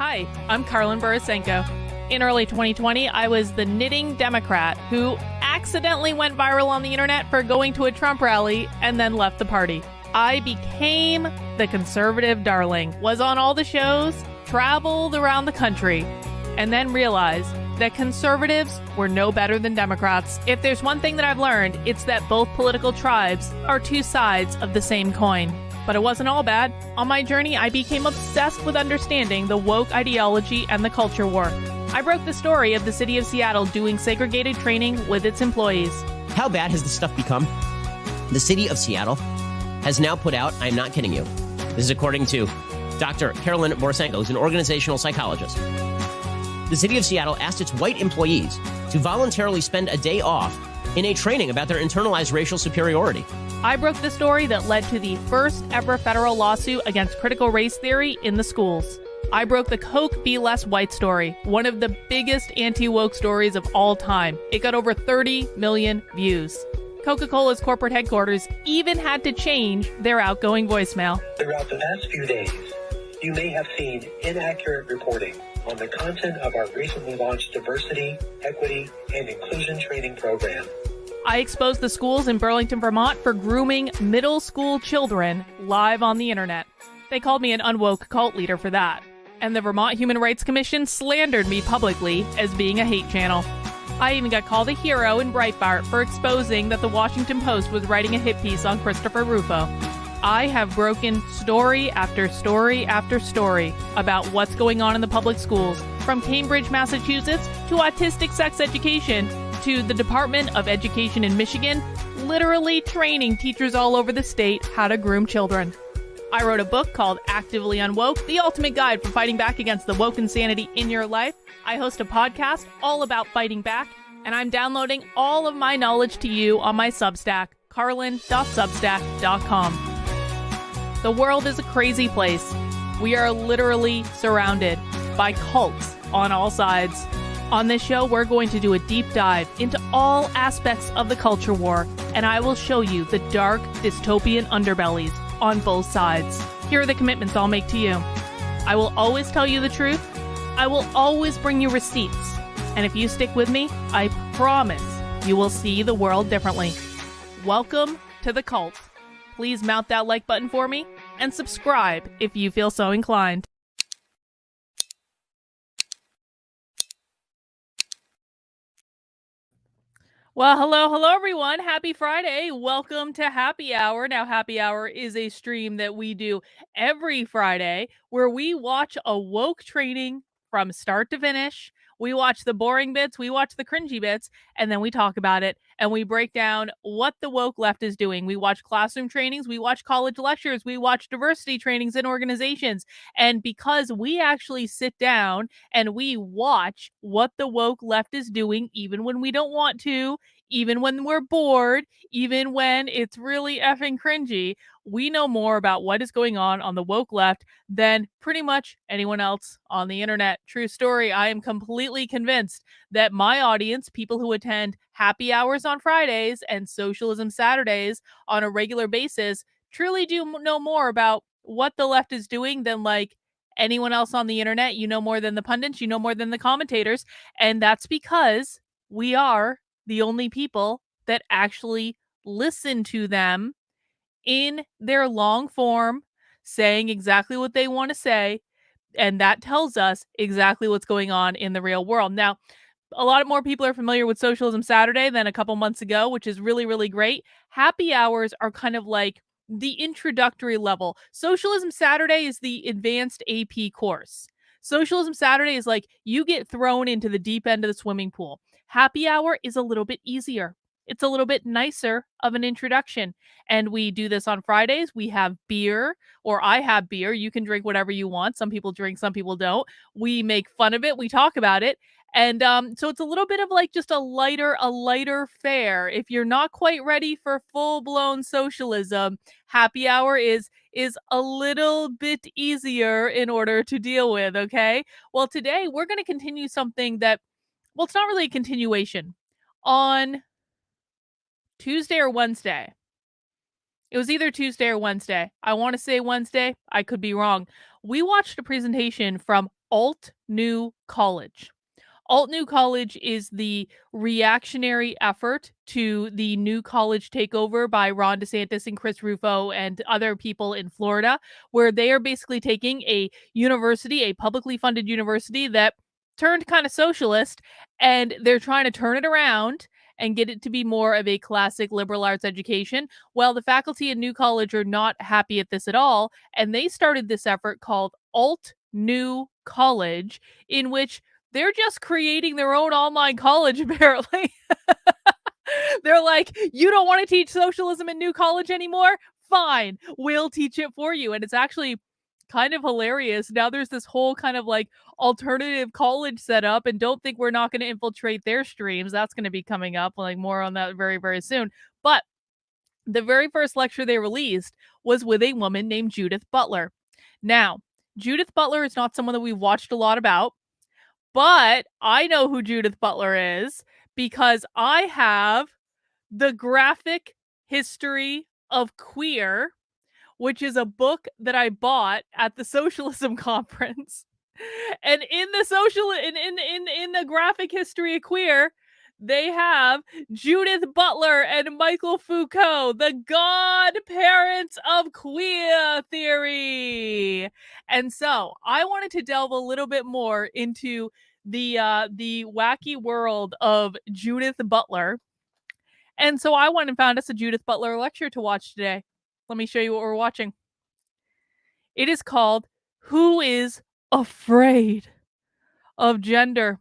Hi, I'm Carlin Borisenko. In early 2020, I was the knitting Democrat who accidentally went viral on the internet for going to a Trump rally and then left the party. I became the conservative darling, was on all the shows, traveled around the country, and then realized that conservatives were no better than Democrats. If there's one thing that I've learned, it's that both political tribes are two sides of the same coin. But it wasn't all bad. On my journey, I became obsessed with understanding the woke ideology and the culture war. I broke the story of the city of Seattle doing segregated training with its employees. How bad has this stuff become? The city of Seattle has now put out, I'm not kidding you, this is according to Dr. Carolyn Borisenko, who's an organizational psychologist. The city of Seattle asked its white employees to voluntarily spend a day off in a training about their internalized racial superiority. I broke the story that led to the first ever federal lawsuit against critical race theory in the schools. I broke the Coke Be Less White story, one of the biggest anti-woke stories of all time. It got over 30 million views. Coca-Cola's corporate headquarters even had to change their outgoing voicemail. Throughout the past few days, you may have seen inaccurate reporting on the content of our recently launched diversity, equity, and inclusion training program. I exposed the schools in Burlington, Vermont for grooming middle school children live on the internet. They called me an unwoke cult leader for that. And the Vermont Human Rights Commission slandered me publicly as being a hate channel. I even got called a hero in Breitbart for exposing that the Washington Post was writing a hit piece on Christopher Rufo. I have broken story after story after story about what's going on in the public schools, from Cambridge, Massachusetts, to autistic sex education, to the Department of Education in Michigan, literally training teachers all over the state how to groom children. I wrote a book called Actively Unwoke, the ultimate guide for fighting back against the woke insanity in your life. I host a podcast all about fighting back, and I'm downloading all of my knowledge to you on my Substack, carlin.substack.com. The world is a crazy place. We are literally surrounded by cults on all sides. On this show, we're going to do a deep dive into all aspects of the culture war, and I will show you the dark, dystopian underbellies on both sides. Here are the commitments I'll make to you. I will always tell you the truth. I will always bring you receipts. And if you stick with me, I promise you will see the world differently. Welcome to the cult. Please mount that like button for me and subscribe if you feel so inclined. Well, hello, everyone. Happy Friday. Welcome to Happy Hour. Now, Happy Hour is a stream that we do every Friday where we watch a woke training from start to finish. We watch the boring bits, we watch the cringy bits, and then we talk about it, and we break down what the woke left is doing. We watch classroom trainings, we watch college lectures, we watch diversity trainings in organizations. And because we actually sit down and we watch what the woke left is doing, even when we don't want to, even when we're bored, even when it's really effing cringy, we know more about what is going on the woke left than pretty much anyone else on the internet. True story. I am completely convinced that my audience, people who attend happy hours on Fridays and socialism Saturdays on a regular basis, truly do know more about what the left is doing than like anyone else on the internet. You know more than the pundits, you know more than the commentators. And that's because we are the only people that actually listen to them in their long form, saying exactly what they want to say. And that tells us exactly what's going on in the real world. Now, a lot more people are familiar with Socialism Saturday than a couple months ago, which is really, really great. Happy hours are kind of like the introductory level. Socialism Saturday is the advanced AP course. Socialism Saturday is like you get thrown into the deep end of the swimming pool. Happy hour is a little bit easier. It's a little bit nicer of an introduction. And we do this on Fridays. We have beer, or I have beer. You can drink whatever you want. Some people drink, some people don't. We make fun of it. We talk about it. And so it's a little bit of like just a lighter fare. If you're not quite ready for full-blown socialism, happy hour is a little bit easier in order to deal with, okay? Well, today we're going to continue something that, well, it's not really a continuation. On Tuesday or Wednesday. It was either Tuesday or Wednesday. I want to say Wednesday. I could be wrong. We watched a presentation from Alt New College. Alt New College is the reactionary effort to the new college takeover by Ron DeSantis and Chris Rufo and other people in Florida, where they are basically taking a university, a publicly funded university that turned kind of socialist, and they're trying to turn it around and get it to be more of a classic liberal arts education. Well, the faculty in New College are not happy at this at all, and they started this effort called Alt New College, in which they're just creating their own online college, apparently. They're like, you don't want to teach socialism in New College anymore? Fine, we'll teach it for you. And it's actually kind of hilarious. Now there's this whole kind of like alternative college set up, and don't think we're not going to infiltrate their streams. That's going to be coming up, like more on that very, very soon. But the very first lecture they released was with a woman named Judith Butler. Now, Judith Butler is not someone that we've watched a lot about. But I know who Judith Butler is because I have The Graphic History of Queer, which is a book that I bought at the socialism conference. And in the Graphic History of Queer, they have Judith Butler and Michael Foucault, the godparents of queer theory. And so I wanted to delve a little bit more into the wacky world of Judith Butler. And so I went and found us a Judith Butler lecture to watch today. Let me show you what we're watching. It is called Who is Afraid of Gender?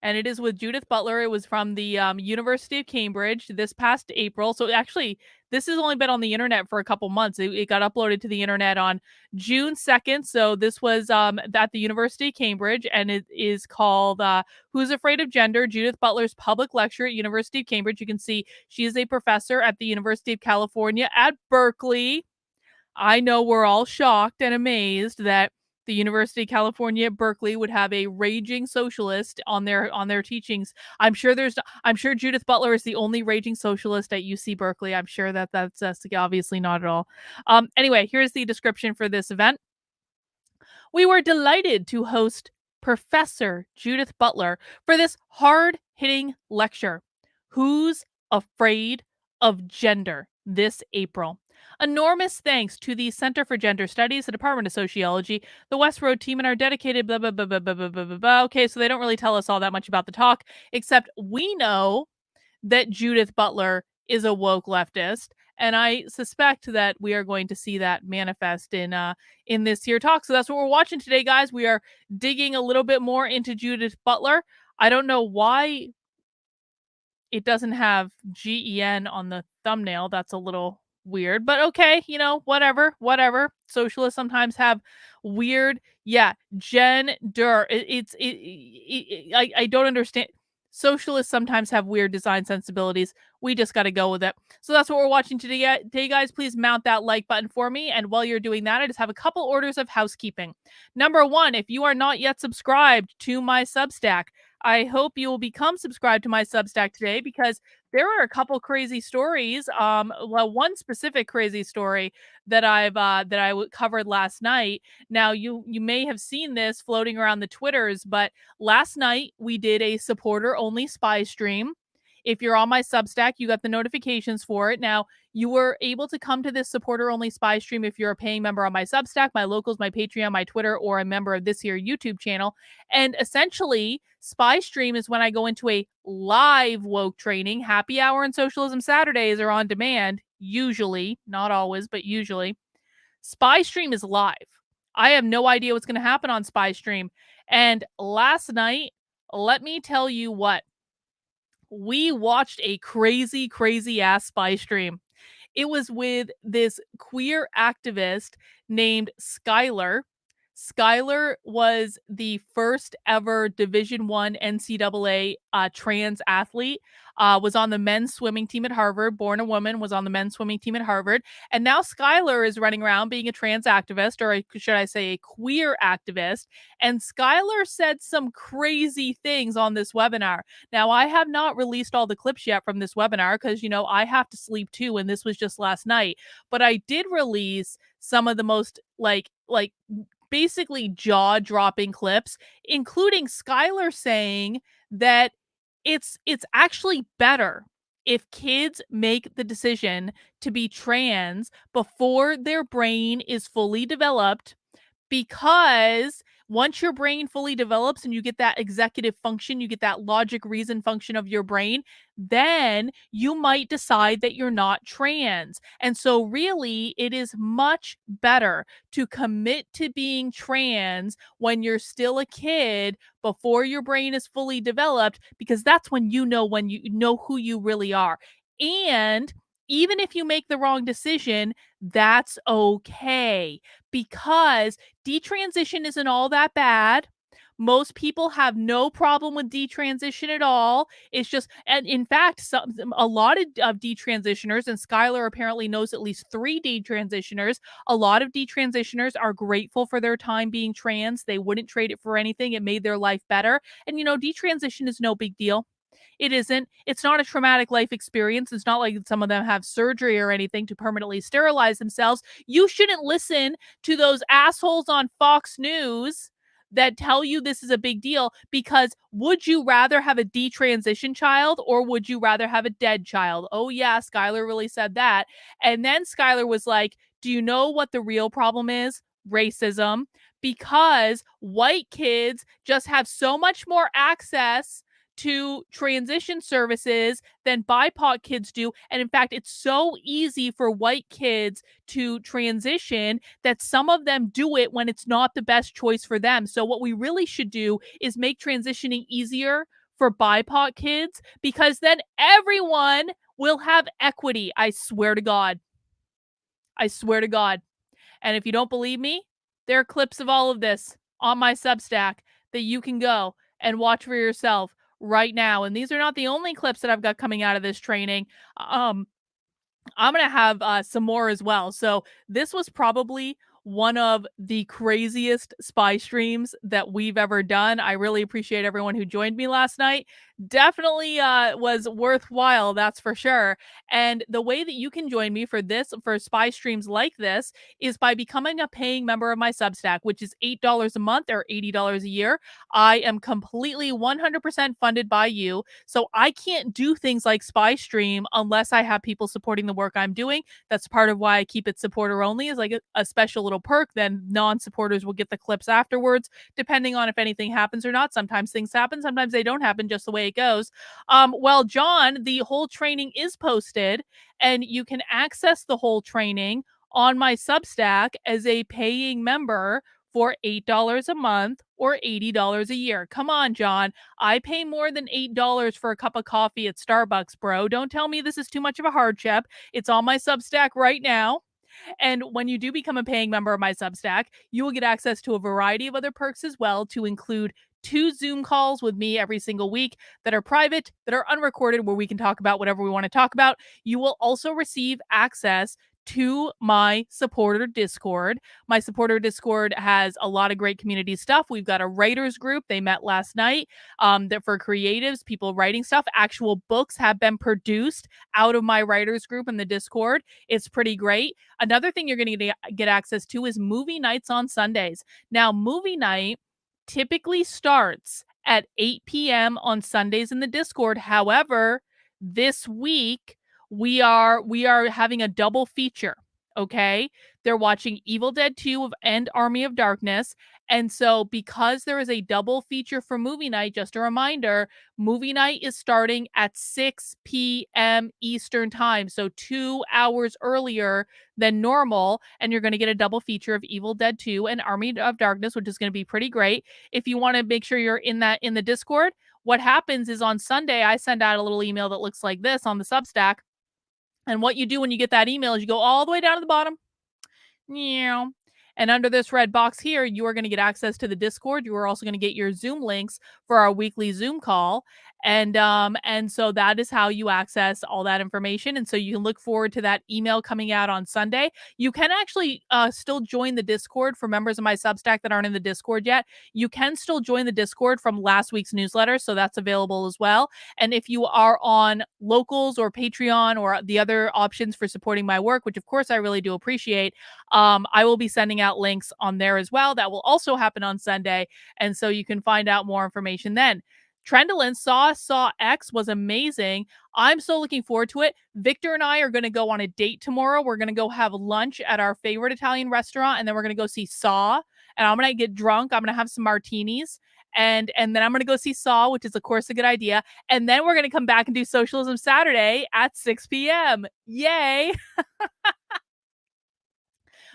And it is with Judith Butler. It was from the University of Cambridge this past April. So actually, this has only been on the internet for a couple months. It got uploaded to the internet on June 2nd. So this was at the University of Cambridge, and it is called Who's Afraid of Gender? Judith Butler's public lecture at University of Cambridge. You can see she is a professor at the University of California at Berkeley. I know we're all shocked and amazed that the University of California at Berkeley would have a raging socialist on their teachings. I'm sure Judith Butler is the only raging socialist at UC Berkeley. I'm sure that's obviously not at all. Anyway, here's the description for this event. We were delighted to host Professor Judith Butler for this hard-hitting lecture, Who's Afraid of Gender, this April. Enormous thanks to the Center for Gender Studies, the Department of Sociology, the Westroad team, and our dedicated blah, blah, blah, blah, blah, blah, blah, blah, blah. Okay, so they don't really tell us all that much about the talk, except we know that Judith Butler is a woke leftist, and I suspect that we are going to see that manifest in this here talk. So that's what we're watching today, guys. We are digging a little bit more into Judith Butler. I don't know why it doesn't have GEN on the thumbnail. That's a little weird, but okay, whatever. Socialists sometimes have weird, gender. I don't understand. Socialists sometimes have weird design sensibilities. We just got to go with it. So that's what we're watching today, guys. Please mount that like button for me. And while you're doing that, I just have a couple orders of housekeeping. Number one, if you are not yet subscribed to my Substack, I hope you will become subscribed to my Substack today, because there are a couple crazy stories. One specific crazy story that I covered last night. Now you may have seen this floating around the Twitters, but last night we did a supporter only spy stream. If you're on my Substack, you got the notifications for it. Now, you were able to come to this supporter-only spy stream if you're a paying member on my Substack, my locals, my Patreon, my Twitter, or a member of this here YouTube channel. And essentially, spy stream is when I go into a live woke training. Happy Hour and Socialism Saturdays are on demand, usually. Not always, but usually. Spy stream is live. I have no idea what's going to happen on spy stream. And last night, let me tell you what. We watched a crazy, crazy ass spy stream. It was with this queer activist named Skylar. Skylar was the first ever Division I NCAA trans athlete, was on the men's swimming team at Harvard, born a woman, was on the men's swimming team at Harvard. And now Skylar is running around being a trans activist, or should I say a queer activist. And Skylar said some crazy things on this webinar. Now, I have not released all the clips yet from this webinar because, I have to sleep too, and this was just last night. But I did release some of the most like basically jaw-dropping clips, including Skylar saying that it's actually better if kids make the decision to be trans before their brain is fully developed, because once your brain fully develops and you get that executive function, you get that logic reason function of your brain, then you might decide that you're not trans. And so really it is much better to commit to being trans when you're still a kid, before your brain is fully developed, because that's when you know who you really are. And even if you make the wrong decision, that's okay, because detransition isn't all that bad. Most people have no problem with detransition at all. It's just, and in fact, a lot of detransitioners, and Skylar apparently knows at least 3 detransitioners. A lot of detransitioners are grateful for their time being trans. They wouldn't trade it for anything. It made their life better. And detransition is no big deal. It isn't. It's not a traumatic life experience. It's not like some of them have surgery or anything to permanently sterilize themselves. You shouldn't listen to those assholes on Fox News that tell you this is a big deal, because would you rather have a detransition child or would you rather have a dead child? Oh yeah, Skylar really said that. And then Skylar was like, do you know what the real problem is? Racism. Because white kids just have so much more access to transition services than BIPOC kids do. And in fact, it's so easy for white kids to transition that some of them do it when it's not the best choice for them. So what we really should do is make transitioning easier for BIPOC kids, because then everyone will have equity. I swear to God. I swear to God. And if you don't believe me, there are clips of all of this on my Substack that you can go and watch for yourself right now. And these are not the only clips that I've got coming out of this training. I'm going to have some more as well. So this was probably one of the craziest spy streams that we've ever done. I really appreciate everyone who joined me last night. Definitely was worthwhile, that's for sure. And the way that you can join me for spy streams like this, is by becoming a paying member of my Substack, which is $8 a month or $80 a year. I am completely 100% funded by you. So I can't do things like spy stream unless I have people supporting the work I'm doing. That's part of why I keep it supporter only, is like a special little perk. Then non-supporters will get the clips afterwards, depending on if anything happens or not. Sometimes things happen, sometimes they don't happen, just the way it goes. Well, John, the whole training is posted, and you can access the whole training on my Substack as a paying member for $8 a month or $80 a year. Come on, John. I pay more than $8 for a cup of coffee at Starbucks, bro. Don't tell me this is too much of a hardship. It's on my Substack right now. And when you do become a paying member of my Substack, you will get access to a variety of other perks as well, to include 2 Zoom calls with me every single week that are private, that are unrecorded, where we can talk about whatever we want to talk about. You will also receive access to my supporter Discord. My supporter Discord has a lot of great community stuff. We've got a writers group. They met last night. That for creatives, people writing stuff. Actual books have been produced out of my writers group in the Discord. It's pretty great. Another thing you're going to get access to is movie nights on Sundays. Now, movie night typically starts at 8 p.m. on Sundays in the Discord. However, this week we are having a double feature. Okay, they're watching Evil Dead 2 and Army of Darkness. And so because there is a double feature for movie night, just a reminder, movie night is starting at 6 p.m. Eastern time, so 2 hours earlier than normal, and you're going to get a double feature of Evil Dead 2 and Army of Darkness, which is going to be pretty great. If you want to make sure you're in the Discord, what happens is on Sunday I send out a little email that looks like this on the Substack. And what you do when you get that email is you go all the way down to the bottom. And under this red box here, you are going to get access to the Discord. You are also going to get your Zoom links for our weekly Zoom call. And so that is how you access all that information. And so you can look forward to that email coming out on Sunday. You can actually still join the Discord for members of my Substack that aren't in the Discord yet. You can still join the Discord from last week's newsletter, so that's available as well. And if you are on Locals or Patreon or the other options for supporting my work, which of course I really do appreciate, I will be sending out links on there as well. That will also happen on Sunday. And so you can find out more information then. Trendolin Saw X was amazing. I'm so looking forward to it. Victor and I are going to go on a date tomorrow. We're going to go have lunch at our favorite Italian restaurant, and then we're going to go see Saw. And I'm going to get drunk. I'm going to have some martinis. And then I'm going to go see Saw, which is, of course, a good idea. And then we're going to come back and do Socialism Saturday at 6 p.m. Yay.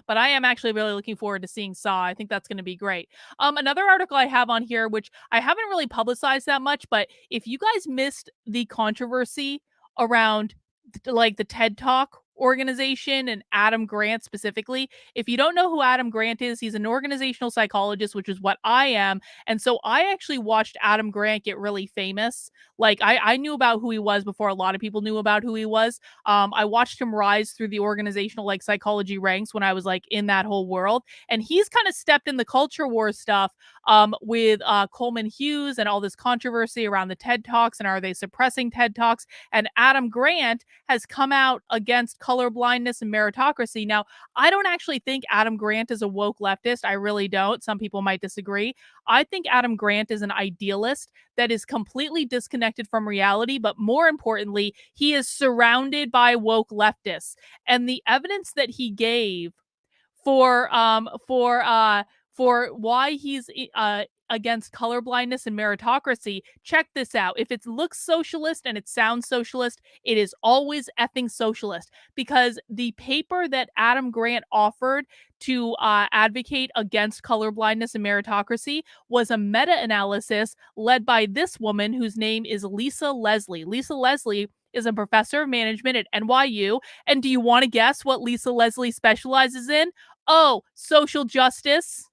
But I am actually really looking forward to seeing Saw. I think that's going to be great. Another article I have on here, which I haven't really publicized that much, but if you guys missed the controversy around like the TED Talk organization and Adam Grant specifically, if you don't know who Adam Grant is, he's an organizational psychologist, which is what I am. And so I actually watched Adam Grant get really famous. Like I knew about who he was before a lot of people knew about who he was. I watched him rise through the organizational like psychology ranks when I was like in that whole world. And he's kind of stepped in the culture war stuff with Coleman Hughes and all this controversy around the TED Talks and are they suppressing TED Talks? And Adam Grant has come out against color blindness and meritocracy. Now, I don't actually think Adam Grant is a woke leftist. I really don't. Some people might disagree. I think Adam Grant is an idealist that is completely disconnected from reality, but more importantly, he is surrounded by woke leftists. And the evidence that he gave for why he's against colorblindness and meritocracy, check this out. If it looks socialist and it sounds socialist, it is always effing socialist, because the paper that Adam Grant offered to advocate against colorblindness and meritocracy was a meta-analysis led by this woman whose name is Lisa Leslie. Lisa Leslie is a professor of management at NYU. And do you want to guess what Lisa Leslie specializes in? Oh, social justice.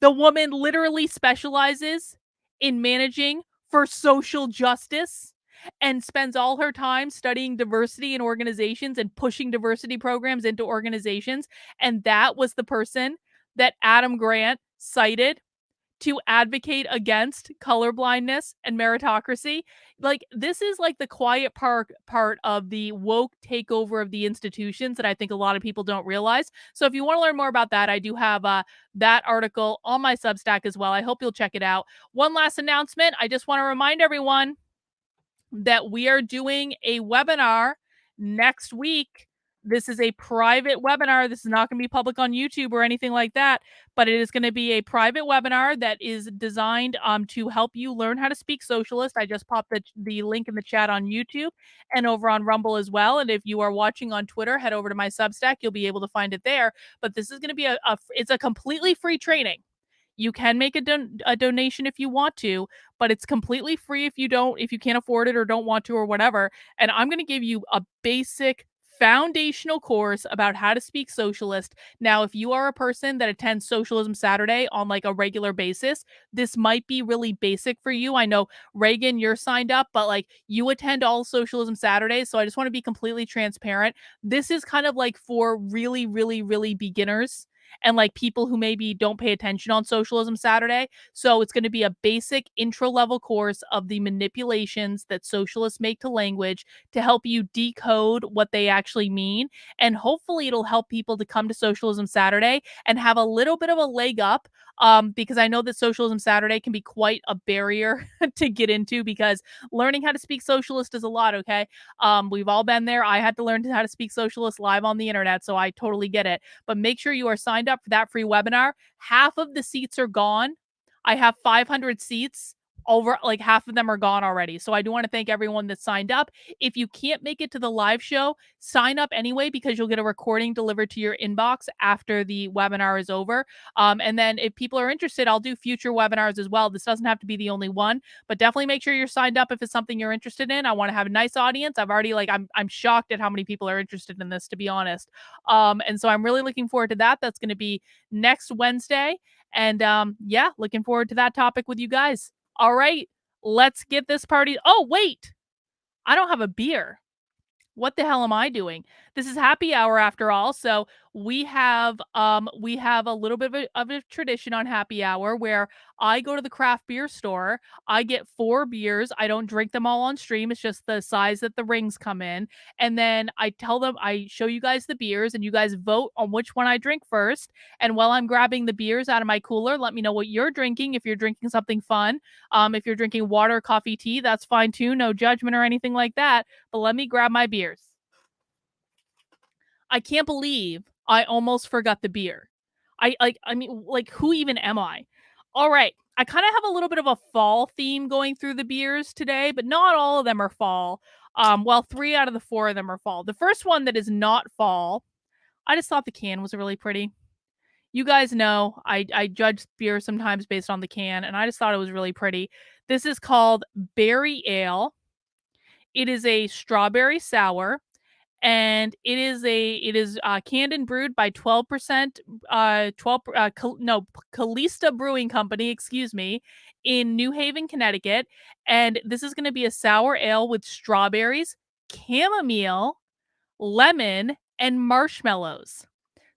The woman literally specializes in managing for social justice and spends all her time studying diversity in organizations and pushing diversity programs into organizations. And that was the person that Adam Grant cited to advocate against colorblindness and meritocracy. Like, this is like the quiet part of the woke takeover of the institutions that I think a lot of people don't realize. So if you want to learn more about that, I do have that article on my Substack as well. I hope you'll check it out. One last announcement. I just want to remind everyone that we are doing a webinar next week. This is a private webinar. This is not going to be public on YouTube or anything like that, but it is going to be a private webinar that is designed to help you learn how to speak socialist. I just popped the link in the chat on YouTube and over on Rumble as well. And if you are watching on Twitter, head over to my Substack. You'll be able to find it there. But this is going to be it's a completely free training. You can make a donation if you want to, but it's completely free if you can't afford it or don't want to or whatever. And I'm going to give you a basic foundational course about how to speak socialist. Now, if you are a person that attends Socialism Saturday on like a regular basis, this might be really basic for you. I know, Reagan, you're signed up, but like you attend all Socialism Saturdays. So I just want to be completely transparent. This is kind of like for really, really, really beginners and like people who maybe don't pay attention on Socialism Saturday. So it's going to be a basic intro level course of the manipulations that socialists make to language to help you decode what they actually mean. And hopefully it'll help people to come to Socialism Saturday and have a little bit of a leg up, because I know that Socialism Saturday can be quite a barrier to get into, because learning how to speak socialist is a lot, okay? We've all been there. I had to learn how to speak socialist live on the internet, so I totally get it. But make sure you are signed up for that free webinar. Half of the seats are gone. I have 500 seats. Over like half of them are gone already. So I do want to thank everyone that signed up. If you can't make it to the live show, sign up anyway, because you'll get a recording delivered to your inbox after the webinar is over. And then if people are interested, I'll do future webinars as well. This doesn't have to be the only one, but definitely make sure you're signed up if it's something you're interested in. I want to have a nice audience. I've already I'm shocked at how many people are interested in this, to be honest. And so I'm really looking forward to that. That's going to be next Wednesday. And yeah, looking forward to that topic with you guys. All right, let's get this party. Oh, wait, I don't have a beer. What the hell am I doing? This is happy hour after all, so we have a little bit of a tradition on happy hour where I go to the craft beer store. I get 4 beers. I don't drink them all on stream. It's just the size that the rings come in. And then I show you guys the beers and you guys vote on which one I drink first. And while I'm grabbing the beers out of my cooler, let me know what you're drinking. If you're drinking something fun, if you're drinking water, coffee, tea, that's fine too. No judgment or anything like that. But let me grab my beers. I can't believe I almost forgot the beer. Who even am I? All right. I kind of have a little bit of a fall theme going through the beers today, but not all of them are fall. Well, 3 out of the 4 of them are fall. The first one that is not fall, I just thought the can was really pretty. You guys know I judge beer sometimes based on the can, and I just thought it was really pretty. This is called Berry Ale. It is a strawberry sour, and it is canned and brewed by 12% Calista Brewing Company, excuse me, in New Haven, Connecticut. And this is going to be a sour ale with strawberries, chamomile, lemon, and marshmallows.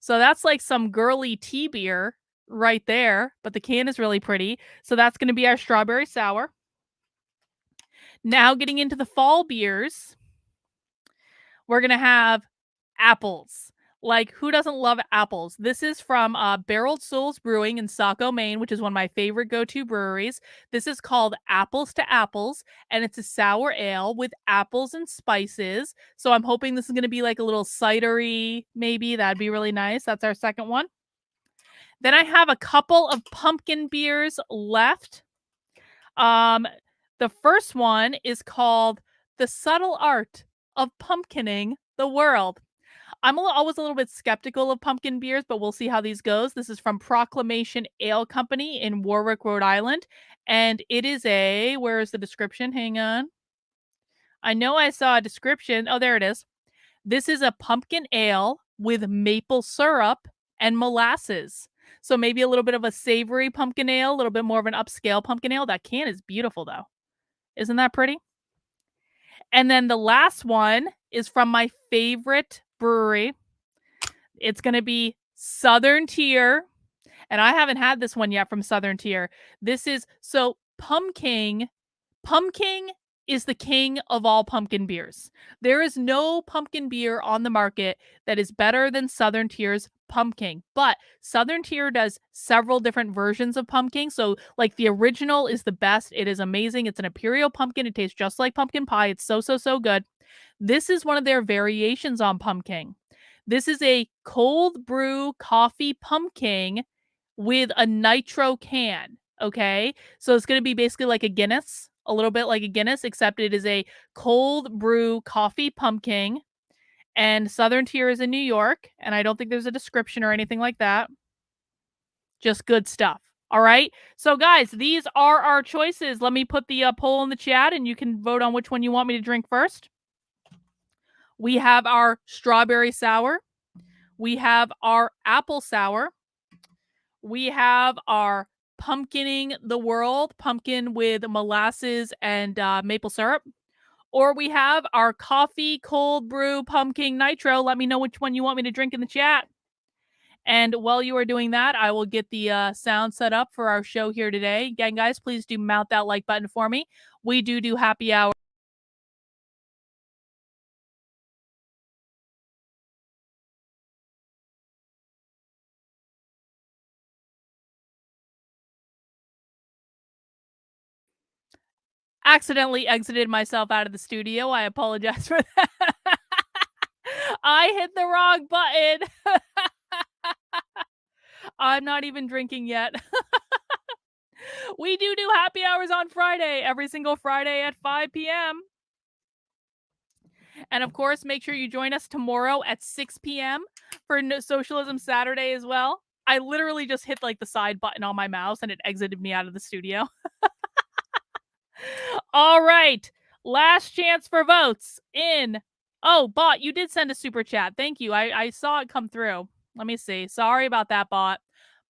So that's like some girly tea beer right there, but the can is really pretty. So that's going to be our strawberry sour. Now getting into the fall beers, we're going to have apples. Like, who doesn't love apples? This is from Barreled Souls Brewing in Saco, Maine, which is one of my favorite go-to breweries. This is called Apples to Apples, and it's a sour ale with apples and spices. So I'm hoping this is going to be like a little cidery, maybe. That'd be really nice. That's our second one. Then I have a couple of pumpkin beers left. The first one is called The Subtle Art of Pumpkining the World. I'm always a little bit skeptical of pumpkin beers, but we'll see how these goes. This is from Proclamation Ale Company in Warwick, Rhode Island. And it is where is the description? Hang on. I know I saw a description. Oh, there it is. This is a pumpkin ale with maple syrup and molasses. So maybe a little bit of a savory pumpkin ale, a little bit more of an upscale pumpkin ale. That can is beautiful, though. Isn't that pretty? And then the last one is from my favorite brewery. It's going to be Southern Tier. And I haven't had this one yet from Southern Tier. This is Pumpkin is the king of all pumpkin beers. There is no pumpkin beer on the market that is better than Southern Tier's pumpkin. But Southern Tier does several different versions of pumpkin. So like the original is the best. It is amazing. It's an imperial pumpkin. It tastes just like pumpkin pie. It's so good. This is one of their variations on pumpkin. This is a cold brew coffee pumpkin with a nitro can. Okay. So it's going to be basically like a Guinness, a little bit like a Guinness, except it is a cold brew coffee pumpkin. And Southern Tier is in New York. And I don't think there's a description or anything like that. Just good stuff. All right. So, guys, these are our choices. Let me put the poll in the chat and you can vote on which one you want me to drink first. We have our strawberry sour. We have our apple sour. We have our pumpkining the world, pumpkin with molasses and maple syrup. Or we have our coffee cold brew pumpkin nitro. Let me know which one you want me to drink in the chat. And while you are doing that, I will get the sound set up for our show here today. Again, guys, please do mount that like button for me. We do happy hour. Accidentally exited myself out of the studio. I apologize for that. I hit the wrong button. I'm not even drinking yet. We do happy hours on Friday, every single Friday at 5 p.m. And of course, make sure you join us tomorrow at 6 p.m. for Socialism Saturday as well. I literally just hit like the side button on my mouse and it exited me out of the studio. All right. Last chance for votes in. Oh, Bot, you did send a super chat. Thank you. I saw it come through. Let me see. Sorry about that, Bot.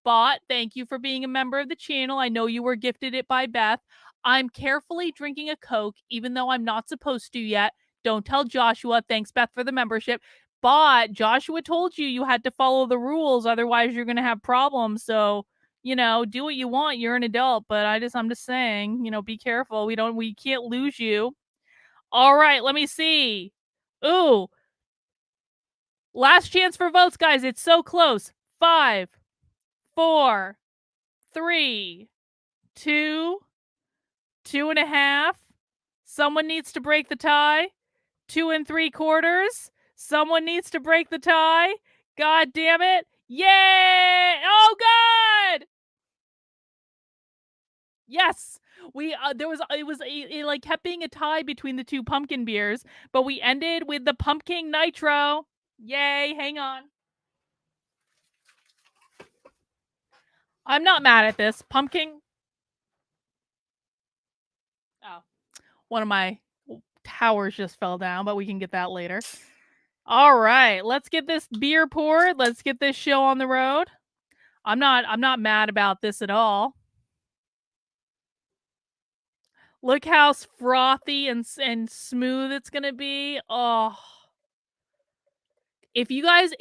Bot, thank you for being a member of the channel. I know you were gifted it by Beth. I'm carefully drinking a Coke, even though I'm not supposed to yet. Don't tell Joshua. Thanks, Beth, for the membership. but Joshua told you had to follow the rules, otherwise you're going to have problems. So, do what you want. You're an adult, but I'm just saying, be careful. We can't lose you. All right, let me see. Ooh. Last chance for votes, guys. It's so close. 5, 4, 3, 2, 2.5. Someone needs to break the tie. 2 3/4. Someone needs to break the tie. God damn it. Yay! Oh, God! Yes. It like kept being a tie between the two pumpkin beers, but we ended with the pumpkin nitro. Yay, hang on. I'm not mad at this. Pumpkin. Oh, one of my towers just fell down, but we can get that later. All right, let's get this beer poured. Let's get this show on the road. I'm not mad about this at all. Look how frothy and smooth it's gonna be. Oh, if you guys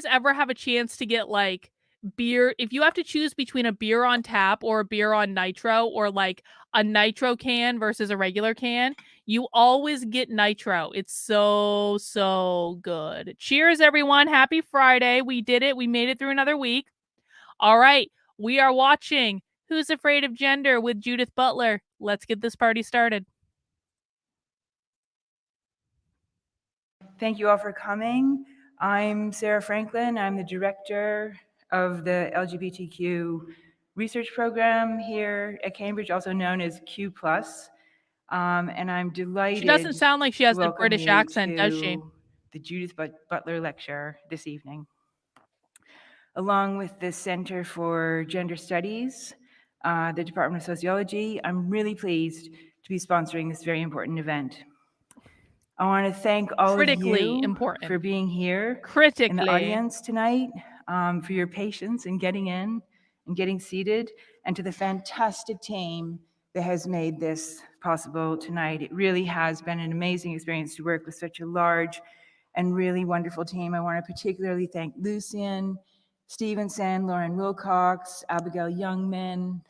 ever have a chance to get like beer, if you have to choose between a beer on tap or a beer on nitro, or like a nitro can versus a regular can, you always get nitro. It's so good. Cheers, everyone. Happy Friday. We did it. We made it through another week. All right. We are watching Who's Afraid of Gender with Judith Butler. Let's get this party started. Thank you all for coming. I'm Sarah Franklin. I'm the director of the LGBTQ research program here at Cambridge, also known as Q+. And I'm delighted. She doesn't sound like she has a British accent, does she? The Judith Butler lecture this evening. Along with the Center for Gender Studies, the Department of Sociology, I'm really pleased to be sponsoring this very important event. I want to thank all of you for being here in the audience tonight, for your patience in getting in and getting seated, and to the fantastic team that has made this possible tonight. It really has been an amazing experience to work with such a large and really wonderful team. I want to particularly thank Lucian Stevenson, Lauren Wilcox, Abigail Youngman.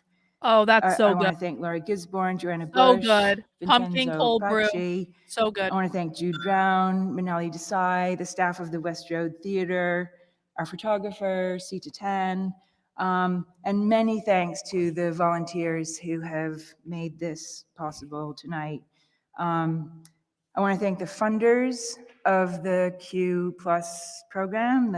Oh, that's so good. I want to thank Laura Gisborne, Joanna Bush, so good. Pumpkin Vincenzo cold brew. Bacci. So good. I want to thank Jude Brown, Manali Desai, the staff of the West Road Theater, our photographer, Sita Tan, and many thanks to the volunteers who have made this possible tonight. I want to thank the funders of the Q Plus program,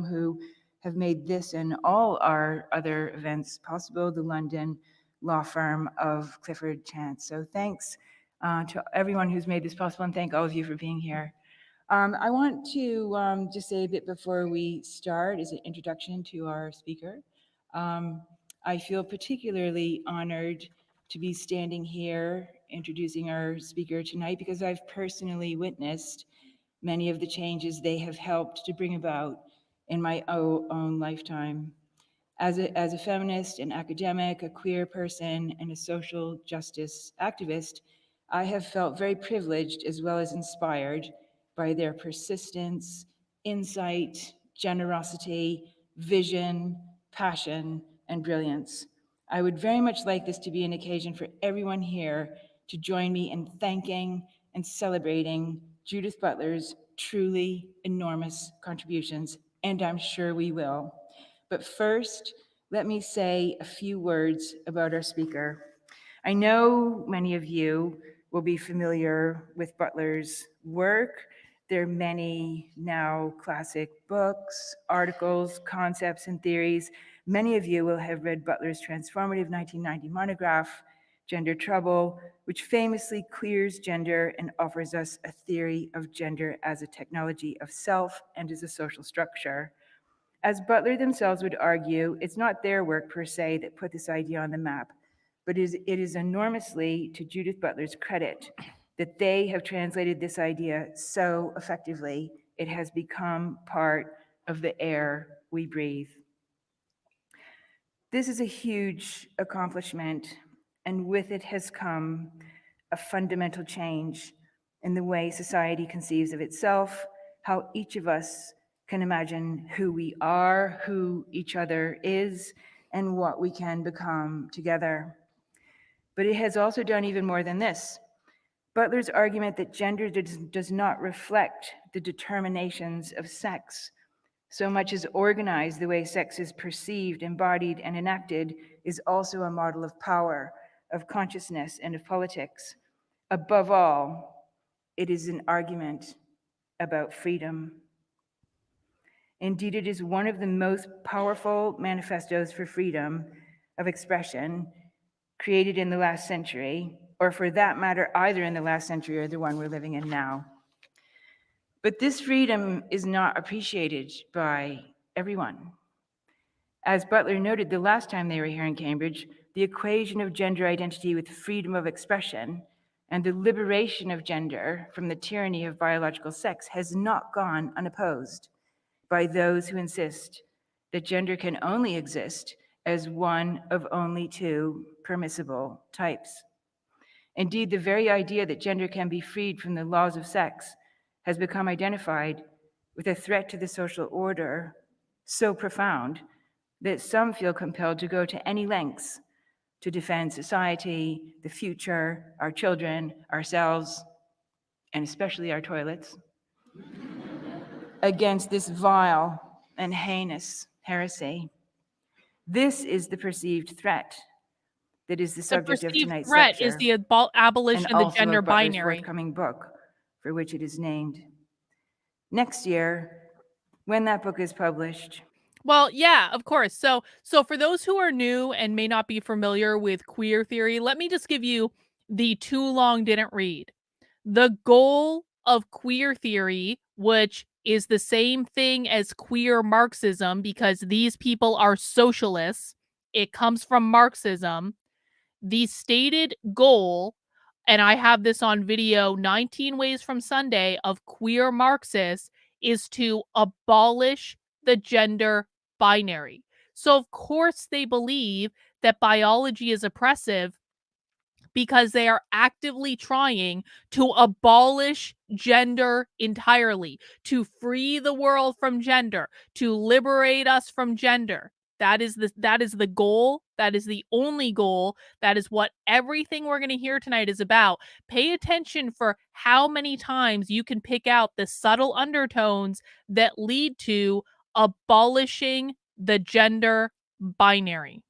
who have made this and all our other events possible, the London law firm of Clifford Chance. So thanks to everyone who's made this possible, and thank all of you for being here. I want to just say a bit before we start as an introduction to our speaker. I feel particularly honored to be standing here introducing our speaker tonight because I've personally witnessed many of the changes they have helped to bring about in my own lifetime. As a feminist, an academic, a queer person, and a social justice activist, I have felt very privileged as well as inspired by their persistence, insight, generosity, vision, passion, and brilliance. I would very much like this to be an occasion for everyone here to join me in thanking and celebrating Judith Butler's truly enormous contributions, and I'm sure we will. But first, let me say a few words about our speaker. I know many of you will be familiar with Butler's work. There are many now classic books, articles, concepts, and theories. Many of you will have read Butler's transformative 1990 monograph, Gender Trouble, which famously queers gender and offers us a theory of gender as a technology of self and as a social structure. As Butler themselves would argue, it's not their work per se that put this idea on the map, but it is enormously to Judith Butler's credit that they have translated this idea so effectively, it has become part of the air we breathe. This is a huge accomplishment, and with it has come a fundamental change in the way society conceives of itself, how each of us can imagine who we are, who each other is, and what we can become together. But it has also done even more than this. Butler's argument that gender does not reflect the determinations of sex so much as organize the way sex is perceived, embodied, and enacted is also a model of power, of consciousness, and of politics. Above all, it is an argument about freedom. Indeed, it is one of the most powerful manifestos for freedom of expression created in the last century, or for that matter, either in the last century or the one we're living in now. But this freedom is not appreciated by everyone. As Butler noted the last time they were here in Cambridge, the equation of gender identity with freedom of expression and the liberation of gender from the tyranny of biological sex has not gone unopposed by those who insist that gender can only exist as one of only two permissible types. Indeed, the very idea that gender can be freed from the laws of sex has become identified with a threat to the social order so profound that some feel compelled to go to any lengths to defend society, the future, our children, ourselves, and especially our toilets, against this vile and heinous heresy. This is the perceived threat that is the The subject of perceived tonight's threat is lecture, the abolition and of the also gender of Butler's binary. forthcoming book, for which it is named. Next year, when that book is published, Well, yeah, of course. So for those who are new and may not be familiar with queer theory, let me just give you the too long didn't read. The goal of queer theory, which is the same thing as queer Marxism because these people are socialists, it comes from Marxism. The stated goal, and I have this on video 19 Ways from Sunday of queer Marxists, is to abolish the gender binary. So, of course, they believe that biology is oppressive because they are actively trying to abolish gender entirely, to free the world from gender, to liberate us from gender. That is the goal. That is the only goal. That is what everything we're going to hear tonight is about. Pay attention for how many times you can pick out the subtle undertones that lead to abolishing the gender binary.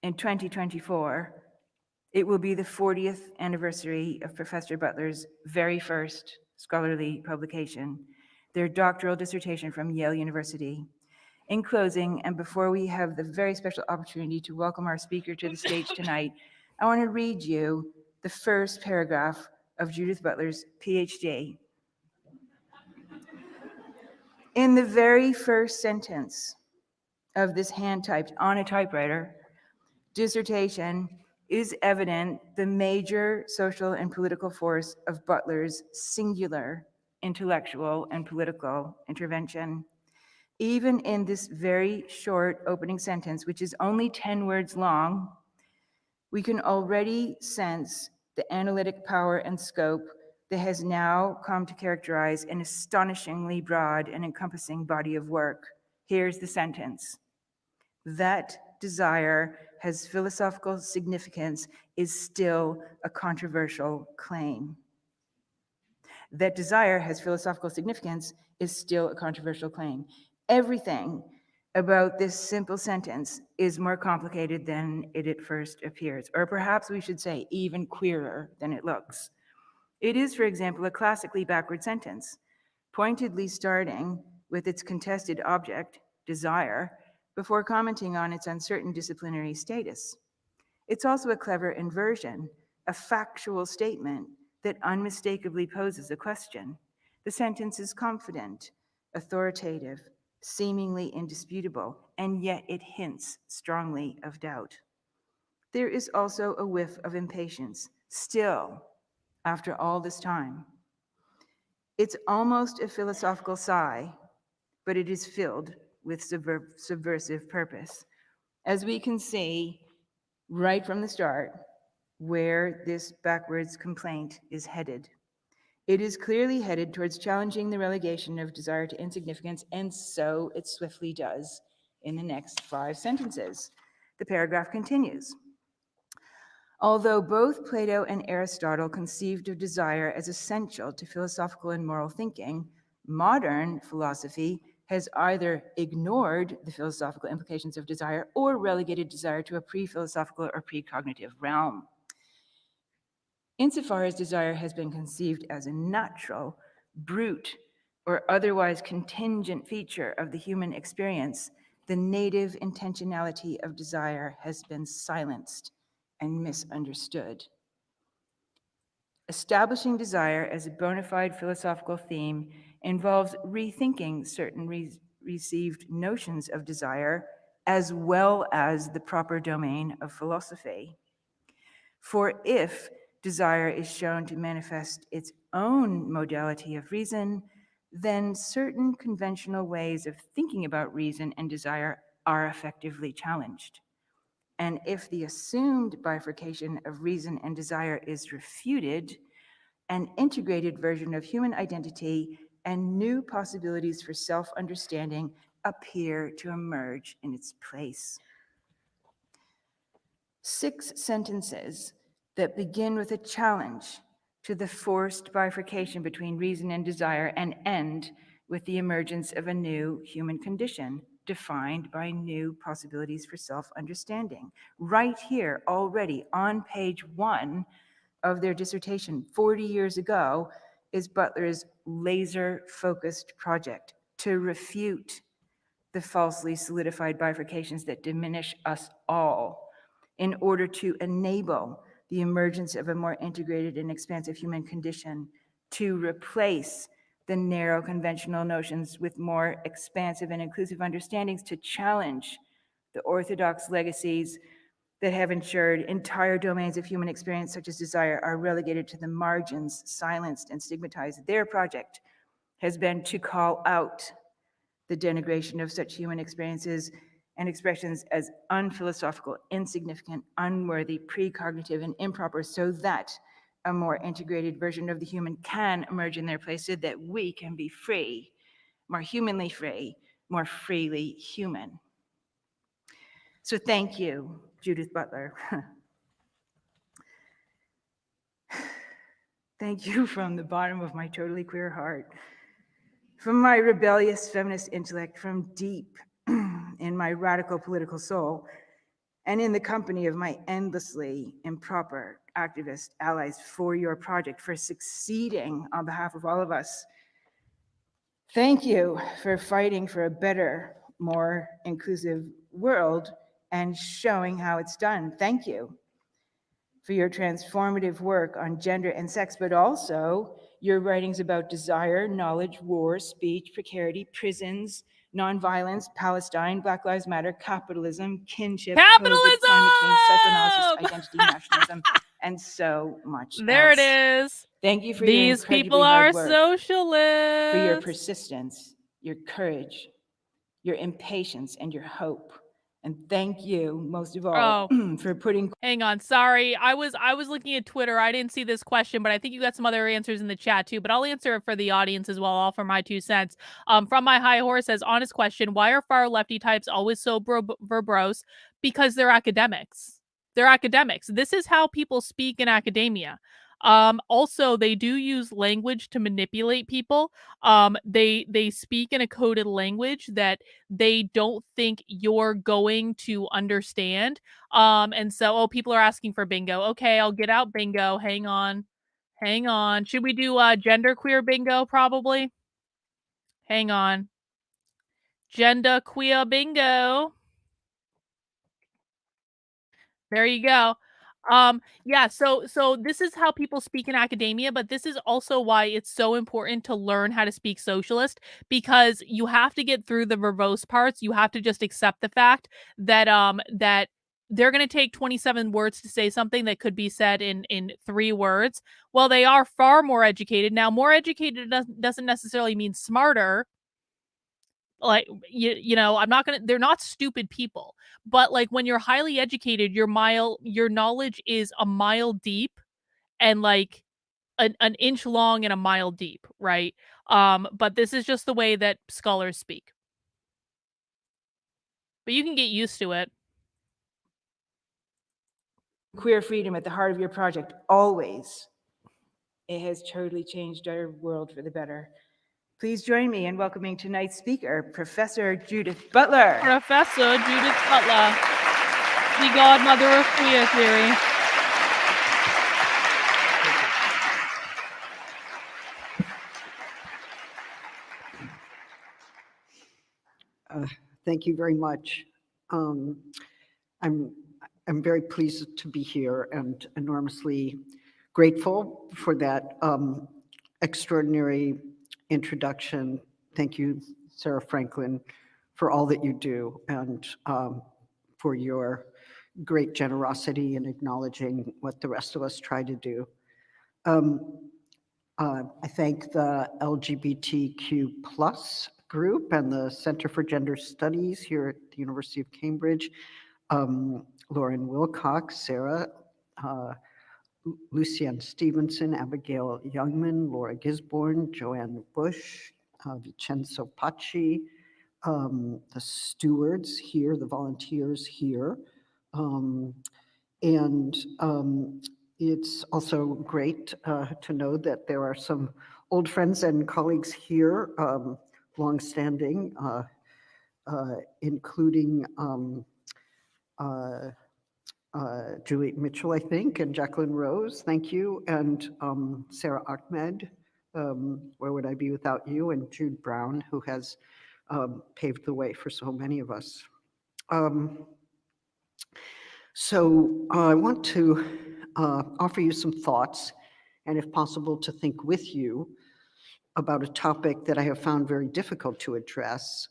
in 2024, it will be the 40th anniversary of Professor Butler's very first scholarly publication, their doctoral dissertation from Yale University. In closing, and before we have the very special opportunity to welcome our speaker to the stage tonight, I want to read you the first paragraph of Judith Butler's PhD. In the very first sentence of this hand-typed on a typewriter dissertation is evident the major social and political force of Butler's singular intellectual and political intervention. Even in this very short opening sentence, which is only 10 words long, we can already sense the analytic power and scope that has now come to characterize an astonishingly broad and encompassing body of work. Here's the sentence. That desire has philosophical significance is still a controversial claim. That desire has philosophical significance is still a controversial claim. Everything about this simple sentence is more complicated than it at first appears, or perhaps we should say even queerer than it looks. It is, for example, a classically backward sentence, pointedly starting with its contested object, desire, before commenting on its uncertain disciplinary status. It's also a clever inversion, a factual statement that unmistakably poses a question. The sentence is confident, authoritative, seemingly indisputable, and yet it hints strongly of doubt. There is also a whiff of impatience, still, after all this time. It's almost a philosophical sigh, but it is filled with subversive purpose. As we can see right from the start, where this backwards complaint is headed. It is clearly headed towards challenging the relegation of desire to insignificance, and so it swiftly does in the next 5 sentences. The paragraph continues. Although both Plato and Aristotle conceived of desire as essential to philosophical and moral thinking, modern philosophy has either ignored the philosophical implications of desire or relegated desire to a pre-philosophical or pre-cognitive realm. Insofar as desire has been conceived as a natural, brute, or otherwise contingent feature of the human experience, the native intentionality of desire has been silenced and misunderstood. Establishing desire as a bona fide philosophical theme involves rethinking certain received notions of desire as well as the proper domain of philosophy. For if desire is shown to manifest its own modality of reason, then certain conventional ways of thinking about reason and desire are effectively challenged. And if the assumed bifurcation of reason and desire is refuted, an integrated version of human identity and new possibilities for self-understanding appear to emerge in its place. 6 sentences that begin with a challenge to the forced bifurcation between reason and desire and end with the emergence of a new human condition defined by new possibilities for self-understanding. Right here, already on page 1 of their dissertation 40 years ago, is Butler's laser-focused project to refute the falsely solidified bifurcations that diminish us all in order to enable the emergence of a more integrated and expansive human condition, to replace the narrow conventional notions with more expansive and inclusive understandings, to challenge the orthodox legacies that have ensured entire domains of human experience, such as desire, are relegated to the margins, silenced, and stigmatized. Their project has been to call out the denigration of such human experiences and expressions as unphilosophical, insignificant, unworthy, precognitive, and improper, so that a more integrated version of the human can emerge in their place, so that we can be free, more humanly free, more freely human. So thank you, Judith Butler. Thank you from the bottom of my totally queer heart, from my rebellious feminist intellect, from deep in my radical political soul, and in the company of my endlessly improper activist allies, for your project, for succeeding on behalf of all of us. Thank you for fighting for a better, more inclusive world and showing how it's done. Thank you for your transformative work on gender and sex, but also your writings about desire, knowledge, war, speech, precarity, prisons, nonviolence, Palestine, Black Lives Matter, capitalism, kinship, COVID, climate change, psychoanalysis, identity, nationalism, and so much There else. it is. Thank you for your These incredibly people hard are work, socialists. for your persistence, your courage, your impatience, and your hope. And thank you, most of all, for putting... Hang on, sorry. I was looking at Twitter. I didn't see this question, but I think you got some other answers in the chat too. But I'll answer it for the audience as well, all for my 2 cents. From my high horse says, honest question, why are far lefty types always so verbose? Because they're academics. They're academics. This is how people speak in academia. Also, they do use language to manipulate people. They speak in a coded language that they don't think you're going to understand. And so, people are asking for bingo. Okay, I'll get out bingo. Hang on. Should we do genderqueer bingo probably? Hang on. Genderqueer bingo. There you go. Yeah, so this is how people speak in academia, but this is also why it's so important to learn how to speak socialist, because you have to get through the verbose parts. You have to just accept the fact that that they're going to take 27 words to say something that could be said in 3 words. Well, they are far more educated. Now, more educated doesn't necessarily mean smarter. Like, you know, they're not stupid people, but like when you're highly educated, your knowledge is a mile deep and like an inch long and a mile deep, right? But this is just the way that scholars speak. But you can get used to it. Queer freedom at the heart of your project, always. It has totally changed our world for the better. Please join me in welcoming tonight's speaker, Professor Judith Butler. Professor Judith Butler, the godmother of queer theory. Thank you very much. I'm very pleased to be here and enormously grateful for that extraordinary introduction. Thank you, Sarah Franklin, for all that you do and for your great generosity in acknowledging what the rest of us try to do. I thank the LGBTQ+ group and the Center for Gender Studies here at the University of Cambridge, Lauren Wilcox, Sarah, Lucienne Stevenson, Abigail Youngman, Laura Gisborne, Joanne Bush, Vincenzo Pacci, the stewards here, the volunteers here. It's also great to know that there are some old friends and colleagues here, longstanding, including Juliet Mitchell, I think, and Jacqueline Rose, thank you, and Sarah Ahmed, where would I be without you, and Jude Brown, who has paved the way for so many of us. So I want to offer you some thoughts, and if possible, to think with you about a topic that I have found very difficult to address.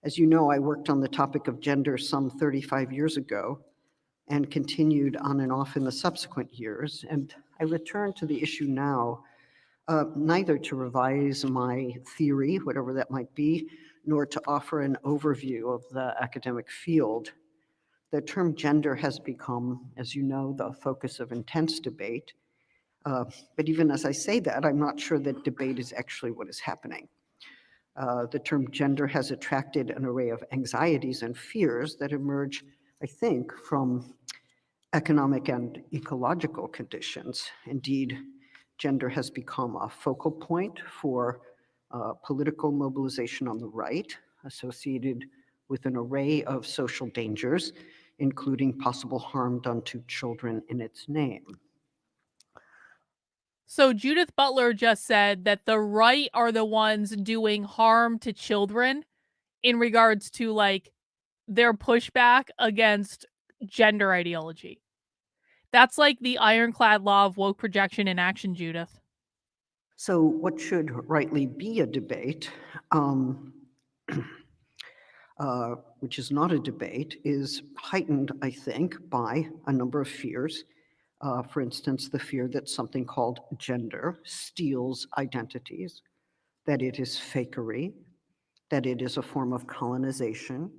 As you know, I worked on the topic of gender some 35 years ago and continued on and off in the subsequent years. And I return to the issue now, neither to revise my theory, whatever that might be, nor to offer an overview of the academic field. The term gender has become, as you know, the focus of intense debate. But even as I say that, I'm not sure that debate is actually what is happening. The term gender has attracted an array of anxieties and fears that emerge, I think, from economic and ecological conditions. Indeed, gender has become a focal point for political mobilization on the right, associated with an array of social dangers, including possible harm done to children in its name. So Judith Butler just said that the right are the ones doing harm to children in regards to like their pushback against gender ideology. That's like the ironclad law of woke projection in action, Judith. So what should rightly be a debate, which is not a debate, is heightened, I think, by a number of fears. For instance, the fear that something called gender steals identities, that it is fakery, that it is a form of colonization.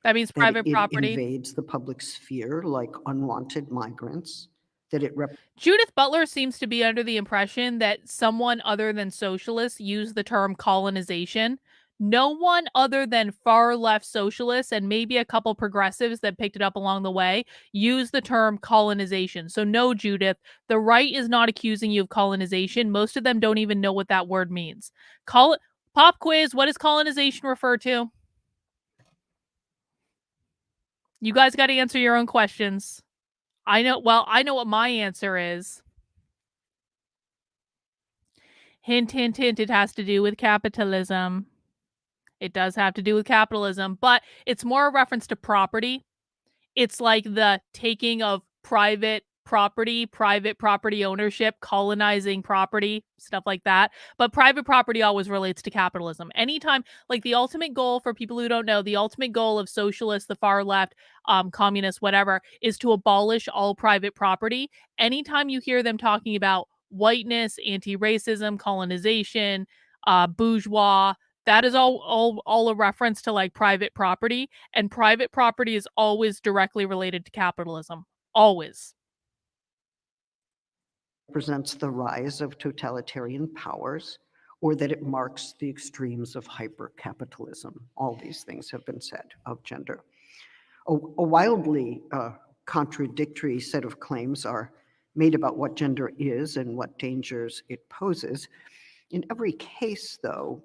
That means private property. It invades the public sphere like unwanted migrants, that it Judith Butler seems to be under the impression that someone other than socialists used the term colonization. No one other than far left socialists and maybe a couple progressives that picked it up along the way use the term colonization. So no, Judith, the right is not accusing you of colonization. Most of them don't even know what that word means. Pop quiz, what does colonization refer to? You guys got to answer your own questions. I know what my answer is. Hint, hint, hint, it has to do with capitalism. It does have to do with capitalism, but it's more a reference to property. It's like the taking of private property ownership, colonizing property, stuff like that. But private property always relates to capitalism. Anytime, like the ultimate goal, for people who don't know, the ultimate goal of socialists, the far left, communists, whatever, is to abolish all private property. Anytime you hear them talking about whiteness, anti-racism, colonization, bourgeois, That is all a reference to like private property, and private property is always directly related to capitalism. Always. Represents the rise of totalitarian powers, or that it marks the extremes of hypercapitalism. All these things have been said of gender. A wildly contradictory set of claims are made about what gender is and what dangers it poses. In every case, though,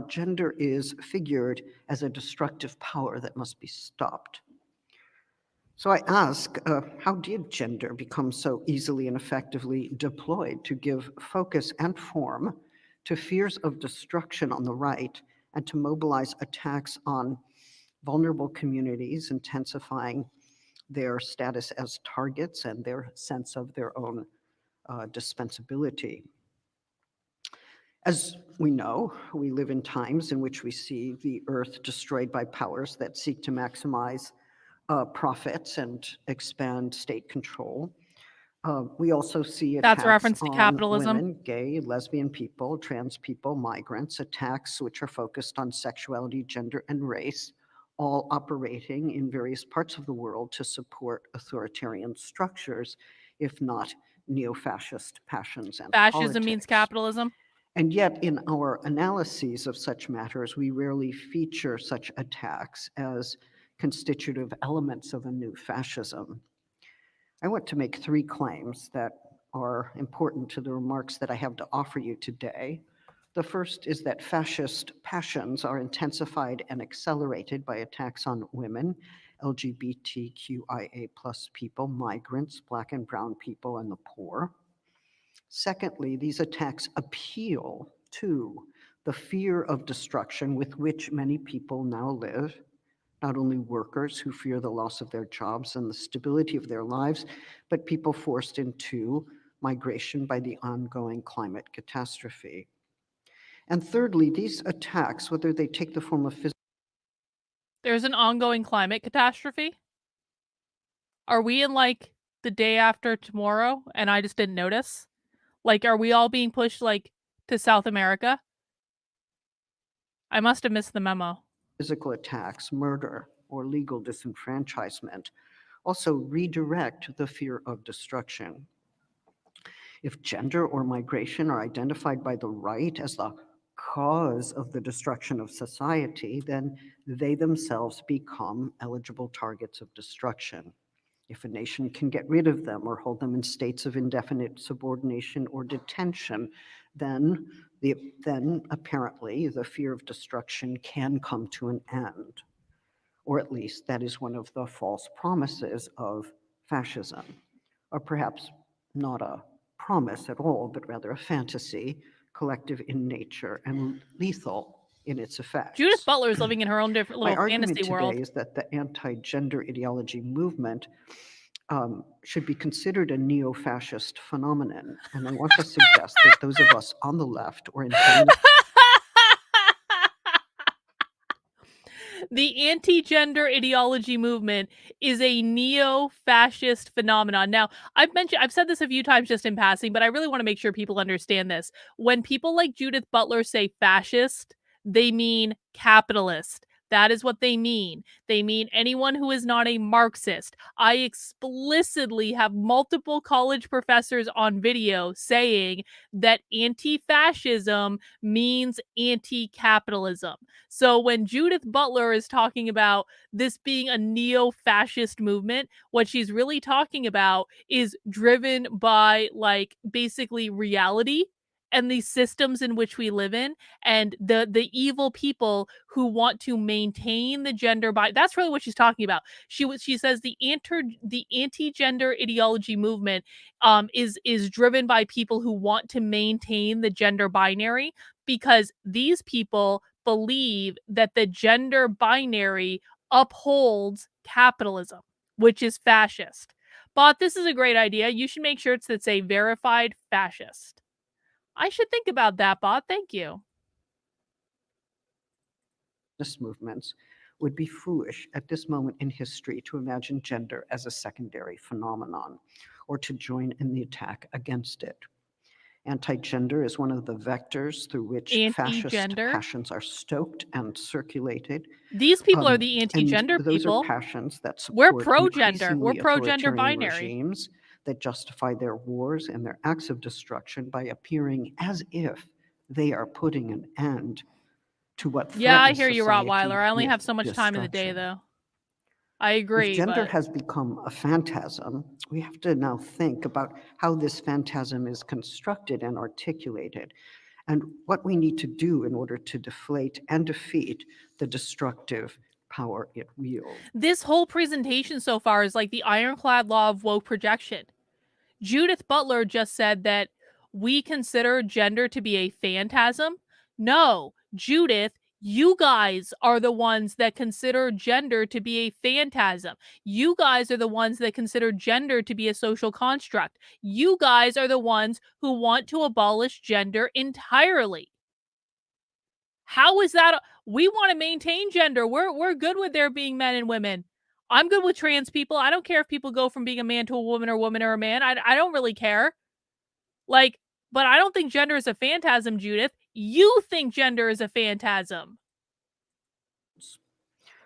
gender is figured as a destructive power that must be stopped. So I ask, how did gender become so easily and effectively deployed to give focus and form to fears of destruction on the right and to mobilize attacks on vulnerable communities, intensifying their status as targets and their sense of their own dispensability? As we know, we live in times in which we see the earth destroyed by powers that seek to maximize profits and expand state control. We also see That's a attacks reference to on capitalism. women, gay, lesbian people, trans people, migrants, attacks which are focused on sexuality, gender, and race, all operating in various parts of the world to support authoritarian structures, if not neo-fascist passions and Fascism means politics. capitalism. And yet, in our analyses of such matters, we rarely feature such attacks as constitutive elements of a new fascism. I want to make 3 claims that are important to the remarks that I have to offer you today. The first is that fascist passions are intensified and accelerated by attacks on women, LGBTQIA+ people, migrants, Black and brown people, and the poor. Secondly, these attacks appeal to the fear of destruction with which many people now live, not only workers who fear the loss of their jobs and the stability of their lives, but people forced into migration by the ongoing climate catastrophe. And thirdly, these attacks, whether they take the form of physical. There's an ongoing climate catastrophe. Are we in like the day after tomorrow and I just didn't notice? Like, are we all being pushed like to South America? I must have missed the memo. Physical attacks, murder, or legal disenfranchisement also redirect the fear of destruction. If gender or migration are identified by the right as the cause of the destruction of society, then they themselves become eligible targets of destruction. If a nation can get rid of them or hold them in states of indefinite subordination or detention, then apparently the fear of destruction can come to an end. Or at least that is one of the false promises of fascism, or perhaps not a promise at all, but rather a fantasy, collective in nature and lethal in its effects. Judith Butler is living in her own different My little argument fantasy today world. is that the anti-gender ideology movement should be considered a neo-fascist phenomenon. And I want to suggest that those of us on the left or in The anti-gender ideology movement is a neo-fascist phenomenon. Now, I've said this a few times just in passing, but I really want to make sure people understand this. When people like Judith Butler say fascist, they mean capitalist. That is what they mean. They mean anyone who is not a Marxist. I explicitly have multiple college professors on video saying that anti-fascism means anti-capitalism. So when Judith Butler is talking about this being a neo-fascist movement, what she's really talking about is driven by like basically reality and the systems in which we live in and the evil people who want to maintain the gender that's really what she's talking about. She says the anti-gender ideology movement is driven by people who want to maintain the gender binary because these people believe that the gender binary upholds capitalism, which is fascist. But this is a great idea. You should make shirts that say verified fascist. I should think about that, Bot. Thank you. movements would be foolish at this moment in history to imagine gender as a secondary phenomenon or to join in the attack against it. Anti-gender is one of the vectors through which fascist Anti-gender? passions are stoked and circulated. These people are the And anti-gender those people. are passions that We're support pro-gender. We're increasingly pro-gender authoritarian binary. regimes that justify their wars and their acts of destruction by appearing as if they are putting an end to what threatens Yeah, I hear you, society Rottweiler. I only with have so much time in the day, destruction. though. I If agree, gender but has become a phantasm, we have to now think about how this phantasm is constructed and articulated, and what we need to do in order to deflate and defeat the destructive power it wields. this whole presentation so far is like the ironclad law of woke projection. Judith Butler just said that we consider gender to be a phantasm. No, Judith, you guys are the ones that consider gender to be a phantasm. You guys are the ones that consider gender to be a social construct. You guys are the ones who want to abolish gender entirely. How is that? We want to maintain gender. We're good with there being men and women. I'm good with trans people. I don't care if people go from being a man to a woman or a man. I don't really care. Like, but I don't think gender is a phantasm, Judith. You think gender is a phantasm.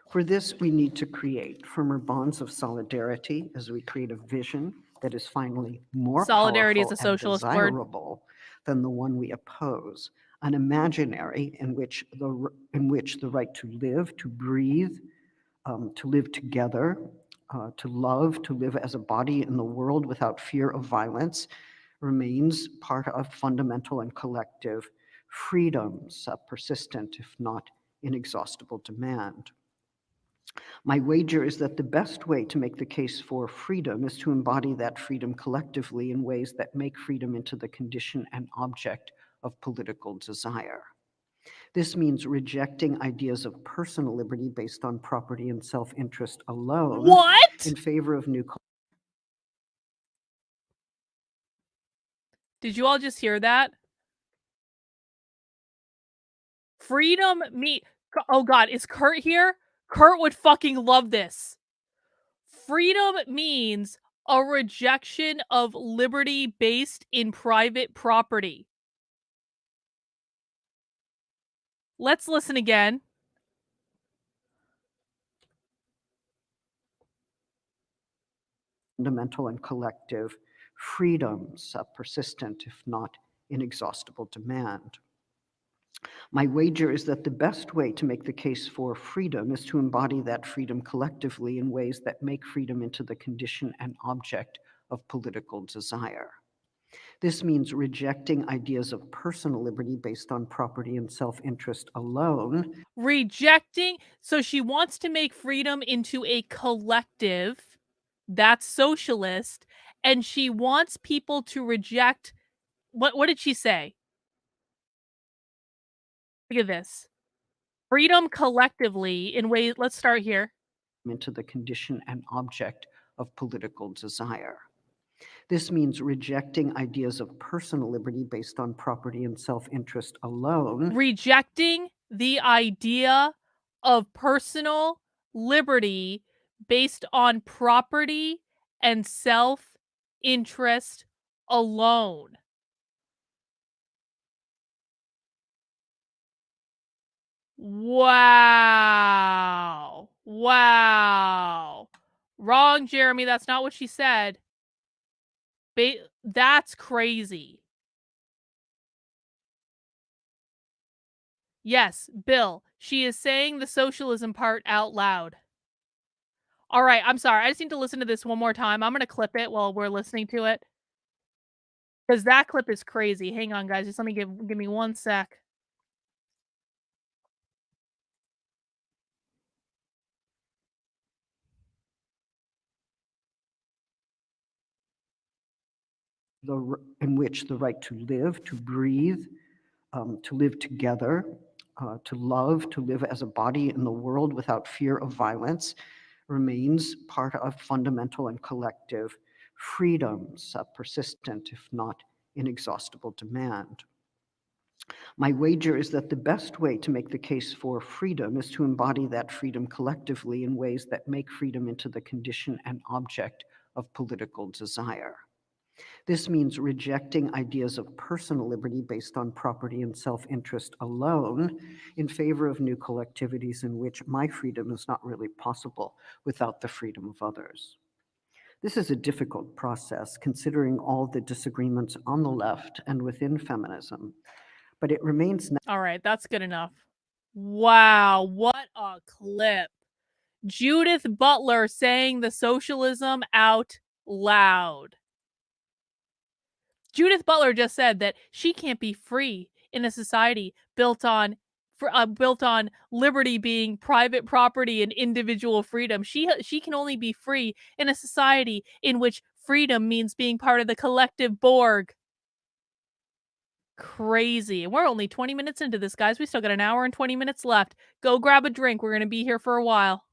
For this, we need to create firmer bonds of solidarity as we create a vision that is finally more Solidarity is powerful a socialist and word. desirable than the one we oppose, an imaginary in which the right to live, to breathe, to live together, to love, to live as a body in the world without fear of violence remains part of fundamental and collective freedoms, a persistent, if not inexhaustible demand. My wager is that the best way to make the case for freedom is to embody that freedom collectively in ways that make freedom into the condition and object of political desire. This means rejecting ideas of personal liberty based on property and self-interest alone What? in favor of new. Did you all just hear that? Freedom me. Oh God, is Kurt here? Kurt would fucking love this. Freedom means a rejection of liberty based in private property. Let's listen again. Fundamental and collective freedoms, a persistent, if not inexhaustible demand. My wager is that the best way to make the case for freedom is to embody that freedom collectively in ways that make freedom into the condition and object of political desire. This means rejecting ideas of personal liberty based on property and self-interest alone. Rejecting. So she wants to make freedom into a collective. That's socialist. And she wants people to reject. What did she say? Look at this. Freedom collectively in ways. Let's start here. Into the condition and object of political desire. This means rejecting ideas of personal liberty based on property and self-interest alone. Rejecting the idea of personal liberty based on property and self-interest alone. Wow. Wow. Wrong, Jeremy. That's not what she said. That's crazy. Yes, Bill, she is saying the socialism part out loud. All right, I'm sorry. I just need to listen to this one more time. I'm going to clip it while we're listening to it. Because that clip is crazy. Hang on, guys. Just let me give me 1 sec. In which the right to live, to breathe, to live together, to love, to live as a body in the world without fear of violence remains part of fundamental and collective freedoms, a persistent, if not inexhaustible demand. My wager is that the best way to make the case for freedom is to embody that freedom collectively in ways that make freedom into the condition and object of political desire. This means rejecting ideas of personal liberty based on property and self-interest alone in favor of new collectivities in which my freedom is not really possible without the freedom of others. This is a difficult process, considering all the disagreements on the left and within feminism, but it remains. All right, that's good enough. Wow, what a clip. Judith Butler saying the socialism out loud. Judith Butler just said that she can't be free in a society built on liberty being private property and individual freedom. She can only be free in a society in which freedom means being part of the collective Borg. Crazy. And we're only 20 minutes into this, guys. We still got an hour and 20 minutes left. Go grab a drink. We're going to be here for a while.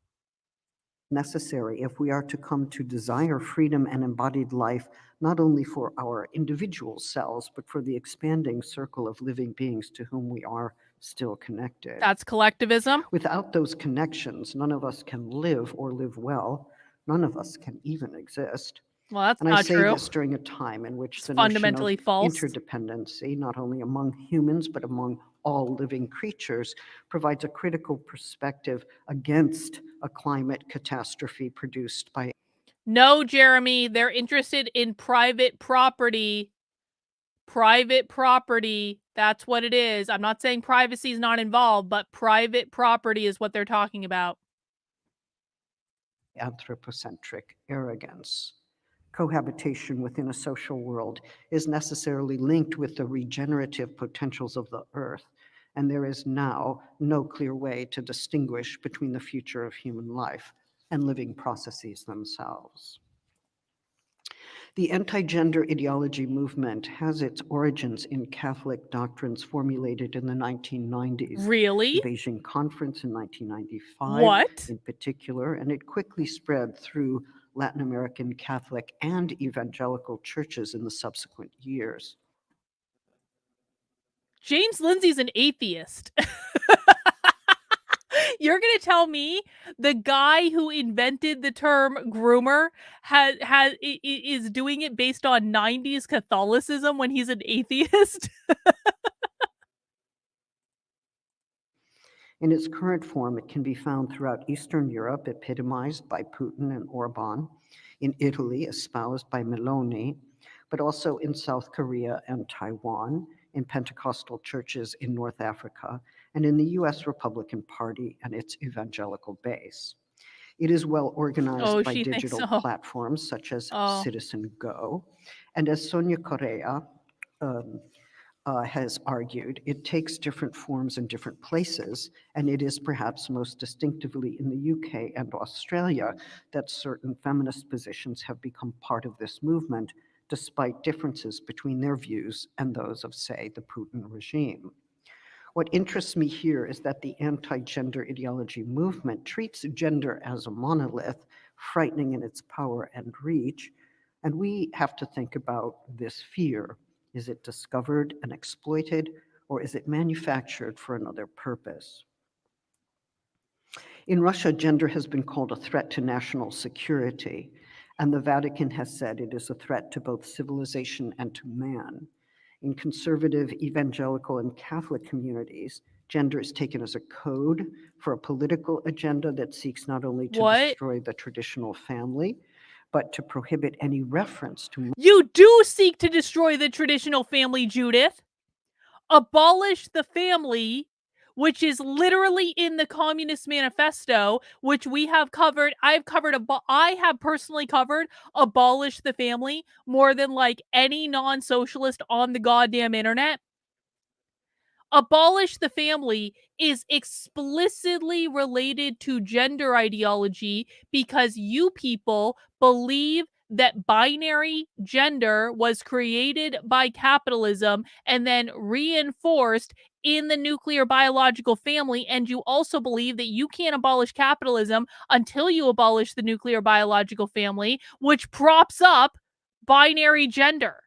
Necessary if we are to come to desire freedom and embodied life, not only for our individual selves, but for the expanding circle of living beings to whom we are still connected. That's collectivism. Without those connections, none of us can live or live well. None of us can even exist. Well, that's and not I say true. This during a time in which It's the fundamentally notion of false. interdependency, not only among humans, but among all living creatures, provides a critical perspective against a climate catastrophe produced by. No, Jeremy, they're interested in private property. Private property, that's what it is. I'm not saying privacy is not involved, but private property is what they're talking about. Anthropocentric arrogance. Cohabitation within a social world is necessarily linked with the regenerative potentials of the earth, and there is now no clear way to distinguish between the future of human life and living processes themselves. The anti-gender ideology movement has its origins in Catholic doctrines formulated in the 1990s. Really? The Beijing Conference in 1995, what? in particular, and it quickly spread through Latin American Catholic and evangelical churches in the subsequent years. James Lindsay's an atheist. You're going to tell me the guy who invented the term groomer is doing it based on 90s Catholicism when he's an atheist? In its current form, it can be found throughout Eastern Europe, epitomized by Putin and Orban, in Italy, espoused by Meloni, but also in South Korea and Taiwan, in Pentecostal churches in North Africa, and in the US Republican Party and its evangelical base. It is well organized by digital platforms such as Citizen Go, and as Sonia Correa has argued, it takes different forms in different places, and it is perhaps most distinctively in the UK and Australia that certain feminist positions have become part of this movement, despite differences between their views and those of, say, the Putin regime. What interests me here is that the anti-gender ideology movement treats gender as a monolith, frightening in its power and reach, and we have to think about this fear. Is it discovered and exploited, or is it manufactured for another purpose? In Russia, gender has been called a threat to national security, and the Vatican has said it is a threat to both civilization and to man. In conservative, evangelical, and Catholic communities, gender is taken as a code for a political agenda that seeks not only to destroy the traditional family, but to prohibit any reference to. You do seek to destroy the traditional family, Judith. Abolish the family, which is literally in the Communist Manifesto, which we have covered. I have personally covered abolish the family more than like any non-socialist on the goddamn internet. Abolish the family is explicitly related to gender ideology because you people believe that binary gender was created by capitalism and then reinforced in the nuclear biological family, and you also believe that you can't abolish capitalism until you abolish the nuclear biological family, which props up binary gender.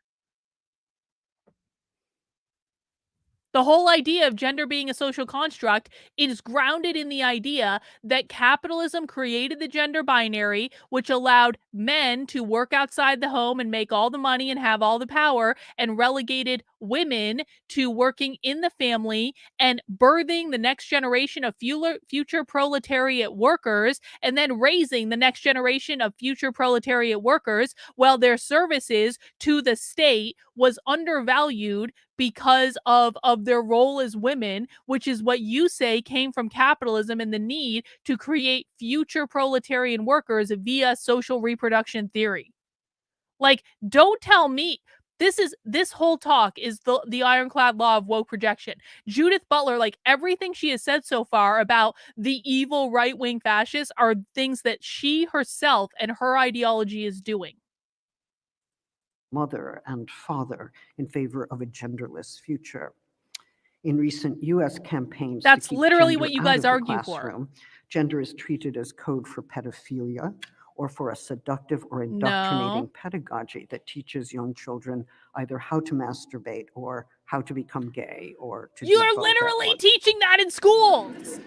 The whole idea of gender being a social construct is grounded in the idea that capitalism created the gender binary, which allowed men to work outside the home and make all the money and have all the power, and relegated women to working in the family and birthing the next generation of future proletariat workers, and then raising the next generation of future proletariat workers, while their services to the state was undervalued because of their role as women, which is what you say came from capitalism and the need to create future proletarian workers via social reproduction theory. Like, don't tell me this whole talk is the ironclad law of woke projection. Judith Butler, like everything she has said so far about the evil right-wing fascists are things that she herself and her ideology is doing. Mother and father in favor of a genderless future. In recent U.S. campaigns That's to keep literally gender what you out guys of the argue for. classroom, gender is treated as code for pedophilia or for a seductive or indoctrinating No. pedagogy that teaches young children either how to masturbate or how to become gay or to You do are both at literally once. teaching that in schools.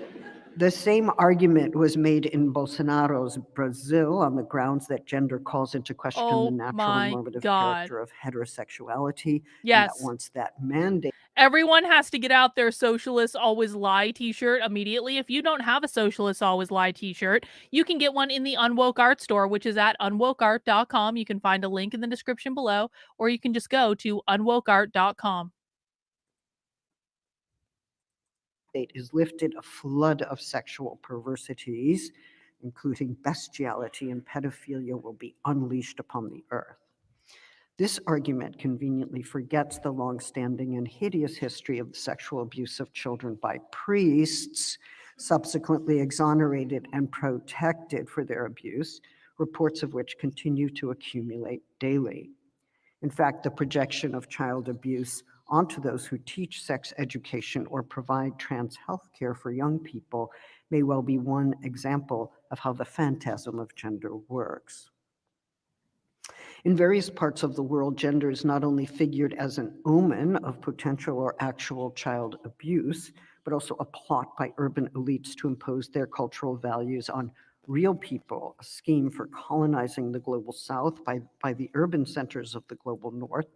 The same argument was made in Bolsonaro's Brazil on the grounds that gender calls into question the Oh natural and my normative God. character of heterosexuality, and Yes. that once that mandate Everyone has to get out their socialists always lie t-shirt immediately. If you don't have a socialists always lie t-shirt, you can get one in the Unwoke art store, which is at unwokeart.com. You can find a link in the description below, or you can just go to unwokeart.com. is lifted, a flood of sexual perversities, including bestiality and pedophilia, will be unleashed upon the earth. This argument conveniently forgets the long-standing and hideous history of the sexual abuse of children by priests, subsequently exonerated and protected for their abuse, reports of which continue to accumulate daily. In fact, the projection of child abuse onto those who teach sex education or provide trans health care for young people may well be one example of how the phantasm of gender works. In various parts of the world, gender is not only figured as an omen of potential or actual child abuse, but also a plot by urban elites to impose their cultural values on real people, a scheme for colonizing the global south by the urban centers of the global north,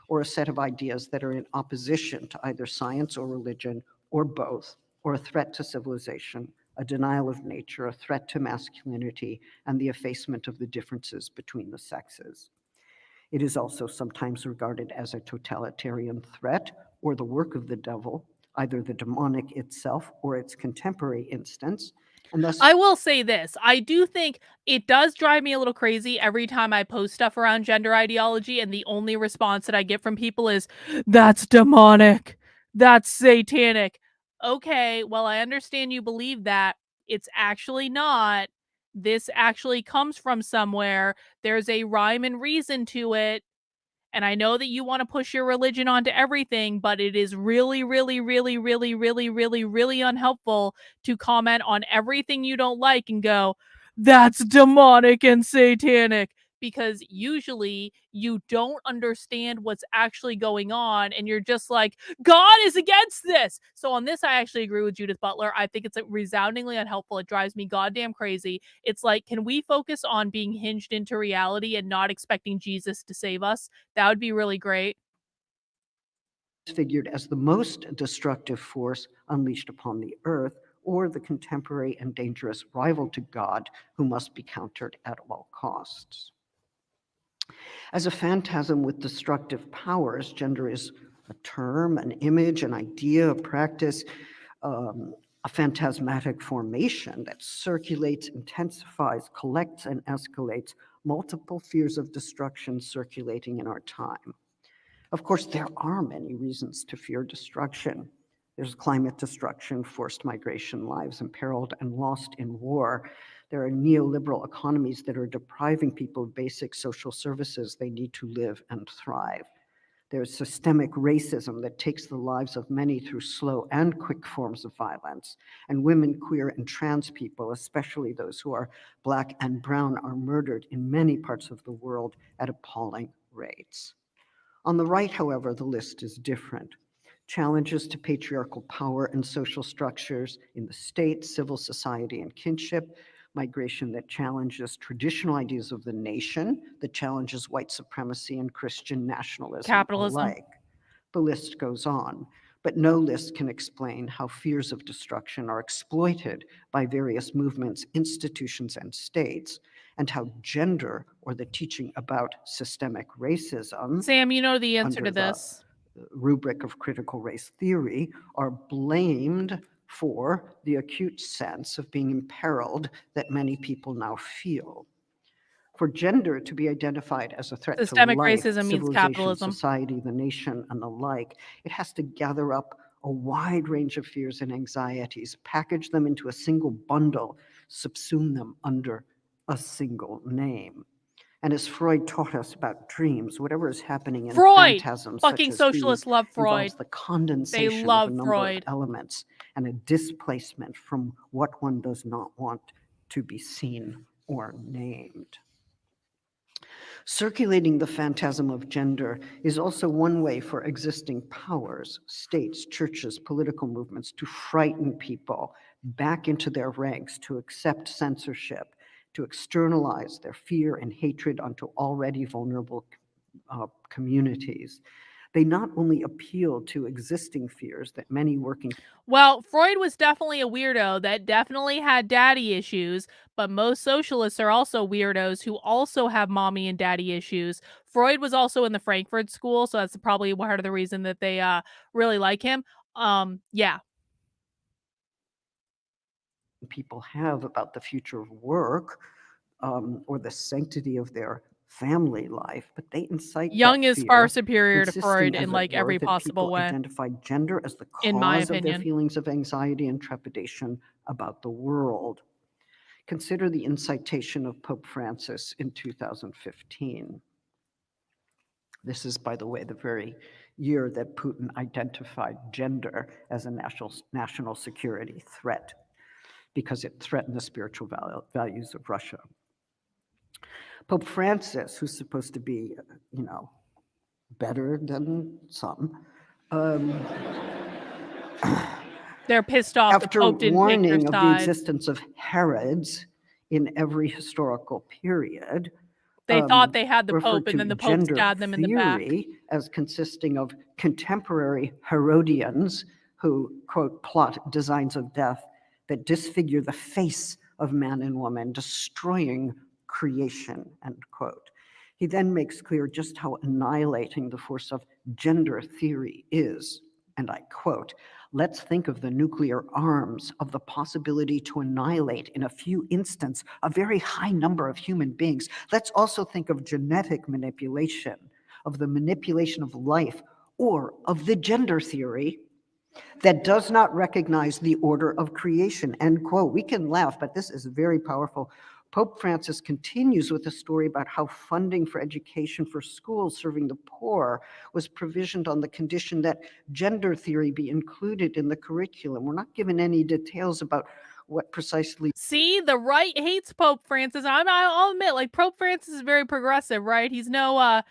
or a set of ideas that are in opposition to either science or religion, or both, or a threat to civilization, a denial of nature, a threat to masculinity, and the effacement of the differences between the sexes. It is also sometimes regarded as a totalitarian threat or the work of the devil, either the demonic itself or its contemporary instance, and thus I will say this. I do think it does drive me a little crazy every time I post stuff around gender ideology, and the only response that I get from people is, that's demonic. That's satanic. Okay, well, I understand you believe that. It's actually not. This actually comes from somewhere. There's a rhyme and reason to it. And I know that you want to push your religion onto everything, but it is really, really, really, really, really, really, really unhelpful to comment on everything you don't like and go, that's demonic and satanic. Because usually you don't understand what's actually going on, and you're just like, God is against this. So on this, I actually agree with Judith Butler. I think it's resoundingly unhelpful. It drives me goddamn crazy. It's like, can we focus on being hinged into reality and not expecting Jesus to save us? That would be really great. figured as the most destructive force unleashed upon the earth, or the contemporary and dangerous rival to God who must be countered at all costs. As a phantasm with destructive powers, gender is a term, an image, an idea, a practice, a phantasmatic formation that circulates, intensifies, collects, and escalates multiple fears of destruction circulating in our time. Of course, there are many reasons to fear destruction. There's climate destruction, forced migration, lives imperiled and lost in war. There are neoliberal economies that are depriving people of basic social services they need to live and thrive. There's systemic racism that takes the lives of many through slow and quick forms of violence. And women, queer, and trans people, especially those who are Black and brown, are murdered in many parts of the world at appalling rates. On the right, however, the list is different. challenges to patriarchal power and social structures in the state, civil society, and kinship, migration that challenges traditional ideas of the nation, that challenges white supremacy and Christian nationalism Capitalism. alike. The list goes on, but no list can explain how fears of destruction are exploited by various movements, institutions, and states, and how gender, or the teaching about systemic racism, Sam, you know the answer under to this. the rubric of critical race theory, are blamed for the acute sense of being imperiled that many people now feel. For gender to be identified as a threat Systemic to life, racism means civilization, capitalism. society, the nation, and the like, it has to gather up a wide range of fears and anxieties, package them into a single bundle, subsume them under a single name. And as Freud taught us about dreams, whatever is happening in Freud! phantasms Fucking such as socialists these love Freud. involves the condensation They of love a number Freud. of elements and a displacement from what one does not want to be seen or named. Circulating the phantasm of gender is also one way for existing powers, states, churches, political movements to frighten people back into their ranks, to accept censorship, to externalize their fear and hatred onto already vulnerable communities. They not only appeal to existing fears that many working. Well, Freud was definitely a weirdo that definitely had daddy issues, but most socialists are also weirdos who also have mommy and daddy issues. Freud was also in the Frankfurt School, so that's probably part of the reason that they really like him. Yeah. People have about the future of work or the sanctity of their family life, but they incite Jung that is fear, far superior to insisting, Freud as in it like were, every that possible people way, identify gender as the in my cause of their opinion. feelings of anxiety and trepidation about the world. Consider the incitation of Pope Francis in 2015. This is, by the way, the very year that Putin identified gender as a national security threat because it threatened the spiritual values of Russia. Pope Francis, who's supposed to be, better than some, They're pissed off the after Pope didn't pick their warning of the side. existence of Herods in every historical period, They thought they had the referred Pope, and to then the Pope gender stabbed them in the back. theory as consisting of contemporary Herodians who, quote, plot designs of death that disfigure the face of man and woman, destroying creation, end quote. He then makes clear just how annihilating the force of gender theory is, and I quote, "Let's think of the nuclear arms, of the possibility to annihilate in a few instants a very high number of human beings. Let's also think of genetic manipulation, of the manipulation of life, or of the gender theory that does not recognize the order of creation," end quote. We can laugh, but this is very powerful. Pope Francis continues with a story about how funding for education for schools serving the poor was provisioned on the condition that gender theory be included in the curriculum. We're not given any details about what precisely. See, the right hates Pope Francis. I'll admit, like, Pope Francis is very progressive, right? He's no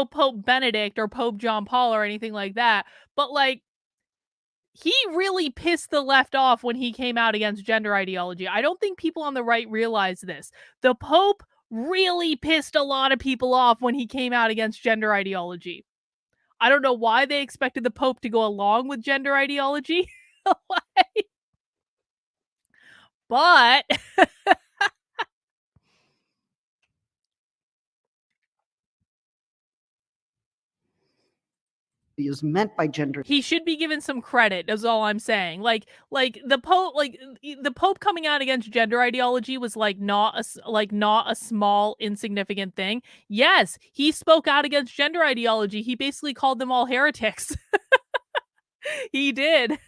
Pope Benedict or Pope John Paul or anything like that. But like, he really pissed the left off when he came out against gender ideology. I don't think people on the right realize this. The Pope really pissed a lot of people off when he came out against gender ideology. I don't know why they expected the Pope to go along with gender ideology. But is meant by gender. He should be given some credit, is all I'm saying. Like the Pope coming out against gender ideology was not a small insignificant thing. Yes, he spoke out against gender ideology. He basically called them all heretics. He did.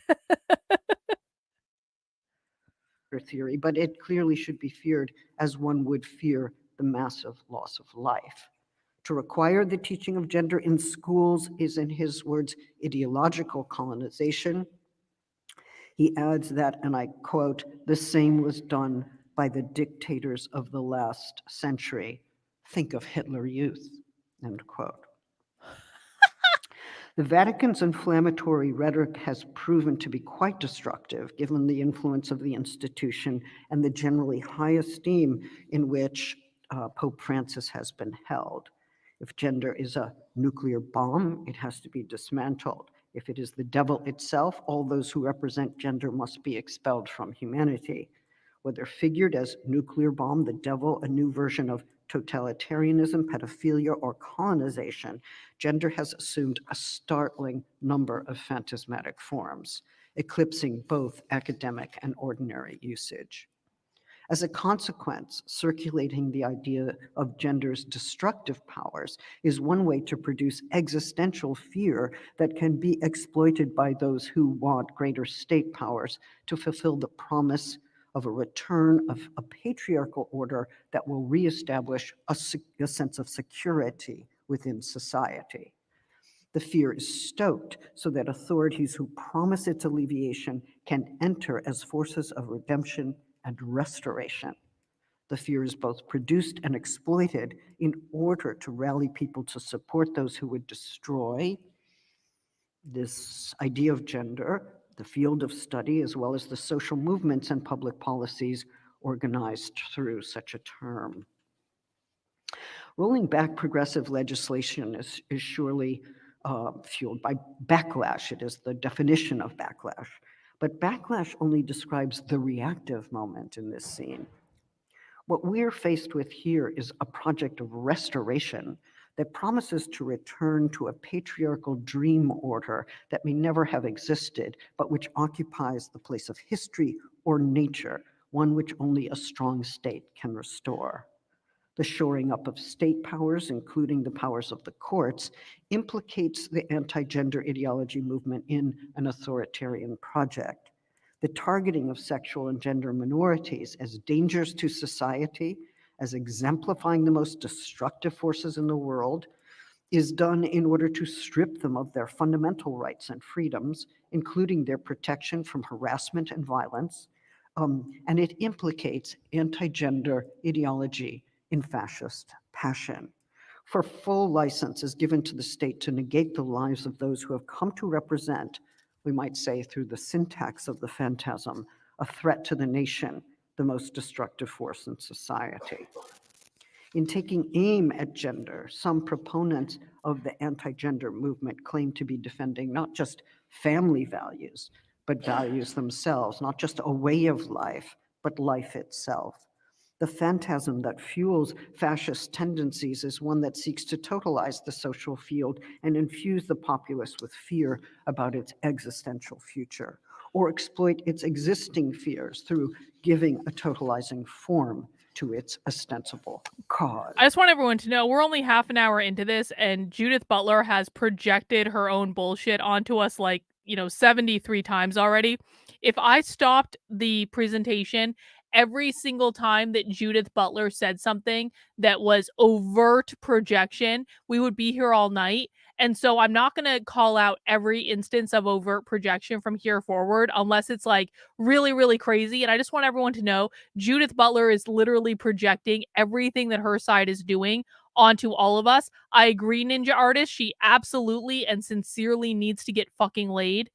Theory, but it clearly should be feared as one would fear the massive loss of life. To require the teaching of gender in schools is, in his words, ideological colonization. He adds that, and I quote, "The same was done by the dictators of the last century. Think of Hitler Youth," end quote. The Vatican's inflammatory rhetoric has proven to be quite destructive, given the influence of the institution and the generally high esteem in which Pope Francis has been held. If gender is a nuclear bomb, it has to be dismantled. If it is the devil itself, all those who represent gender must be expelled from humanity. Whether figured as nuclear bomb, the devil, a new version of totalitarianism, pedophilia, or colonization, gender has assumed a startling number of phantasmatic forms, eclipsing both academic and ordinary usage. As a consequence, circulating the idea of gender's destructive powers is one way to produce existential fear that can be exploited by those who want greater state powers to fulfill the promise of a return of a patriarchal order that will reestablish a sense of security within society. The fear is stoked so that authorities who promise its alleviation can enter as forces of redemption and restoration. The fear is both produced and exploited in order to rally people to support those who would destroy this idea of gender, the field of study, as well as the social movements and public policies organized through such a term. Rolling back progressive legislation is surely fueled by backlash. It is the definition of backlash. But backlash only describes the reactive moment in this scene. What we're faced with here is a project of restoration that promises to return to a patriarchal dream order that may never have existed, but which occupies the place of history or nature, one which only a strong state can restore. The shoring up of state powers, including the powers of the courts, implicates the anti-gender ideology movement in an authoritarian project. The targeting of sexual and gender minorities as dangers to society, as exemplifying the most destructive forces in the world, is done in order to strip them of their fundamental rights and freedoms, including their protection from harassment and violence, and it implicates anti-gender ideology in fascist passion. For full license is given to the state to negate the lives of those who have come to represent, we might say through the syntax of the phantasm, a threat to the nation, the most destructive force in society. In taking aim at gender, some proponents of the anti-gender movement claim to be defending not just family values, but values themselves, not just a way of life, but life itself. The phantasm that fuels fascist tendencies is one that seeks to totalize the social field and infuse the populace with fear about its existential future, or exploit its existing fears through giving a totalizing form to its ostensible cause. I just want everyone to know we're only half an hour into this, and Judith Butler has projected her own bullshit onto us 73 times already. If I stopped the presentation every single time that Judith Butler said something that was overt projection, we would be here all night. And so I'm not going to call out every instance of overt projection from here forward unless it's really, really crazy. And I just want everyone to know Judith Butler is literally projecting everything that her side is doing onto all of us. I agree, Ninja Artist. She absolutely and sincerely needs to get fucking laid.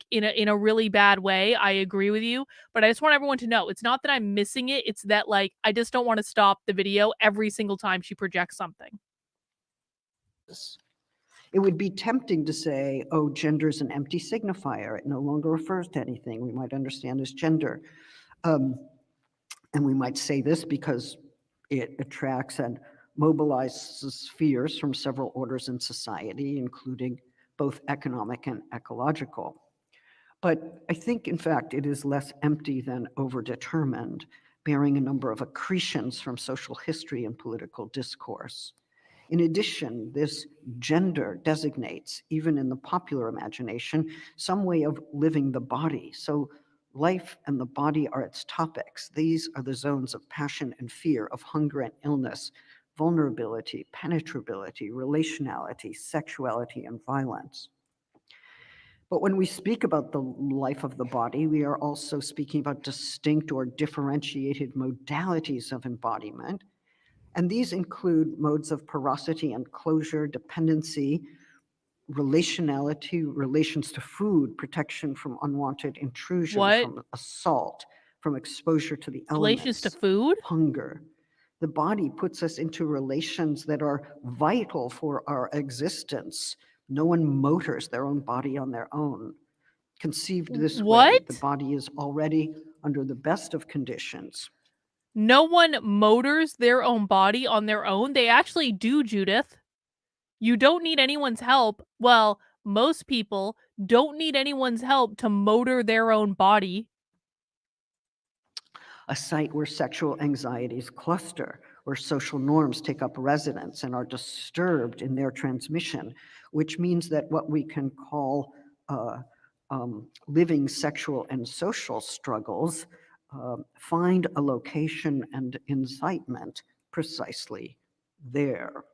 In a really bad way. I agree with you, but I just want everyone to know it's not that I'm missing it. It's that I just don't want to stop the video every single time she projects something. It would be tempting to say, oh, gender is an empty signifier. It no longer refers to anything we might understand as gender. And we might say this because it attracts and mobilizes fears from several orders in society, including both economic and ecological. But I think, in fact, it is less empty than overdetermined, bearing a number of accretions from social history and political discourse. In addition, this gender designates, even in the popular imagination, some way of living the body. So life and the body are its topics. These are the zones of passion and fear, of hunger and illness, vulnerability, penetrability, relationality, sexuality, and violence. But when we speak about the life of the body, we are also speaking about distinct or differentiated modalities of embodiment. And these include modes of porosity and closure, dependency, relationality, relations to food, protection from unwanted intrusion, What? from assault, from exposure to the Relations to elements, food? hunger. The body puts us into relations that are vital for our existence. No one motors their own body on their own. Conceived this way, the What? body is already under the best of conditions. No one motors their own body on their own. They actually do, Judith. You don't need anyone's help. Well, most people don't need anyone's help to motor their own body. A site where sexual anxieties cluster, where social norms take up residence and are disturbed in their transmission, which means that what we can call living sexual and social struggles find a location and incitement precisely there.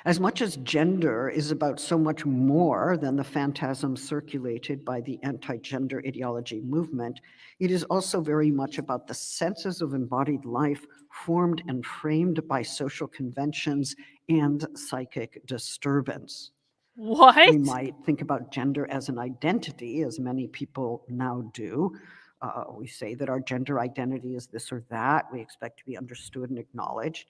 As much as gender is about so much more than the phantasm circulated by the anti-gender ideology movement, it is also very much about the senses of embodied life formed and framed by social conventions and psychic disturbance. What? We might think about gender as an identity, as many people now do. We say that our gender identity is this or that. We expect to be understood and acknowledged.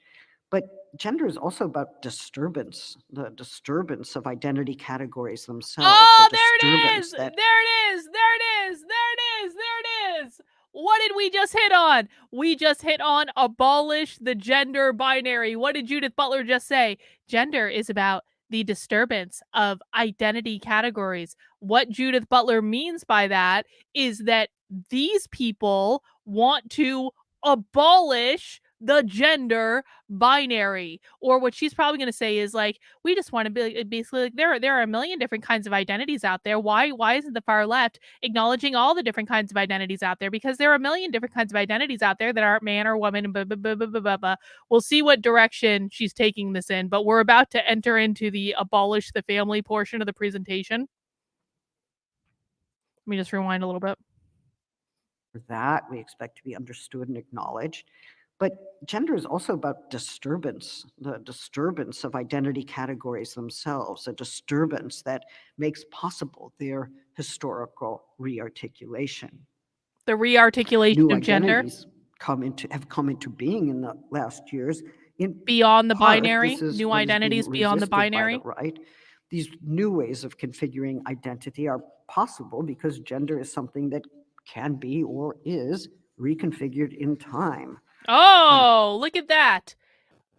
But gender is also about disturbance, the disturbance of identity categories themselves. Oh, the there it disturbance is! that There it is! There it is! There it is! There it is! What did we just hit on? We just hit on abolish the gender binary. What did Judith Butler just say? Gender is about the disturbance of identity categories. What Judith Butler means by that is that these people want to abolish the gender binary. Or what she's probably going to say is like, we just want to be basically like there are a million different kinds of identities out there. Why isn't the far left acknowledging all the different kinds of identities out there? Because there are a million different kinds of identities out there that aren't man or woman and blah, blah, blah, blah, blah, blah, blah. We'll see what direction she's taking this in, but we're about to enter into the abolish the family portion of the presentation. Let me just rewind a little bit. that we expect to be understood and acknowledged. But gender is also about disturbance, the disturbance of identity categories themselves, a disturbance that makes possible their historical rearticulation. The rearticulation New of gender identities have come into being in the last years. In beyond the part, binary, this is new what is being identities beyond the resisted by binary. right. These new ways of configuring identity are possible because gender is something that can be or is reconfigured in time. Oh, look at that.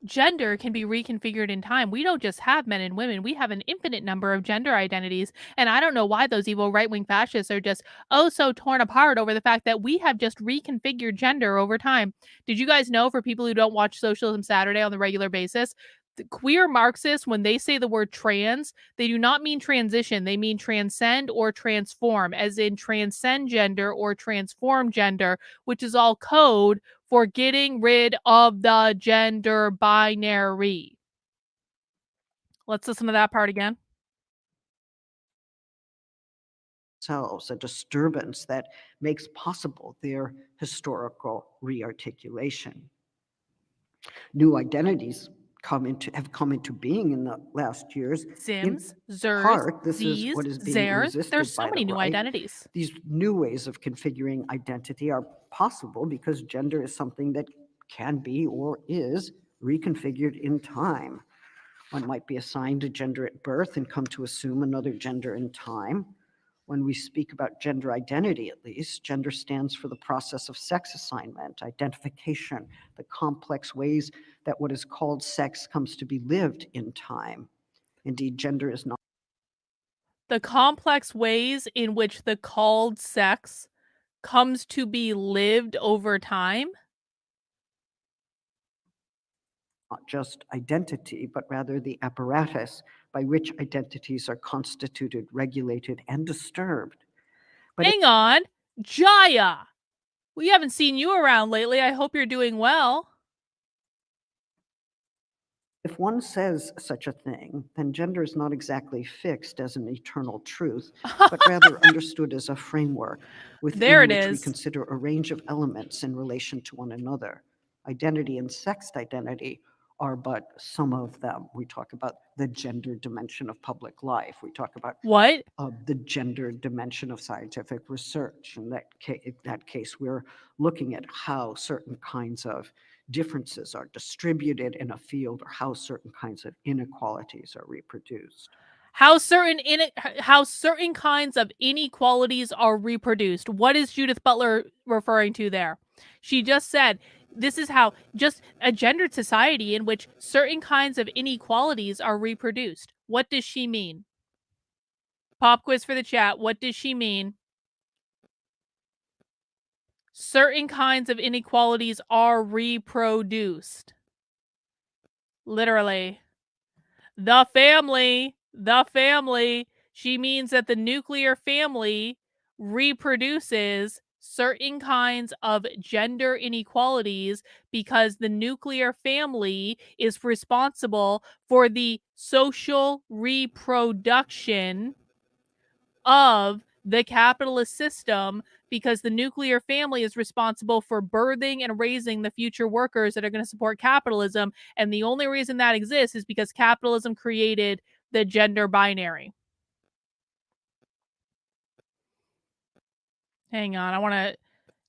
Gender can be reconfigured in time. We don't just have men and women. We have an infinite number of gender identities. And I don't know why those evil right-wing fascists are just so torn apart over the fact that we have just reconfigured gender over time. Did you guys know, for people who don't watch Socialism Saturday on the regular basis, the queer Marxists, when they say the word trans, they do not mean transition. They mean transcend or transform, as in transcend gender or transform gender, which is all code for getting rid of the gender binary. Let's listen to that part again. A disturbance that makes possible their historical rearticulation. New identities have come into being in the last years. Sims, in Zers, part, this Z's, is what is being Zers. resisted There's so by many the new right. identities. These new ways of configuring identity are possible because gender is something that can be or is reconfigured in time. One might be assigned a gender at birth and come to assume another gender in time. When we speak about gender identity, at least, gender stands for the process of sex assignment, identification, the complex ways that what is called sex comes to be lived in time. Indeed, gender is not the complex ways in which the called sex comes to be lived over time. not just identity, but rather the apparatus by which identities are constituted, regulated, and disturbed. But hang on, Jaya, we haven't seen you around lately. I hope you're doing well. if one says such a thing, then gender is not exactly fixed as an eternal truth, but rather understood as a framework within which we consider a range of elements in relation to one another. Identity and sexed identity are but some of them. We talk about the gender dimension of public life. We talk about What? the gender dimension of scientific research. In that case, we're looking at how certain kinds of differences are distributed in a field or how certain kinds of inequalities are reproduced. How certain kinds of inequalities are reproduced. What is Judith Butler referring to there? She just said this is how just a gendered society in which certain kinds of inequalities are reproduced. What does she mean? Pop quiz for the chat. What does she mean? Certain kinds of inequalities are reproduced. Literally. The family. She means that the nuclear family reproduces certain kinds of gender inequalities because the nuclear family is responsible for the social reproduction of the capitalist system, because the nuclear family is responsible for birthing and raising the future workers that are going to support capitalism. And the only reason that exists is because capitalism created the gender binary. Hang on.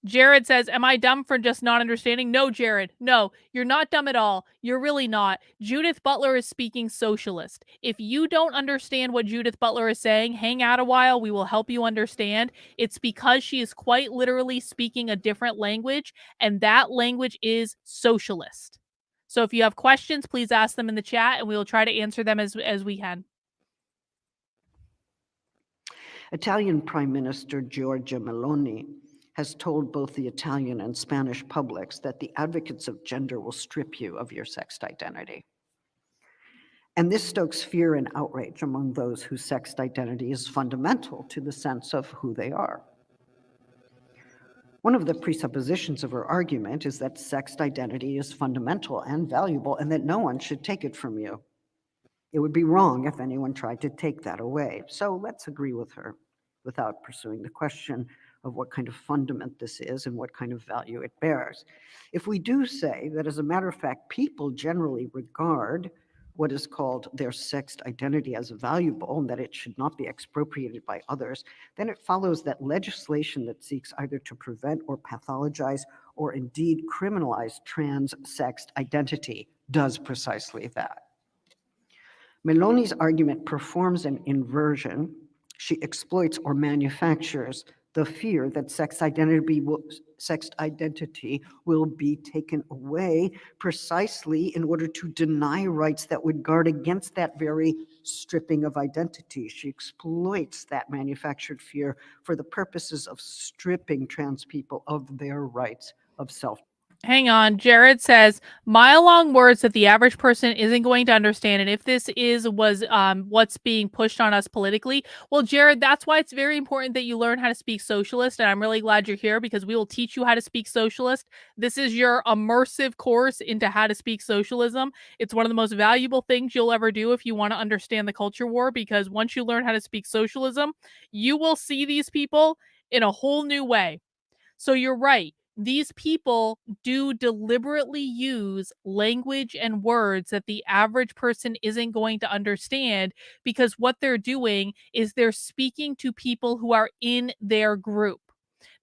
Jared says, am I dumb for just not understanding? No, Jared. No, you're not dumb at all. You're really not. Judith Butler is speaking socialist. If you don't understand what Judith Butler is saying, hang out a while. We will help you understand. It's because she is quite literally speaking a different language, and that language is socialist. So if you have questions, please ask them in the chat, and we will try to answer them as we can. Italian Prime Minister Giorgia Meloni has told both the Italian and Spanish publics that the advocates of gender will strip you of your sexed identity. And this stokes fear and outrage among those whose sexed identity is fundamental to the sense of who they are. One of the presuppositions of her argument is that sexed identity is fundamental and valuable and that no one should take it from you. It would be wrong if anyone tried to take that away. So let's agree with her without pursuing the question of what kind of fundament this is and what kind of value it bears. If we do say that, as a matter of fact, people generally regard what is called their sexed identity as valuable and that it should not be expropriated by others, then it follows that legislation that seeks either to prevent or pathologize or indeed criminalize trans sexed identity does precisely that. Meloni's argument performs an inversion. She exploits or manufactures the fear that sexed identity will be taken away precisely in order to deny rights that would guard against that very stripping of identity. She exploits that manufactured fear for the purposes of stripping trans people of their rights of self. Hang on. Jared says, mile-long words that the average person isn't going to understand. And if this was what's being pushed on us politically, well, Jared, that's why it's very important that you learn how to speak socialist. And I'm really glad you're here because we will teach you how to speak socialist. This is your immersive course into how to speak socialism. It's one of the most valuable things you'll ever do if you want to understand the culture war, because once you learn how to speak socialism, you will see these people in a whole new way. So you're right. These people do deliberately use language and words that the average person isn't going to understand, because what they're doing is they're speaking to people who are in their group.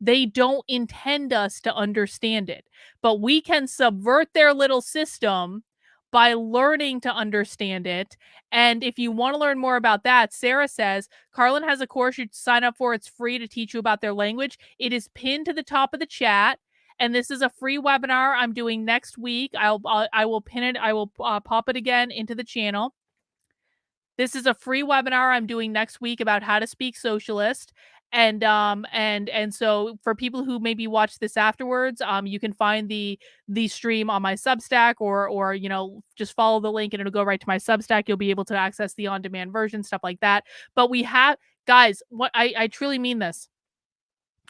They don't intend us to understand it, but we can subvert their little system by learning to understand it. And if you want to learn more about that, Sarah says, Carlin has a course you sign up for. It's free to teach you about their language. It is pinned to the top of the chat. And this is a free webinar I'm doing next week. I will pin it. I will pop it again into the channel. This is a free webinar I'm doing next week about how to speak socialist. And so for people who maybe watch this afterwards, you can find the stream on my Substack, or just follow the link and it'll go right to my Substack. You'll be able to access the on-demand version, stuff like that. But we have, guys, what I truly mean this.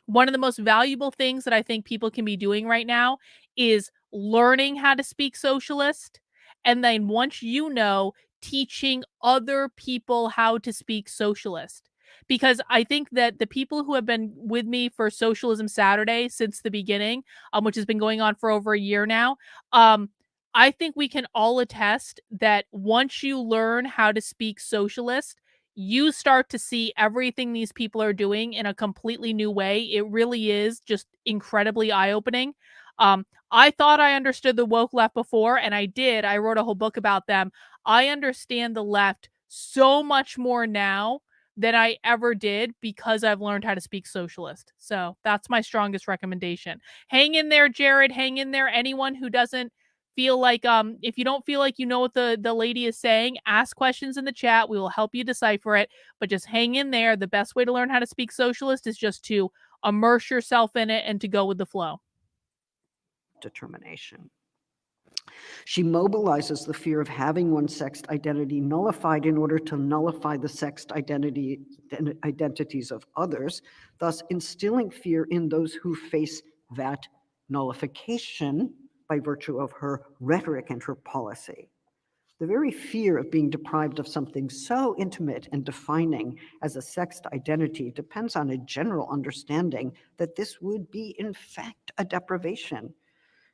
One of the most valuable things that I think people can be doing right now is learning how to speak socialist. And then once you know, teaching other people how to speak socialist. Because I think that the people who have been with me for Socialism Saturday since the beginning, which has been going on for over a year now, I think we can all attest that once you learn how to speak socialist, you start to see everything these people are doing in a completely new way. It really is just incredibly eye-opening. I thought I understood the woke left before, and I did. I wrote a whole book about them. I understand the left so much more now than I ever did because I've learned how to speak socialist. So that's my strongest recommendation. Hang in there, Jared. Hang in there. Anyone who doesn't feel like if you don't feel like you know what the lady is saying, ask questions in the chat. We will help you decipher it, but just hang in there. The best way to learn how to speak socialist is just to immerse yourself in it and to go with the flow. Determination. She mobilizes the fear of having one's sex identity nullified in order to nullify the sex identities of others, thus instilling fear in those who face that nullification by virtue of her rhetoric and her policy. The very fear of being deprived of something so intimate and defining as a sexed identity depends on a general understanding that this would be, in fact, a deprivation.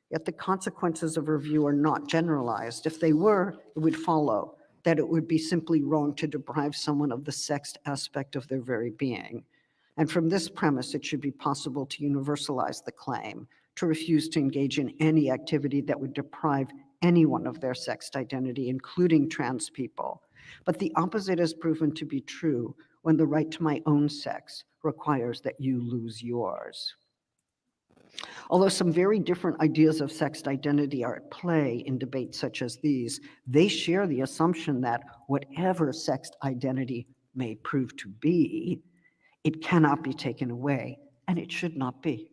Yet the consequences of her view are not generalized. If they were, it would follow that it would be simply wrong to deprive someone of the sexed aspect of their very being. And from this premise, it should be possible to universalize the claim, to refuse to engage in any activity that would deprive anyone of their sexed identity, including trans people. But the opposite is proven to be true when the right to my own sex requires that you lose yours. Although some very different ideas of sexed identity are at play in debates such as these, they share the assumption that whatever sexed identity may prove to be, it cannot be taken away, and it should not be.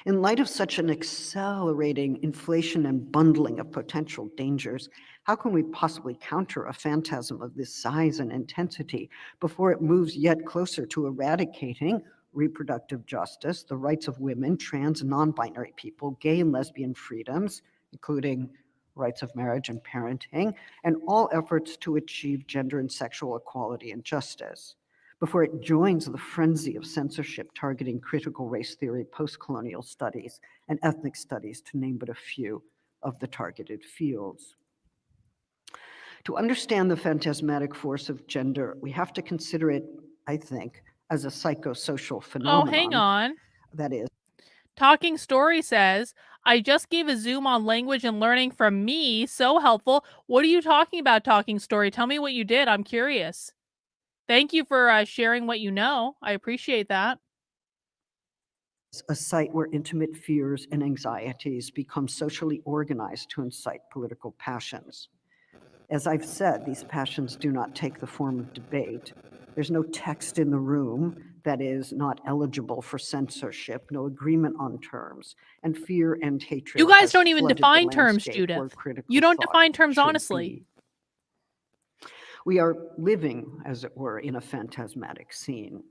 In light of such an accelerating inflation and bundling of potential dangers, how can we possibly counter a phantasm of this size and intensity before it moves yet closer to eradicating reproductive justice, the rights of women, trans and non-binary people, gay and lesbian freedoms, including rights of marriage and parenting, and all efforts to achieve gender and sexual equality and justice, before it joins the frenzy of censorship targeting critical race theory, post-colonial studies, and ethnic studies, to name but a few of the targeted fields. To understand the phantasmatic force of gender, we have to consider it, I think, as a psychosocial phenomenon. Oh, hang on. That is, Talking Story says, I just gave a Zoom on language and learning from me. So helpful. What are you talking about, Talking Story? Tell me what you did. I'm curious. Thank you for sharing what you know. I appreciate that. a site where intimate fears and anxieties become socially organized to incite political passions. As I've said, these passions do not take the form of debate. There's no text in the room that is not eligible for censorship, no agreement on terms, and fear and hatred. You guys has don't even flooded the define terms, landscape Judith. where critical You don't thought define terms should honestly. be. We are living, as it were, in a phantasmatic scene.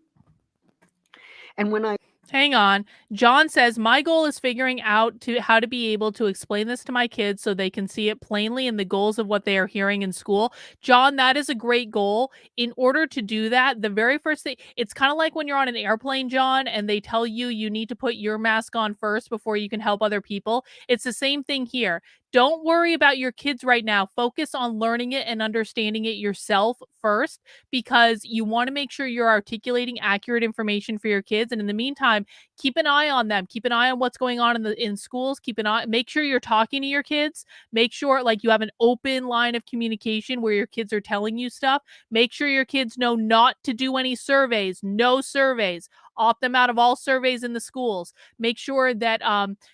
And when I Hang on. John says, my goal is figuring out how to be able to explain this to my kids so they can see it plainly in the goals of what they are hearing in school. John, that is a great goal. In order to do that, the very first thing, it's kind of like when you're on an airplane, John, and they tell you you need to put your mask on first before you can help other people. It's the same thing here. Don't worry about your kids right now. Focus on learning it and understanding it yourself first, because you want to make sure you're articulating accurate information for your kids. And in the meantime, keep an eye on them. Keep an eye on what's going on in schools. Keep an eye. Make sure you're talking to your kids. Make sure like you have an open line of communication where your kids are telling you stuff. Make sure your kids know not to do any surveys. No surveys. Opt them out of all surveys in the schools. Make sure that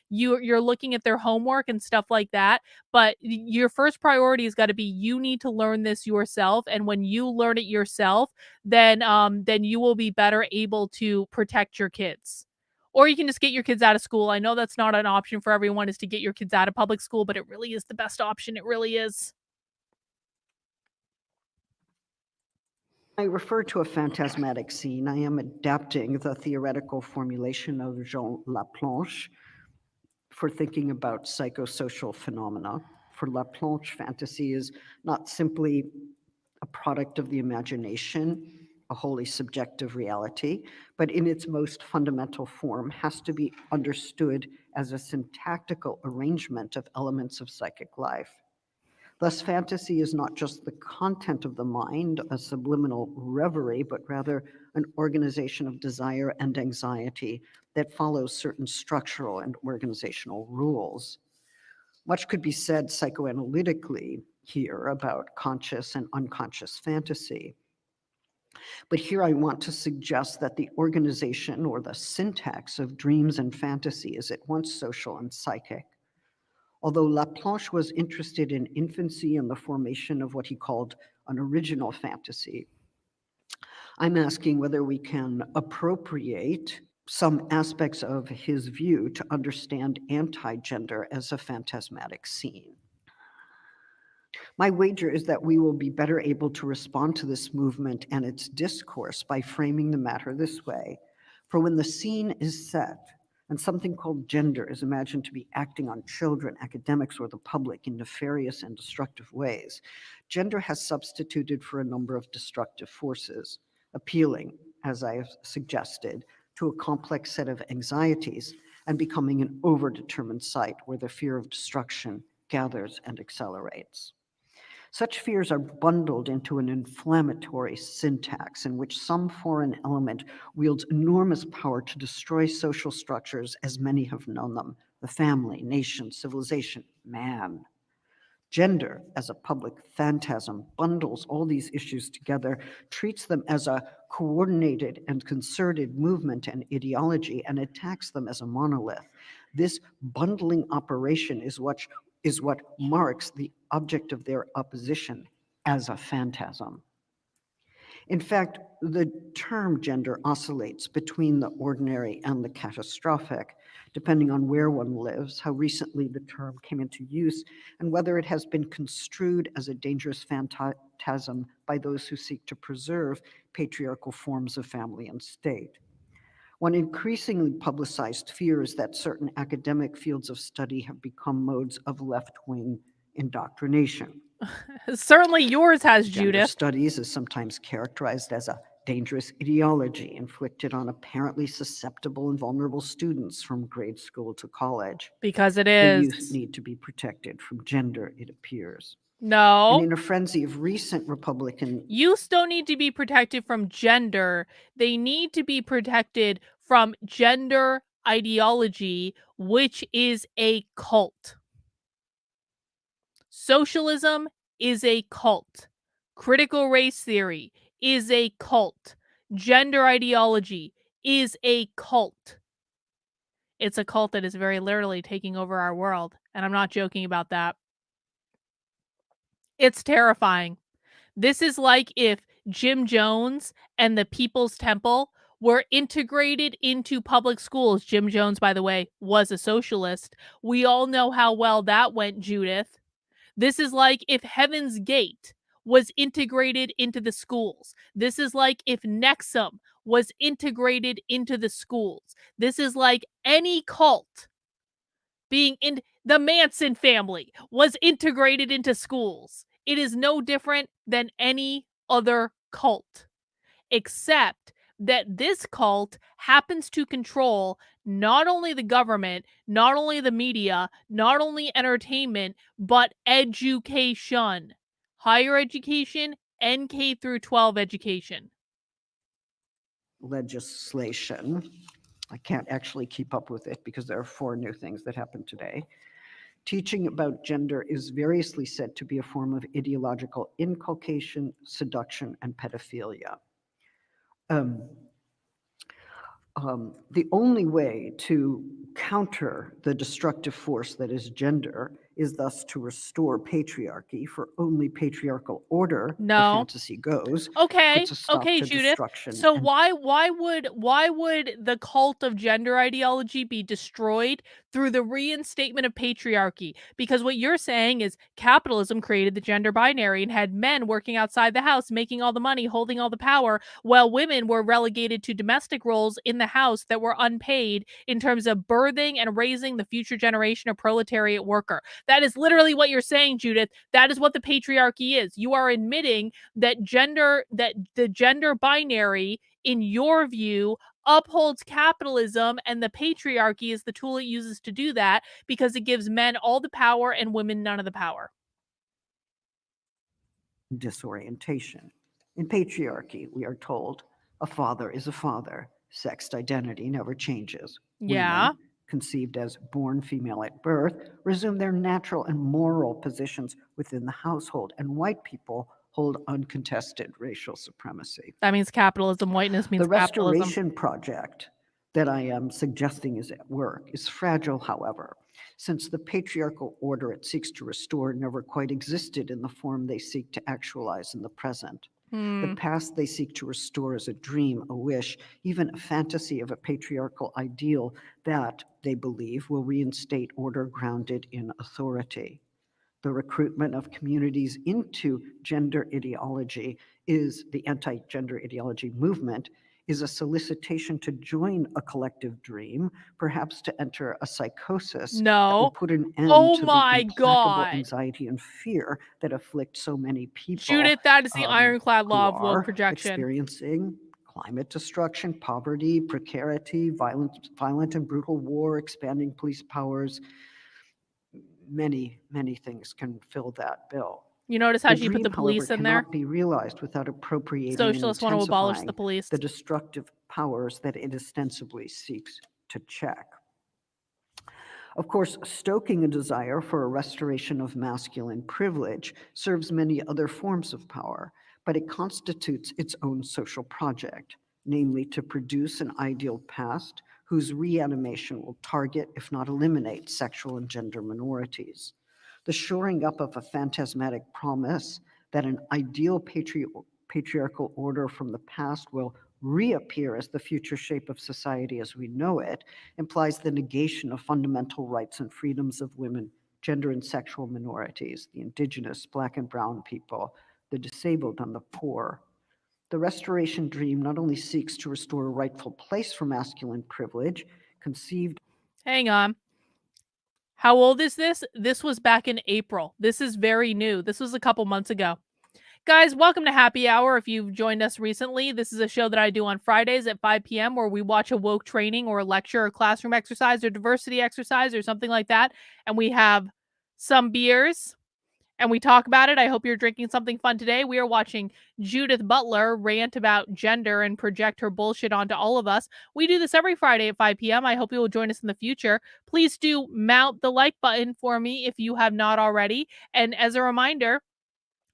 you're looking at their homework and stuff like that. But your first priority has got to be you need to learn this yourself. And when you learn it yourself, then you will be better able to protect your kids. Or you can just get your kids out of school. I know that's not an option for everyone, is to get your kids out of public school, but it really is the best option. It really is. I refer to a phantasmatic scene, I am adapting the theoretical formulation of Jean Laplanche for thinking about psychosocial phenomena. For Laplanche, fantasy is not simply a product of the imagination. a wholly subjective reality, but in its most fundamental form has to be understood as a syntactical arrangement of elements of psychic life. Thus, fantasy is not just the content of the mind, a subliminal reverie, but rather an organization of desire and anxiety that follows certain structural and organizational rules. Much could be said psychoanalytically here about conscious and unconscious fantasy. But here I want to suggest that the organization or the syntax of dreams and fantasy is at once social and psychic. Although Laplanche was interested in infancy and the formation of what he called an original fantasy, I'm asking whether we can appropriate some aspects of his view to understand anti-gender as a phantasmatic scene. My wager is that we will be better able to respond to this movement and its discourse by framing the matter this way. For when the scene is set, and something called gender is imagined to be acting on children, academics, or the public in nefarious and destructive ways, gender has substituted for a number of destructive forces, appealing, as I have suggested, to a complex set of anxieties and becoming an overdetermined site where the fear of destruction gathers and accelerates. Such fears are bundled into an inflammatory syntax in which some foreign element wields enormous power to destroy social structures as many have known them: the family, nation, civilization, man. Gender, as a public phantasm, bundles all these issues together, treats them as a coordinated and concerted movement and ideology, and attacks them as a monolith. This bundling operation is what marks the object of their opposition as a phantasm. In fact, the term gender oscillates between the ordinary and the catastrophic, depending on where one lives, how recently the term came into use, and whether it has been construed as a dangerous phantasm by those who seek to preserve patriarchal forms of family and state. One increasingly publicized fear is that certain academic fields of study have become modes of left-wing indoctrination. Certainly yours has, Gender Judith. studies is sometimes characterized as a dangerous ideology inflicted on apparently susceptible and vulnerable students from grade school to college. Because it The youth is. need to be protected from gender, it appears. And No. in a frenzy of recent Republican Youths don't need to be protected from gender. They need to be protected from gender ideology, which is a cult. Socialism is a cult. Critical race theory is a cult. Gender ideology is a cult. It's a cult that is very literally taking over our world, and I'm not joking about that. It's terrifying. This is like if Jim Jones and the People's Temple were integrated into public schools. Jim Jones, by the way, was a socialist. We all know how well that went, Judith. This is like if Heaven's Gate was integrated into the schools. This is like if Nexum was integrated into the schools. This is like any cult being in the Manson family was integrated into schools. It is no different than any other cult, except that this cult happens to control not only the government, not only the media, not only entertainment, but education, higher education, and K through 12 education. legislation. I can't actually keep up with it because there are 4 new things that happened today. Teaching about gender is variously said to be a form of ideological inculcation, seduction, and pedophilia. The only way to counter the destructive force that is gender is thus to restore patriarchy, for only patriarchal order, the No. fantasy goes, Okay, puts a stop okay, to Judith. destruction. So and why would the cult of gender ideology be destroyed through the reinstatement of patriarchy? Because what you're saying is capitalism created the gender binary and had men working outside the house, making all the money, holding all the power, while women were relegated to domestic roles in the house that were unpaid in terms of birthing and raising the future generation of proletariat worker. That is literally what you're saying, Judith. That is what the patriarchy is. You are admitting that the gender binary, in your view, upholds capitalism, and the patriarchy is the tool it uses to do that because it gives men all the power and women none of the power. Disorientation. In patriarchy, we are told a father is a father. Sexed identity never changes. Yeah. Women, conceived as born female at birth, resume their natural and moral positions within the household, and white people hold uncontested racial supremacy. That means capitalism. Whiteness means The capitalism. restoration project that I am suggesting is at work is fragile, however, since the patriarchal order it seeks to restore never quite existed in the form they seek to actualize in the present. The past they seek to restore is a dream, a wish, even a fantasy of a patriarchal ideal that, they believe, will reinstate order grounded in authority. The recruitment of communities into gender ideology is the anti-gender ideology movement is a solicitation to join a collective dream, perhaps to enter a psychosis that will No. put an end Oh to the my implacable God. anxiety and fear that afflict so many people. Judith, that is the ironclad who law of woke are projection. experiencing climate destruction, poverty, precarity, violent and brutal war, expanding police powers. Many things can fill that bill. You notice how The she put dream, the police however, in there? cannot be realized without appropriating Socialists and want to abolish the intensifying police. the destructive powers that it ostensibly seeks to check. Of course, stoking a desire for a restoration of masculine privilege serves many other forms of power, but it constitutes its own social project, namely to produce an ideal past whose reanimation will target, if not eliminate, sexual and gender minorities. The shoring up of a phantasmatic promise that an ideal patriarchal order from the past will reappear as the future shape of society as we know it implies the negation of fundamental rights and freedoms of women, gender and sexual minorities, the indigenous, Black and brown people, the disabled, and the poor. The restoration dream not only seeks to restore a rightful place for masculine privilege, conceived. Hang on. How old is this? This was back in April. This is very new. This was a couple months ago. Guys, welcome to Happy Hour. If you've joined us recently, this is a show that I do on Fridays at 5 p.m. where we watch a woke training or a lecture or classroom exercise or diversity exercise or something like that. And we have some beers and we talk about it. I hope you're drinking something fun today. We are watching Judith Butler rant about gender and project her bullshit onto all of us. We do this every Friday at 5 p.m. I hope you will join us in the future. Please do mount the like button for me if you have not already. And as a reminder,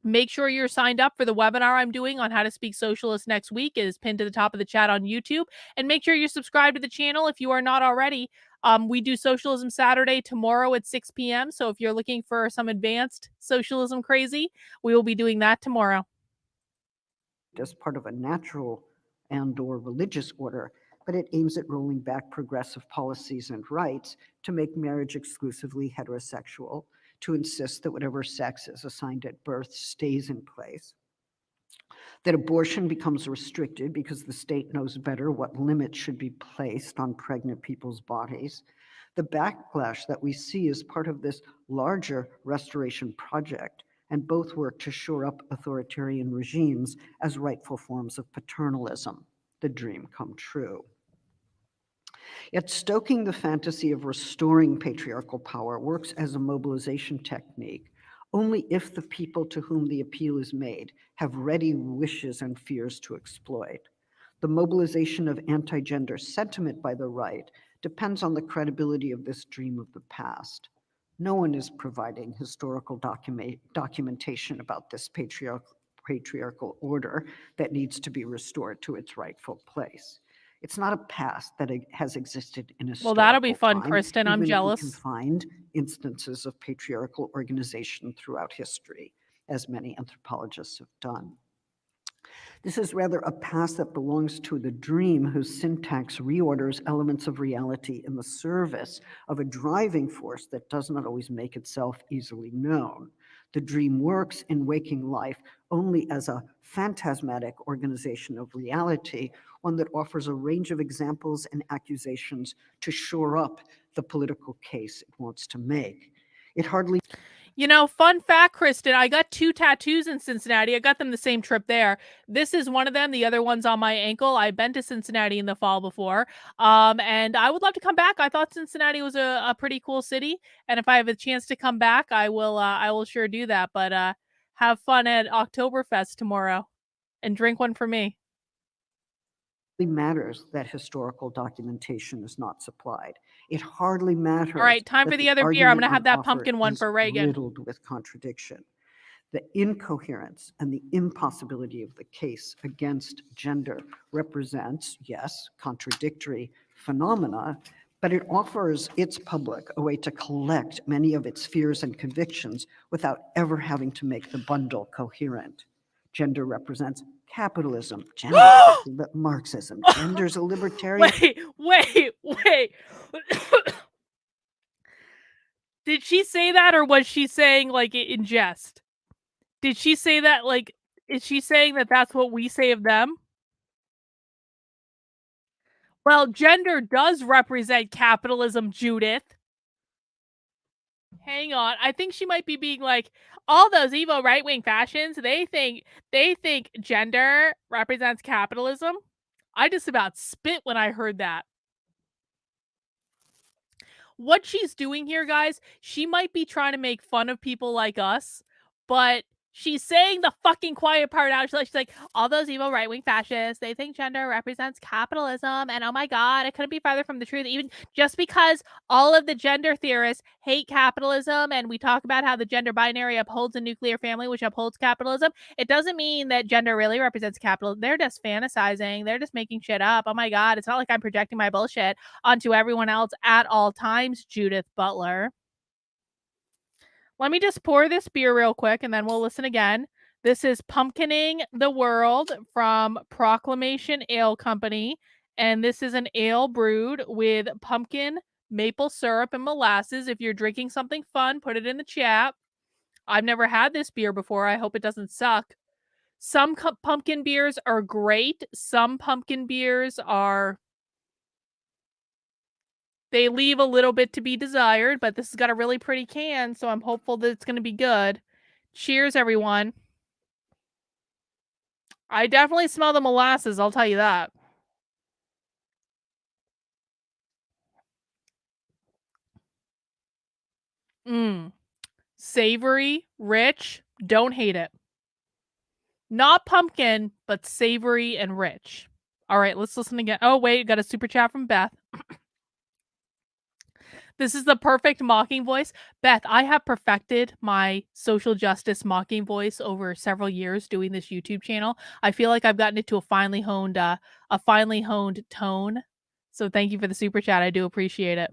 make sure you're signed up for the webinar I'm doing on how to speak socialist next week. It is pinned to the top of the chat on YouTube. And make sure you're subscribed to the channel if you are not already. We do Socialism Saturday tomorrow at 6 p.m. So if you're looking for some advanced socialism crazy, we will be doing that tomorrow. As part of a natural and/or religious order, but it aims at rolling back progressive policies and rights to make marriage exclusively heterosexual, to insist that whatever sex is assigned at birth stays in place, that abortion becomes restricted because the state knows better what limits should be placed on pregnant people's bodies. The backlash that we see is part of this larger restoration project, and both work to shore up authoritarian regimes as rightful forms of paternalism, the dream come true. Yet stoking the fantasy of restoring patriarchal power works as a mobilization technique only if the people to whom the appeal is made have ready wishes and fears to exploit. The mobilization of anti-gender sentiment by the right depends on the credibility of this dream of the past. No one is providing historical documentation about this patriarchal order that needs to be restored to its rightful place. It's not a past that has existed in historical Well, that'll be fun, time, Kristen. I'm even jealous. if we can find instances of patriarchal organization throughout history, as many anthropologists have done. This is rather a past that belongs to the dream whose syntax reorders elements of reality in the service of a driving force that does not always make itself easily known. The dream works in waking life only as a phantasmatic organization of reality, one that offers a range of examples and accusations to shore up the political case it wants to make. It hardly You know, fun fact, Kristen, I got 2 tattoos in Cincinnati. I got them the same trip there. This is one of them. The other one's on my ankle. I've been to Cincinnati in the fall before. And I would love to come back. I thought Cincinnati was a pretty cool city. And if I have a chance to come back, I will sure do that. But have fun at Oktoberfest tomorrow and drink one for me. matters that historical documentation is not supplied. It hardly matters. All right, time that for the other beer. I'm going to have that pumpkin one is for Reagan. riddled with contradiction. The incoherence and the impossibility of the case against gender represents, yes, contradictory phenomena, but it offers its public a way to collect many of its fears and convictions without ever having to make the bundle coherent. Gender represents capitalism. Gender is nothing but Marxism. Gender's a libertarian. Wait. Did she say that, or was she saying like it in jest? Did she say that, like, is she saying that that's what we say of them? Well, gender does represent capitalism, Judith. Hang on. I think she might be being like, all those evil right-wing fashions, they think gender represents capitalism. I just about spit when I heard that. What she's doing here, guys, she might be trying to make fun of people like us, but she's saying the fucking quiet part out. She's like, all those evil right-wing fascists, they think gender represents capitalism, and oh my god, it couldn't be farther from the truth. Even just because all of the gender theorists hate capitalism, and we talk about how the gender binary upholds a nuclear family, which upholds capitalism, it doesn't mean that gender really represents capitalism. They're just fantasizing. They're just making shit up. Oh my god, it's not like I'm projecting my bullshit onto everyone else at all times, Judith Butler. Let me just pour this beer real quick and then we'll listen again. This is Pumpkining the World from Proclamation Ale Company. And this is an ale brewed with pumpkin, maple syrup, and molasses. If you're drinking something fun, put it in the chat. I've never had this beer before. I hope it doesn't suck. Some pumpkin beers are great. Some pumpkin beers are... they leave a little bit to be desired, but this has got a really pretty can, so I'm hopeful that it's going to be good. Cheers, everyone. I definitely smell the molasses, I'll tell you that. Savory, rich, don't hate it. Not pumpkin, but savory and rich. All right, let's listen again. Oh, wait, got a super chat from Beth. This is the perfect mocking voice. Beth, I have perfected my social justice mocking voice over several years doing this YouTube channel. I feel like I've gotten it to a finely honed tone. So thank you for the super chat. I do appreciate it.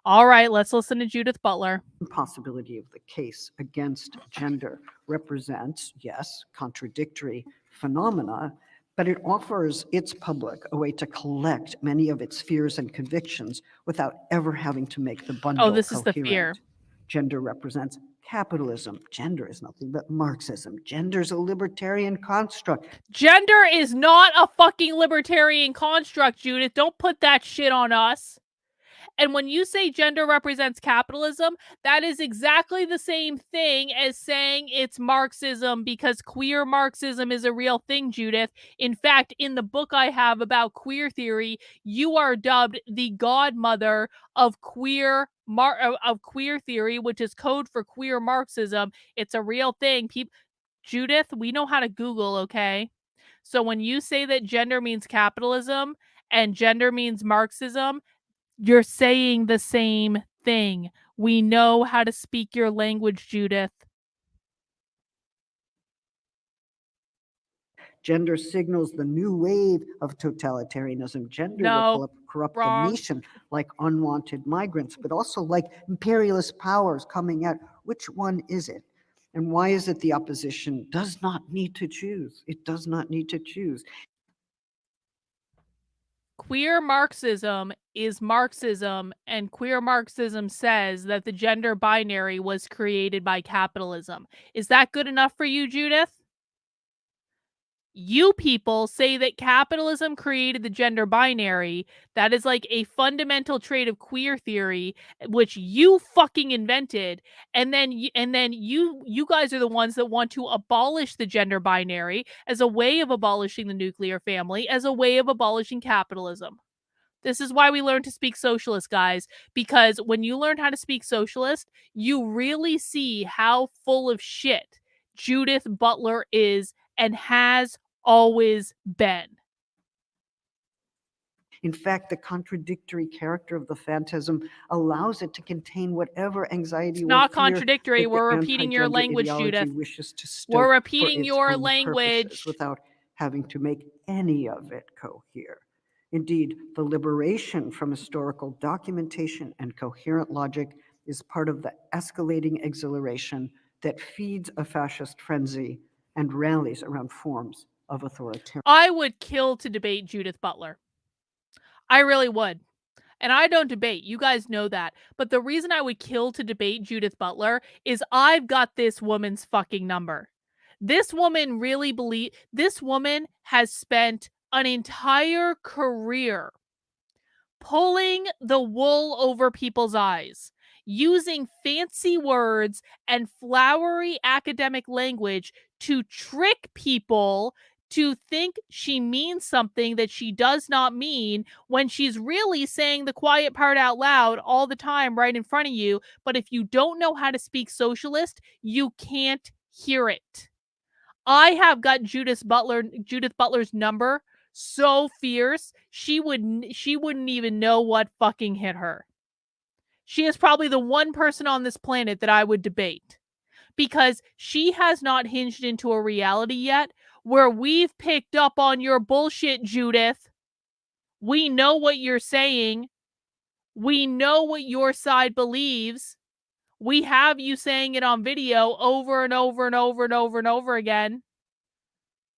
All right, let's listen to Judith Butler. Possibility of the case against gender represents, yes, contradictory phenomena, but it offers its public a way to collect many of its fears and convictions without ever having to make the bundle Oh, this coherent. is the fear. Gender represents capitalism. Gender is nothing but Marxism. Gender's a libertarian construct. Gender is not a fucking libertarian construct, Judith. Don't put that shit on us. And when you say gender represents capitalism, that is exactly the same thing as saying it's Marxism, because queer Marxism is a real thing, Judith. In fact, in the book I have about queer theory, you are dubbed the godmother of queer theory, which is code for queer Marxism. It's a real thing. Judith, we know how to Google, okay? So when you say that gender means capitalism and gender means Marxism, you're saying the same thing. We know how to speak your language, Judith. Gender signals the new wave of totalitarianism. Gender will corrupt wrong. the nation like unwanted migrants, but also like imperialist powers coming out. Which one is it? And why is it the opposition does not need to choose? It does not need to choose. Queer Marxism is Marxism, and queer Marxism says that the gender binary was created by capitalism. Is that good enough for you, Judith? You people say that capitalism created the gender binary. That is like a fundamental trait of queer theory, which you fucking invented. And then you guys are the ones that want to abolish the gender binary as a way of abolishing the nuclear family, as a way of abolishing capitalism. This is why we learn to speak socialist, guys, because when you learn how to speak socialist, you really see how full of shit Judith Butler is and has always been. In fact, the contradictory character of the phantasm allows it to contain whatever anxiety It's or not fear contradictory. that We're the repeating your anti-gender language, ideology Judith. wishes to stoke We're for repeating its your own language. purposes without having to make any of it cohere. Indeed, the liberation from historical documentation and coherent logic is part of the escalating exhilaration that feeds a fascist frenzy and rallies around forms of authoritarian. I would kill to debate Judith Butler. I really would. And I don't debate. You guys know that. But the reason I would kill to debate Judith Butler is I've got this woman's fucking number. This woman this woman has spent an entire career pulling the wool over people's eyes, using fancy words and flowery academic language to trick people to think she means something that she does not mean when she's really saying the quiet part out loud all the time right in front of you. But if you don't know how to speak socialist, you can't hear it. I have got Judith Butler's number so fierce she wouldn't even know what fucking hit her. She is probably the one person on this planet that I would debate, because she has not hinged into a reality yet where we've picked up on your bullshit, Judith. We know what you're saying. We know what your side believes. We have you saying it on video over and over and over and over and over again.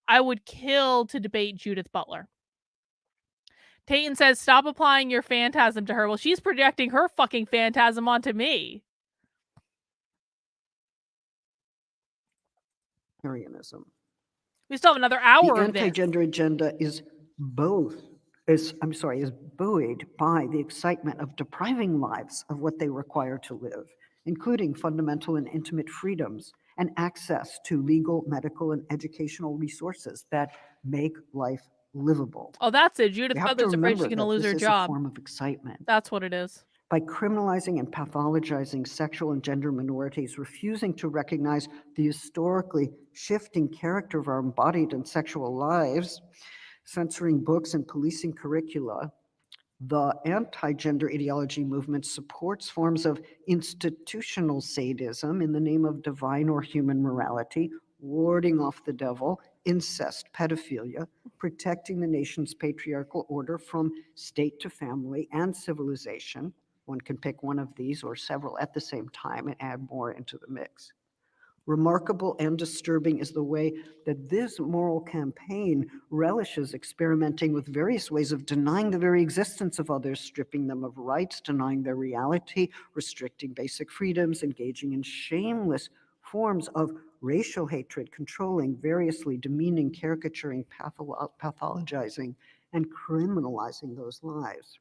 I would kill to debate Judith Butler. Tayton says, stop applying your phantasm to her. Well, she's projecting her fucking phantasm onto me. We still have another hour The of this. anti-gender agenda is buoyed by the excitement of depriving lives of what they require to live, including fundamental and intimate freedoms and access to legal, medical, and educational resources that make life livable. Oh, that's it. Judith We have to Butler's afraid she's remember going to that lose this her is a job. form of excitement. That's what it is. By criminalizing and pathologizing sexual and gender minorities, refusing to recognize the historically shifting character of our embodied and sexual lives, censoring books and policing curricula, the anti-gender ideology movement supports forms of institutional sadism in the name of divine or human morality, warding off the devil, incest, pedophilia, protecting the nation's patriarchal order from state to family and civilization. One can pick one of these or several at the same time and add more into the mix. Remarkable and disturbing is the way that this moral campaign relishes experimenting with various ways of denying the very existence of others, stripping them of rights, denying their reality, restricting basic freedoms, engaging in shameless forms of racial hatred, controlling, variously demeaning, caricaturing, pathologizing, and criminalizing those lives.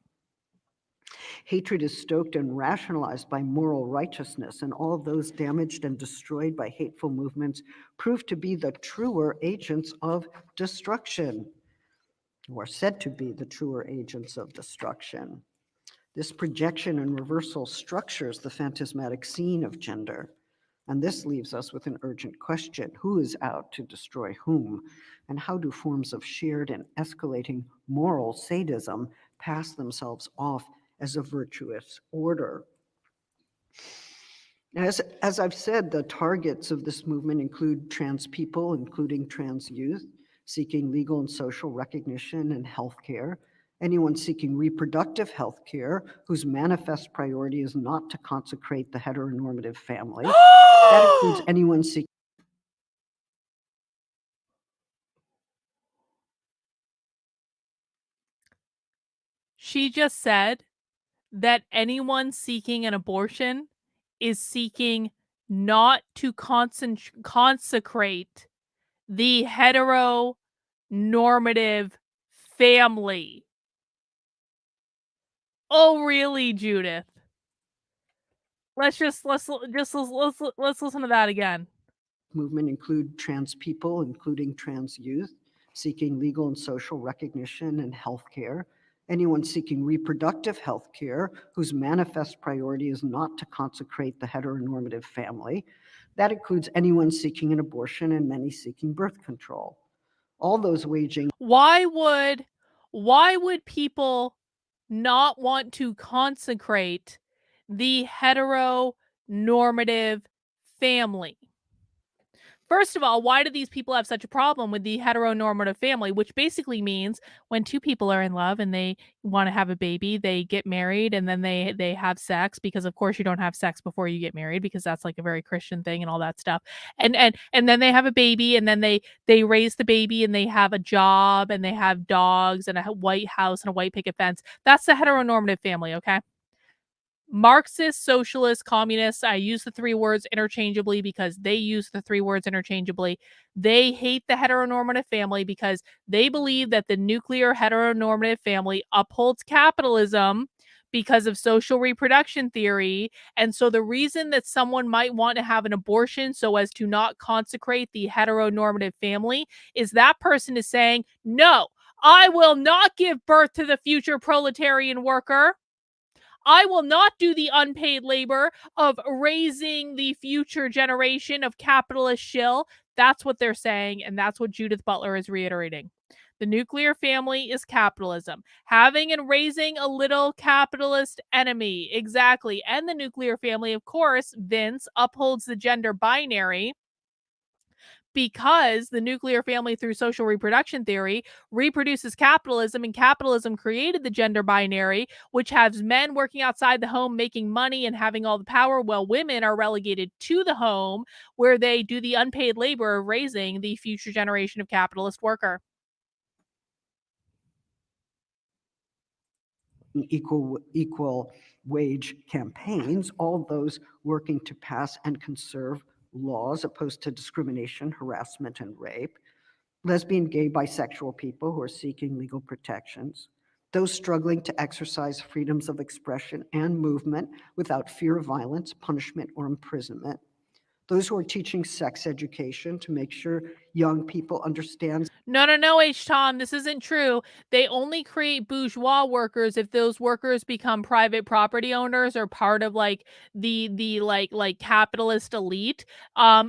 Hatred is stoked and rationalized by moral righteousness, and all of those damaged and destroyed by hateful movements prove to be the truer agents of destruction, or said to be the truer agents of destruction. This projection and reversal structures the phantasmatic scene of gender. And this leaves us with an urgent question: who is out to destroy whom? And how do forms of shared and escalating moral sadism pass themselves off as a virtuous order? As I've said, the targets of this movement include trans people, including trans youth, seeking legal and social recognition and healthcare, anyone seeking reproductive health care whose manifest priority is not to consecrate the heteronormative family. That includes anyone seeking. She just said that anyone seeking an abortion is seeking not to consecrate the hetero heteronormative family. Oh, really, Judith? Let's listen to that again. Movement include trans people, including trans youth, seeking legal and social recognition and health care. Anyone seeking reproductive health care whose manifest priority is not to consecrate the heteronormative family. That includes anyone seeking an abortion and many seeking birth control. All those waging. Why would people not want to consecrate the heteronormative family? First of all, why do these people have such a problem with the heteronormative family? Which basically means when two people are in love and they want to have a baby, they get married and then they have sex, because of course you don't have sex before you get married, because that's like a very Christian thing and all that stuff. And then they have a baby, and then they raise the baby, and they have a job, and they have dogs and a white house and a white picket fence. That's the heteronormative family, okay? Marxist, socialist, communists, I use the three words interchangeably because they use the three words interchangeably. They hate the heteronormative family because they believe that the nuclear heteronormative family upholds capitalism because of social reproduction theory. And so the reason that someone might want to have an abortion so as to not consecrate the heteronormative family is that person is saying, no, I will not give birth to the future proletarian worker. I will not do the unpaid labor of raising the future generation of capitalist shill. That's what they're saying, and that's what Judith Butler is reiterating. The nuclear family is capitalism. Having and raising a little capitalist enemy. Exactly. And the nuclear family, of course, Vince, upholds the gender binary, because the nuclear family, through social reproduction theory, reproduces capitalism, and capitalism created the gender binary, which has men working outside the home making money and having all the power, while women are relegated to the home where they do the unpaid labor of raising the future generation of capitalist worker. Equal wage campaigns, all those working to pass and conserve laws opposed to discrimination, harassment, and rape. Lesbian, gay, bisexual people who are seeking legal protections. Those struggling to exercise freedoms of expression and movement without fear of violence, punishment, or imprisonment. Those who are teaching sex education to make sure young people understand. No, H-Tom, this isn't true. They only create bourgeois workers if those workers become private property owners or part of like the like capitalist elite.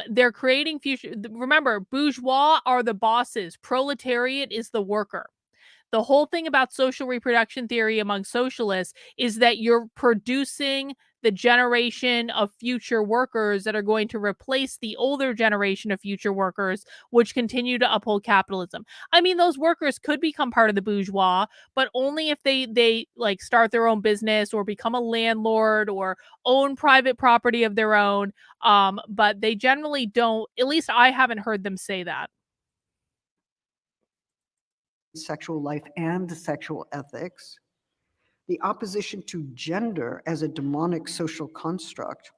They're creating future. Remember, bourgeois are the bosses. Proletariat is the worker. The whole thing about social reproduction theory among socialists is that you're producing the generation of future workers that are going to replace the older generation of future workers, which continue to uphold capitalism. I mean, those workers could become part of the bourgeois, but only if they like start their own business or become a landlord or own private property of their own. But they generally don't. At least I haven't heard them say that. Sexual life and sexual ethics. The opposition to gender as a demonic social construct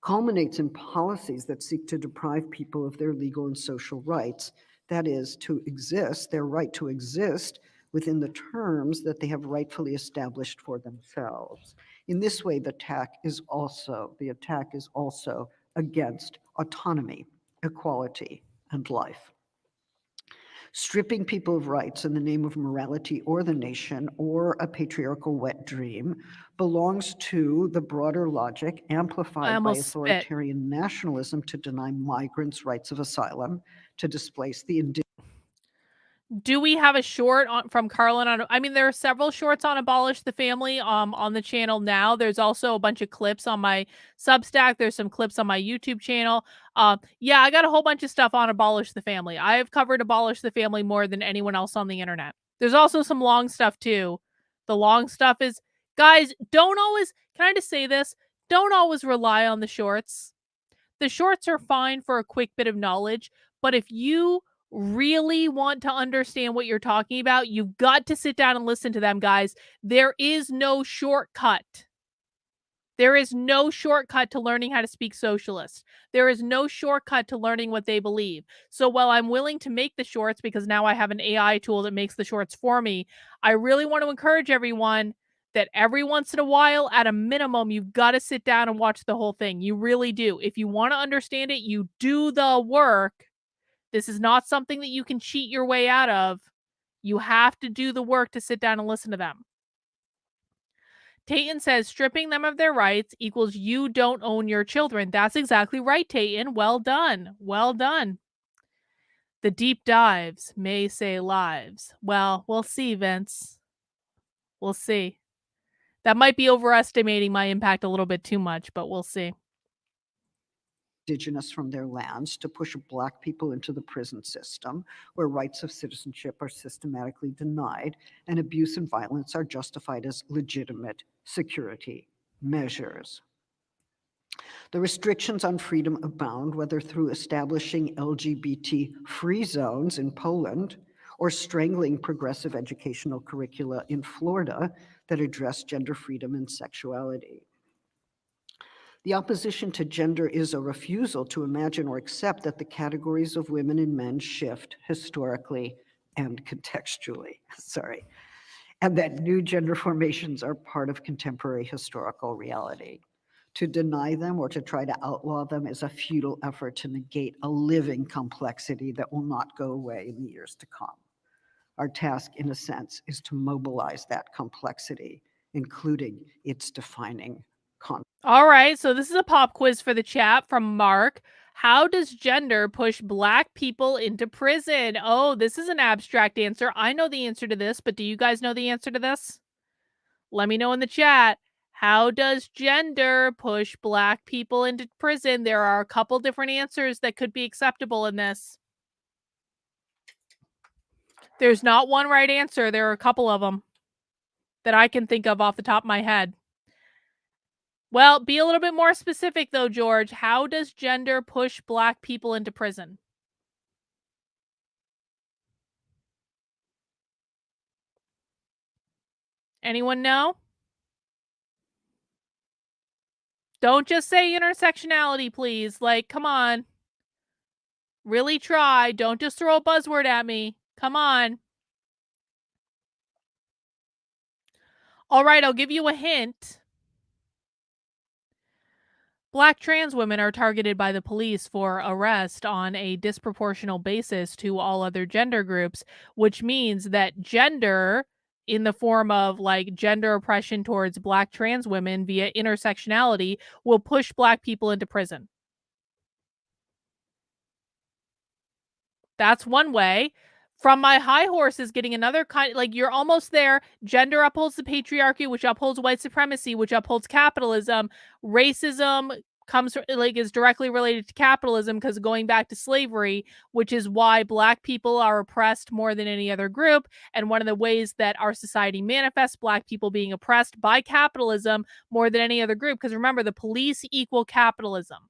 culminates in policies that seek to deprive people of their legal and social rights. That is, to exist, their right to exist within the terms that they have rightfully established for themselves. In this way, the attack is also against autonomy, equality, and life. Stripping people of rights in the name of morality or the nation or a patriarchal wet dream belongs to the broader logic amplified by authoritarian nationalism to deny migrants rights of asylum, to displace the indigenous. Do we have a short from Carlin on? I mean, there are several shorts on Abolish the Family on the channel now. There's also a bunch of clips on my Substack. There's some clips on my YouTube channel. Yeah, I got a whole bunch of stuff on Abolish the Family. I have covered Abolish the Family more than anyone else on the internet. There's also some long stuff too. The long stuff is, guys, don't always, can I just say this? Don't always rely on the shorts. The shorts are fine for a quick bit of knowledge, but if you really want to understand what you're talking about, you've got to sit down and listen to them, guys. There is no shortcut. There is no shortcut to learning how to speak socialist. There is no shortcut to learning what they believe. So while I'm willing to make the shorts because now I have an AI tool that makes the shorts for me, I really want to encourage everyone that every once in a while, at a minimum, you've got to sit down and watch the whole thing. You really do. If you want to understand it, you do the work. This is not something that you can cheat your way out of. You have to do the work to sit down and listen to them. Tayton says stripping them of their rights equals you don't own your children. That's exactly right, Tayton. Well done. Well done. The deep dives may say lives. Well, we'll see, Vince. We'll see. That might be overestimating my impact a little bit too much, but we'll see. Indigenous from their lands to push Black people into the prison system, where rights of citizenship are systematically denied and abuse and violence are justified as legitimate security measures. The restrictions on freedom abound, whether through establishing LGBT-free zones in Poland or strangling progressive educational curricula in Florida that address gender freedom and sexuality. The opposition to gender is a refusal to imagine or accept that the categories of women and men shift historically and contextually, and that new gender formations are part of contemporary historical reality. To deny them or to try to outlaw them is a futile effort to negate a living complexity that will not go away in the years to come. Our task, in a sense, is to mobilize that complexity, including its defining content. All right, so this is a pop quiz for the chat from Mark. How does gender push Black people into prison? Oh, this is an abstract answer. I know the answer to this, but do you guys know the answer to this? Let me know in the chat. How does gender push Black people into prison? There are a couple different answers that could be acceptable in this. There's not one right answer. There are a couple of them that I can think of off the top of my head. Well, be a little bit more specific though, George. How does gender push Black people into prison? Anyone know? Don't just say intersectionality, please. Like, come on. Really try. Don't just throw a buzzword at me. Come on. All right, I'll give you a hint. Black trans women are targeted by the police for arrest on a disproportional basis to all other gender groups, which means that gender, in the form of like gender oppression towards Black trans women via intersectionality, will push Black people into prison. That's one way. From my high horse is getting another kind, like you're almost there. Gender upholds the patriarchy, which upholds white supremacy, which upholds capitalism. Racism comes like is directly related to capitalism because going back to slavery, which is why Black people are oppressed more than any other group. And one of the ways that our society manifests Black people being oppressed by capitalism more than any other group. Because remember, the police equal capitalism.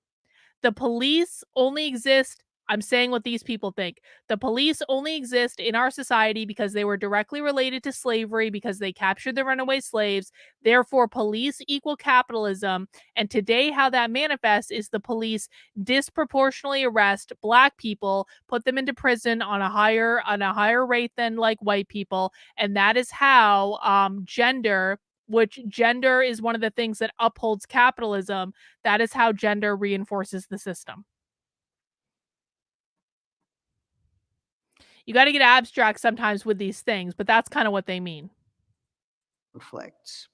The police only exist. I'm saying what these people think. The police only exist in our society because they were directly related to slavery, because they captured the runaway slaves. Therefore, police equal capitalism. And today, how that manifests is the police disproportionately arrest Black people, put them into prison on a higher rate than like white people. And that is how gender, which gender is one of the things that upholds capitalism, that is how gender reinforces the system. You got to get abstract sometimes with these things, but that's kind of what they mean. Conflicts.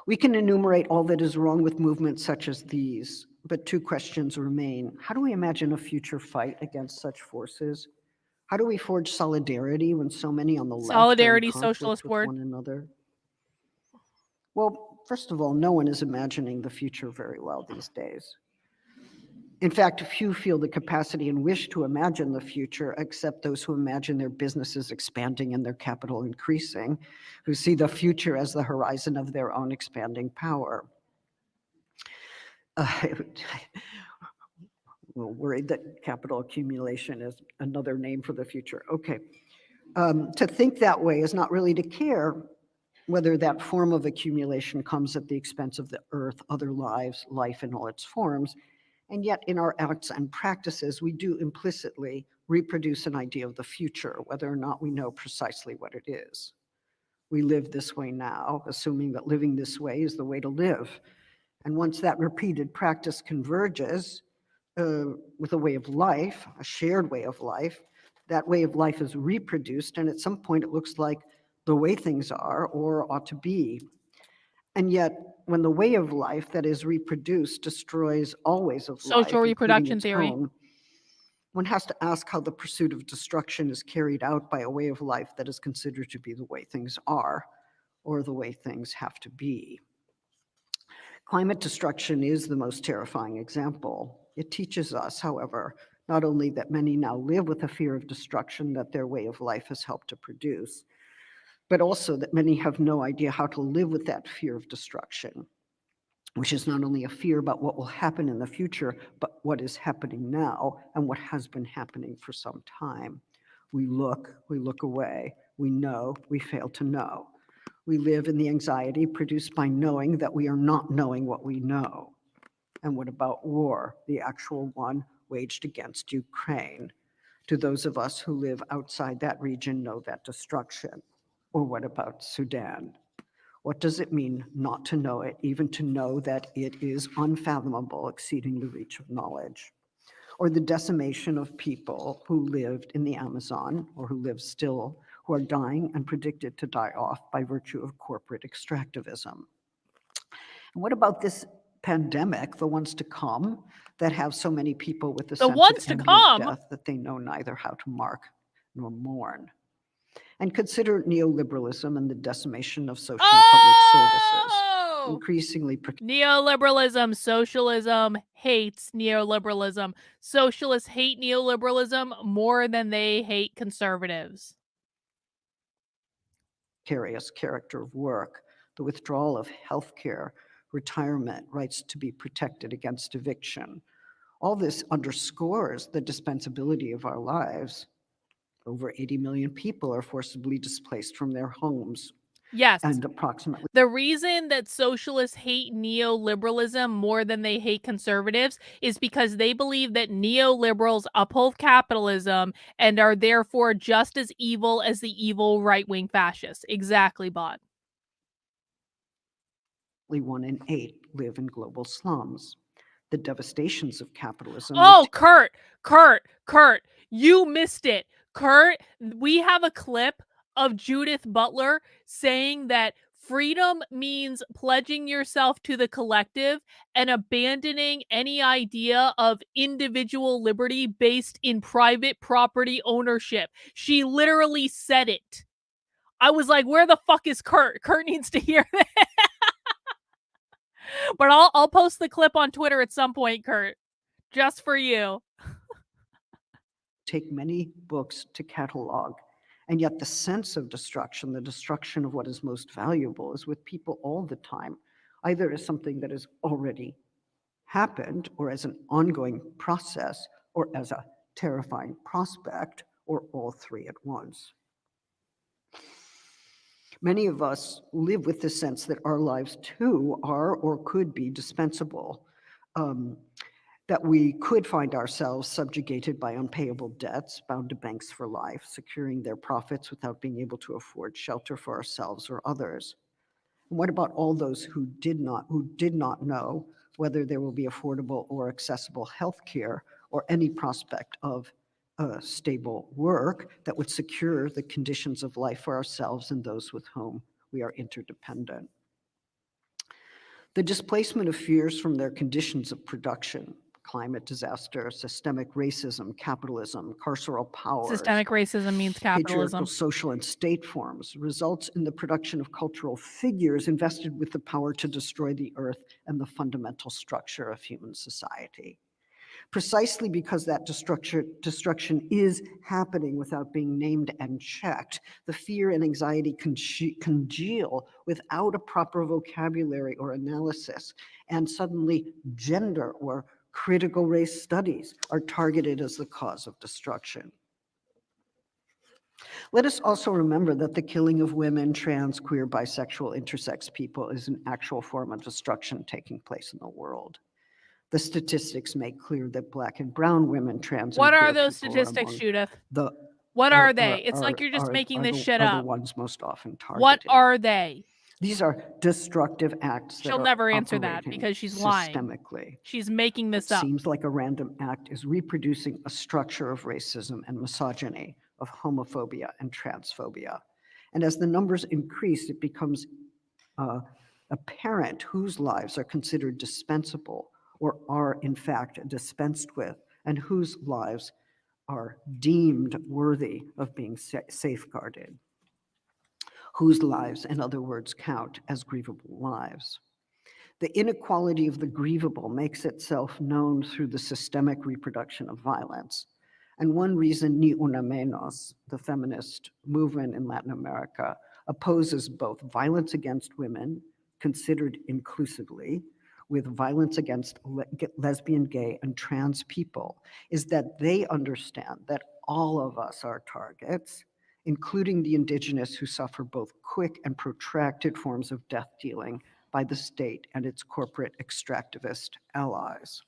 We can enumerate all that is wrong with movements such as these, but two questions remain. How do we imagine a future fight against such forces? How do we forge solidarity when so many on the left Solidarity, are in conflict socialist with word. one another? Well, first of all, no one is imagining the future very well these days. In fact, few feel the capacity and wish to imagine the future, except those who imagine their businesses expanding and their capital increasing, who see the future as the horizon of their own expanding power. We're worried that capital accumulation is another name for the future. Okay. To think that way is not really to care, whether that form of accumulation comes at the expense of the earth, other lives, life in all its forms. And yet in our acts and practices, we do implicitly reproduce an idea of the future, whether or not we know precisely what it is. We live this way now, assuming that living this way is the way to live. And once that repeated practice converges with a way of life, a shared way of life, that way of life is reproduced, and at some point it looks like the way things are or ought to be. And yet, when the way of life that is reproduced destroys all ways of life, Social reproduction its theory. own, one has to ask how the pursuit of destruction is carried out by a way of life that is considered to be the way things are, or the way things have to be. Climate destruction is the most terrifying example. It teaches us, however, not only that many now live with a fear of destruction that their way of life has helped to produce, but also that many have no idea how to live with that fear of destruction, which is not only a fear about what will happen in the future, but what is happening now and what has been happening for some time. We look away, we know, we fail to know. We live in the anxiety produced by knowing that we are not knowing what we know. And what about war, the actual one waged against Ukraine? Do those of us who live outside that region know that destruction? Or what about Sudan? What does it mean not to know it, even to know that it is unfathomable, exceeding the reach of knowledge? Or the decimation of people who lived in the Amazon, or who live still, who are dying and predicted to die off by virtue of corporate extractivism? And what about this pandemic, the ones to come, that have so many people with a sense of imminent death that they know neither how to mark nor mourn? And consider neoliberalism and the decimation of social and public services. Increasingly, neoliberalism, socialism hates neoliberalism. Socialists hate neoliberalism more than they hate conservatives. Precarious character of work, the withdrawal of health care, retirement, rights to be protected against eviction. All this underscores the dispensability of our lives. Over 80 million people are forcibly displaced from their homes. Yes. And approximately the reason that socialists hate neoliberalism more than they hate conservatives is because they believe that neoliberals uphold capitalism and are therefore just as evil as the evil right-wing fascists. Exactly, Bot. 1 in 8 live in global slums. The devastations of capitalism. Oh, Kurt, you missed it. Kurt, we have a clip of Judith Butler saying that freedom means pledging yourself to the collective and abandoning any idea of individual liberty based in private property ownership. She literally said it. I was like, where the fuck is Kurt? Kurt needs to hear that. But I'll post the clip on Twitter at some point, Kurt, just for you. Take many books to catalog, and yet the sense of destruction, the destruction of what is most valuable, is with people all the time, either as something that has already happened, or as an ongoing process, or as a terrifying prospect, or all three at once. Many of us live with the sense that our lives too are or could be dispensable, that we could find ourselves subjugated by unpayable debts, bound to banks for life, securing their profits without being able to afford shelter for ourselves or others. And what about all those who did not know whether there will be affordable or accessible health care or any prospect of stable work that would secure the conditions of life for ourselves and those with whom we are interdependent? The displacement of fears from their conditions of production, climate disaster, systemic racism, capitalism, carceral powers. Systemic racism means capitalism. Patriarchal social and state forms results in the production of cultural figures invested with the power to destroy the earth and the fundamental structure of human society. Precisely because that destruction is happening without being named and checked, the fear and anxiety congeal without a proper vocabulary or analysis, and suddenly gender or critical race studies are targeted as the cause of destruction. Let us also remember that the killing of women, trans, queer, bisexual, intersex people is an actual form of destruction taking place in the world. The statistics make clear that Black and brown women, trans, and What queer are those people are statistics, among Judith? the What are they? It's like you're just making this shit are the up. ones most often targeted. What are they? These are destructive acts that She'll are never answer that operating because she's lying. systemically. She's making this What up. seems like a random act is reproducing a structure of racism and misogyny, of homophobia and transphobia. And as the numbers increase, it becomes apparent whose lives are considered dispensable or are in fact dispensed with, and whose lives are deemed worthy of being safeguarded, whose lives, in other words, count as grievable lives. The inequality of the grievable makes itself known through the systemic reproduction of violence. And one reason Ni Una Menos, the feminist movement in Latin America, opposes both violence against women, considered inclusively, with violence against lesbian, gay, and trans people, is that they understand that all of us are targets, including the indigenous who suffer both quick and protracted forms of death dealing by the state and its corporate extractivist allies.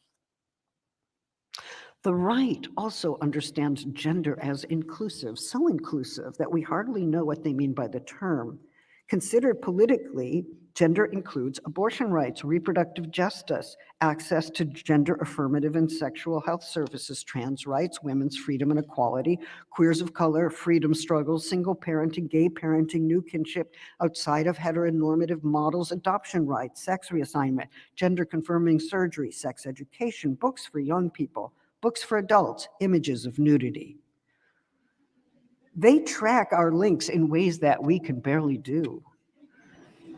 The right also understands gender as inclusive, so inclusive that we hardly know what they mean by the term. Considered politically, gender includes abortion rights, reproductive justice, access to gender affirmative and sexual health services, trans rights, women's freedom and equality, queers of color, freedom struggles, single parenting, gay parenting, new kinship outside of heteronormative models, adoption rights, sex reassignment, gender confirming surgery, sex education, books for young people, books for adults, images of nudity. They track our links in ways that we can barely do.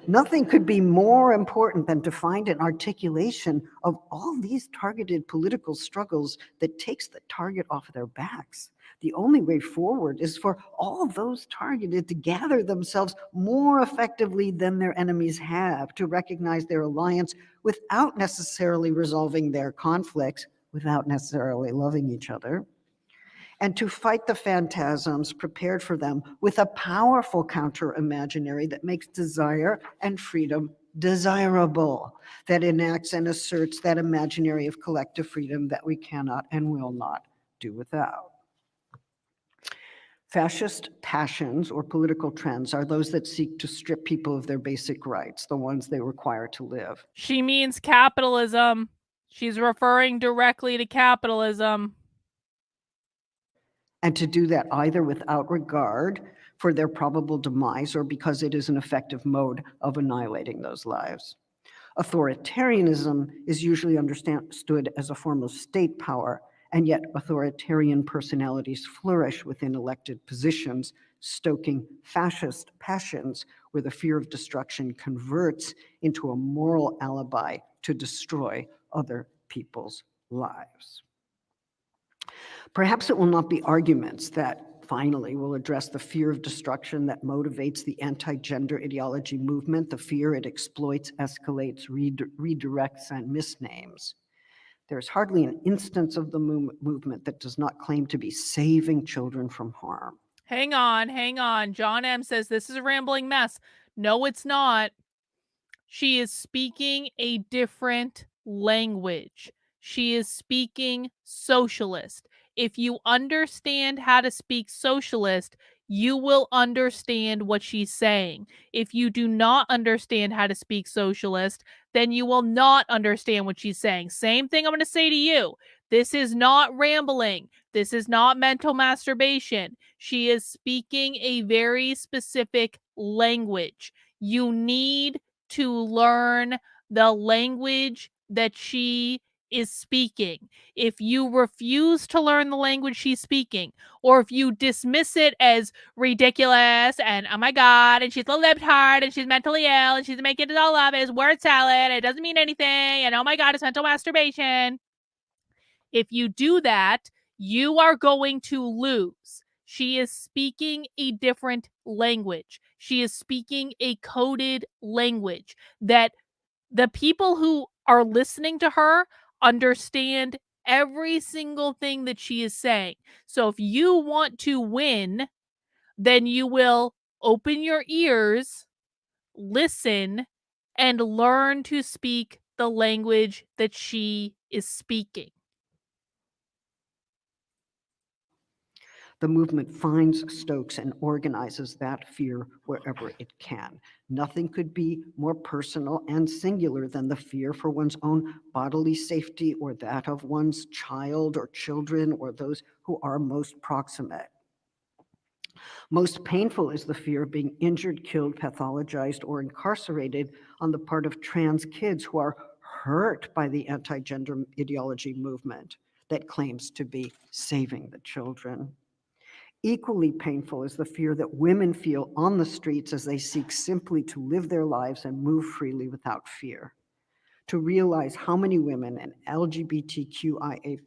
Nothing could be more important than to find an articulation of all these targeted political struggles that takes the target off their backs. The only way forward is for all those targeted to gather themselves more effectively than their enemies have, to recognize their alliance without necessarily resolving their conflicts, without necessarily loving each other, and to fight the phantasms prepared for them with a powerful counter-imaginary that makes desire and freedom desirable, that enacts and asserts that imaginary of collective freedom that we cannot and will not do without. Fascist passions or political trends are those that seek to strip people of their basic rights, the ones they require to live. She means capitalism. She's referring directly to capitalism. And to do that either without regard for their probable demise or because it is an effective mode of annihilating those lives. Authoritarianism is usually understood as a form of state power, and yet authoritarian personalities flourish within elected positions, stoking fascist passions where the fear of destruction converts into a moral alibi to destroy other people's lives. Perhaps it will not be arguments that finally will address the fear of destruction that motivates the anti-gender ideology movement, the fear it exploits, escalates, redirects, and misnames. There's hardly an instance of the movement that does not claim to be saving children from harm. Hang on. John M. says this is a rambling mess. No, it's not. She is speaking a different language. She is speaking socialist. If you understand how to speak socialist, you will understand what she's saying. If you do not understand how to speak socialist, then you will not understand what she's saying. Same thing I'm going to say to you. This is not rambling. This is not mental masturbation. She is speaking a very specific language. You need to learn the language that she is speaking. If you refuse to learn the language she's speaking, or if you dismiss it as ridiculous and oh my god, and she's a libtard and she's mentally ill and she's making it all up as word salad, it doesn't mean anything, and oh my god, it's mental masturbation. If you do that, you are going to lose. She is speaking a different language. She is speaking a coded language that the people who are listening to her understand every single thing that she is saying. So if you want to win then you will open your ears, listen, and learn to speak the language that she is speaking. The movement finds, stokes, and organizes that fear wherever it can. Nothing could be more personal and singular than the fear for one's own bodily safety or that of one's child or children or those who are most proximate. Most painful is the fear of being injured, killed, pathologized, or incarcerated on the part of trans kids who are hurt by the anti-gender ideology movement that claims to be saving the children. Equally painful is the fear that women feel on the streets as they seek simply to live their lives and move freely without fear. To realize how many women and LGBTQIA+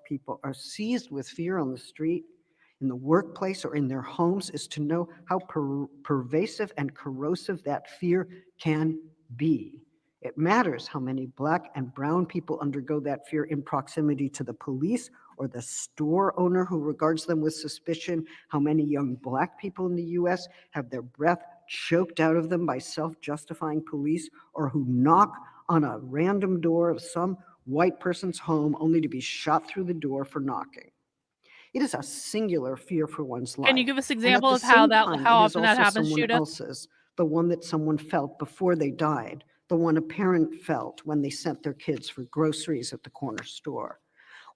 people are seized with fear on the street, in the workplace, or in their homes is to know how pervasive and corrosive that fear can be. It matters how many Black and brown people undergo that fear in proximity to the police or the store owner who regards them with suspicion, how many young Black people in the US have their breath choked out of them by self-justifying police, or who knock on a random door of some white person's home only to be shot through the door for knocking. It is a singular fear for one's life. Can you give us And at example the of how same time, how it is often that also happens, someone Judith? else's, the one that someone felt before they died, the one a parent felt when they sent their kids for groceries at the corner store.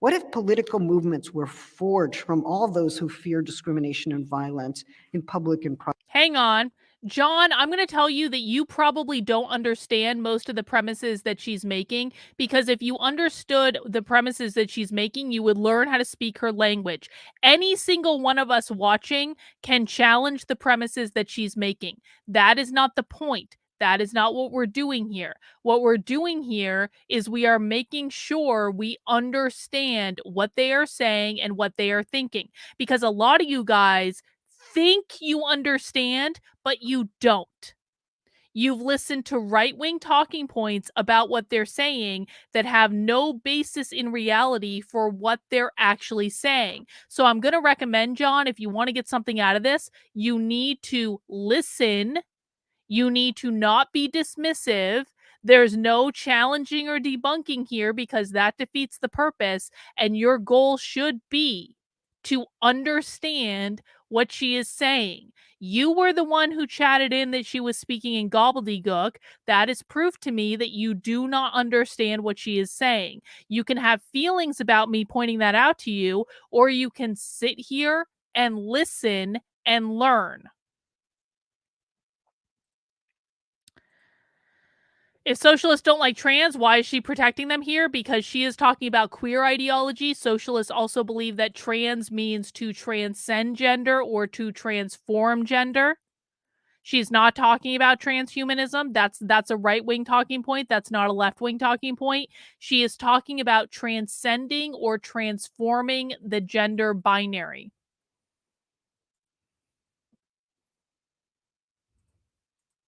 What if political movements were forged from all those who fear discrimination and violence in public and private? Hang on. John, I'm going to tell you that you probably don't understand most of the premises that she's making, because if you understood the premises that she's making, you would learn how to speak her language. Any single one of us watching can challenge the premises that she's making. That is not the point. That is not what we're doing here. What we're doing here is we are making sure we understand what they are saying and what they are thinking, because a lot of you guys think you understand, but you don't. You've listened to right-wing talking points about what they're saying that have no basis in reality for what they're actually saying. So I'm going to recommend, John, if you want to get something out of this, you need to listen. You need to not be dismissive. There's no challenging or debunking here, because that defeats the purpose. And your goal should be to understand what she is saying. You were the one who chatted in that she was speaking in gobbledygook. That is proof to me that you do not understand what she is saying. You can have feelings about me pointing that out to you, or you can sit here and listen and learn. If socialists don't like trans, why is she protecting them here? Because she is talking about queer ideology. Socialists also believe that trans means to transcend gender or to transform gender. She's not talking about transhumanism. That's a right-wing talking point. That's not a left-wing talking point. She is talking about transcending or transforming the gender binary.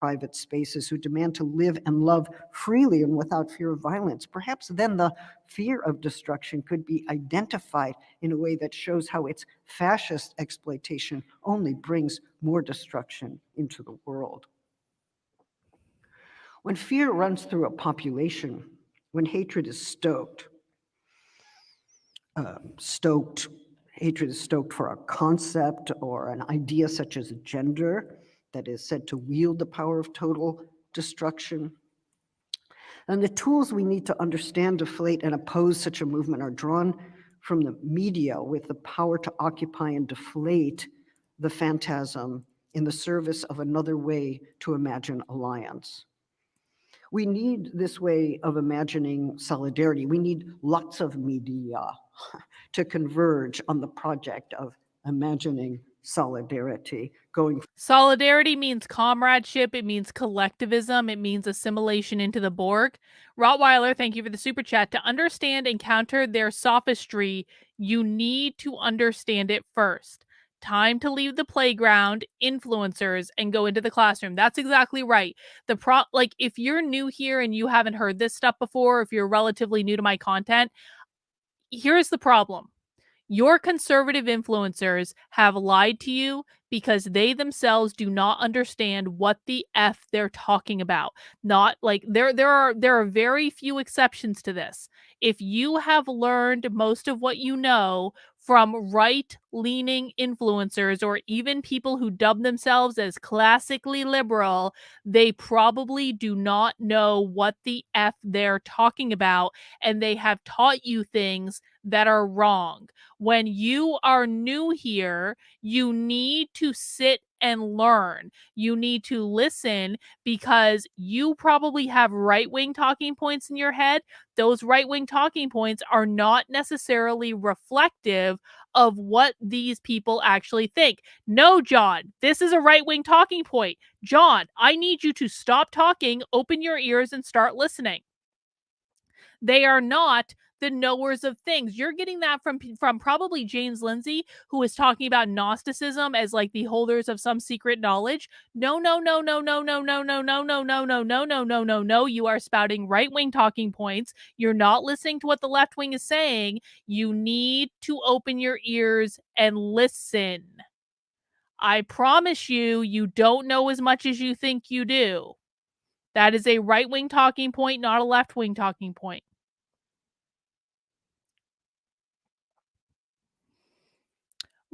Private spaces, who demand to live and love freely and without fear of violence. Perhaps then the fear of destruction could be identified in a way that shows how its fascist exploitation only brings more destruction into the world. When fear runs through a population, when hatred is stoked, hatred is stoked for a concept or an idea such as gender that is said to wield the power of total destruction. And the tools we need to understand, deflate, and oppose such a movement are drawn from the media with the power to occupy and deflate the phantasm in the service of another way to imagine alliance. We need this way of imagining solidarity. We need lots of media to converge on the project of imagining solidarity. Solidarity means comradeship. It means collectivism. It means assimilation into the Borg. Rottweiler, thank you for the super chat. To understand and counter their sophistry, you need to understand it first. Time to leave the playground, influencers, and go into the classroom. That's exactly right. Like, if you're new here and you haven't heard this stuff before, if you're relatively new to my content, here's the problem. Your conservative influencers have lied to you because they themselves do not understand what the F they're talking about. Not like there are very few exceptions to this. If you have learned most of what you know from right-leaning influencers or even people who dub themselves as classically liberal, they probably do not know what the F they're talking about, and they have taught you things that are wrong. When you are new here, you need to sit and learn. You need to listen because you probably have right wing talking points in your head. Those right wing talking points are not necessarily reflective of what these people actually think. No, John, this is a right wing talking point. John, I need you to stop talking, open your ears, and start listening. They are not the knowers of things. You're getting that from probably James Lindsay, who is talking about Gnosticism as like the holders of some secret knowledge. No, no, no, no, no, no, no, no, no, no, no, no, no, no, no, no, no. You are spouting right-wing talking points. You're not listening to what the left wing is saying. You need to open your ears and listen. I promise you, you don't know as much as you think you do. That is a right-wing talking point, not a left-wing talking point.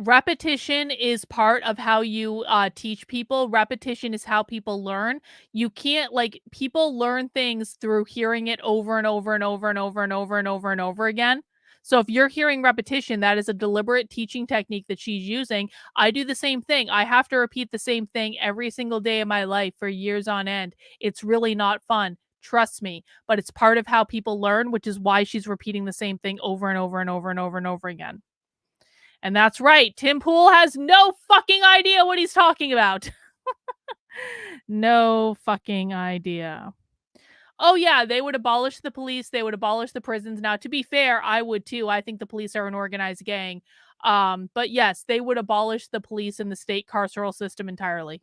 Repetition is part of how you teach people. Repetition is how people learn. You can't like people learn things through hearing it over and over and over and over and over and over and over again. So if you're hearing repetition, that is a deliberate teaching technique that she's using. I do the same thing. I have to repeat the same thing every single day of my life for years on end. It's really not fun. Trust me, but it's part of how people learn, which is why she's repeating the same thing over and over and over and over and over again. And that's right. Tim Pool has no fucking idea what he's talking about. No fucking idea. Oh, yeah, they would abolish the police. They would abolish the prisons. Now, to be fair, I would too. I think the police are an organized gang. But yes, they would abolish the police and the state carceral system entirely.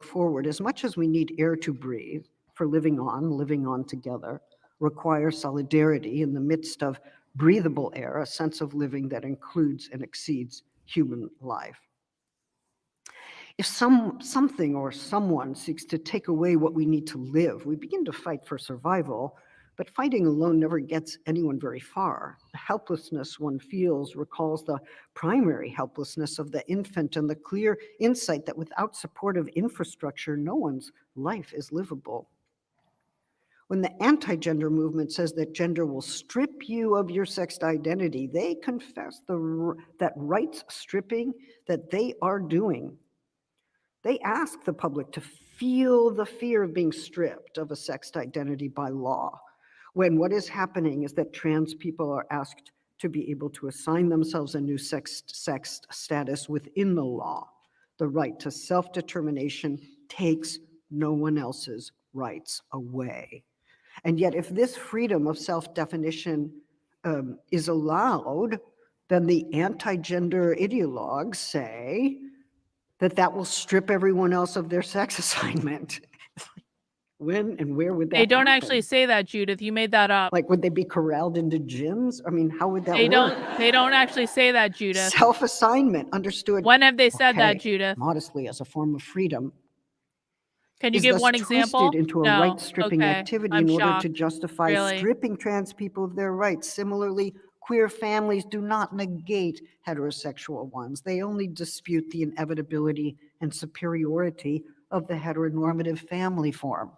Forward, as much as we need air to breathe for living on together, requires solidarity in the midst of breathable air, a sense of living that includes and exceeds human life. If something or someone seeks to take away what we need to live, we begin to fight for survival, but fighting alone never gets anyone very far. The helplessness one feels recalls the primary helplessness of the infant and the clear insight that without supportive infrastructure, no one's life is livable. When the anti-gender movement says that gender will strip you of your sex identity, they confess that rights stripping that they are doing. They ask the public to feel the fear of being stripped of a sexed identity by law, when what is happening is that trans people are asked to be able to assign themselves a new sex status within the law. The right to self-determination takes no one else's rights away. And yet, if this freedom of self-definition is allowed, then the anti-gender ideologues say that will strip everyone else of their sex assignment. When and where would that They don't happen? actually say that, Judith. You made that up. Like, would they be corralled into gyms? I mean, how would that work? They don't actually say that, Judith. Self-assignment, understood. When have they said that, Okay, Judith? modestly as a form of freedom, Can you is give thus one example? twisted into a No. right-stripping Okay. activity I'm in order shocked. to justify Really? stripping trans people of their rights. Similarly, queer families do not negate heterosexual ones. They only dispute the inevitability and superiority of the heteronormative family form.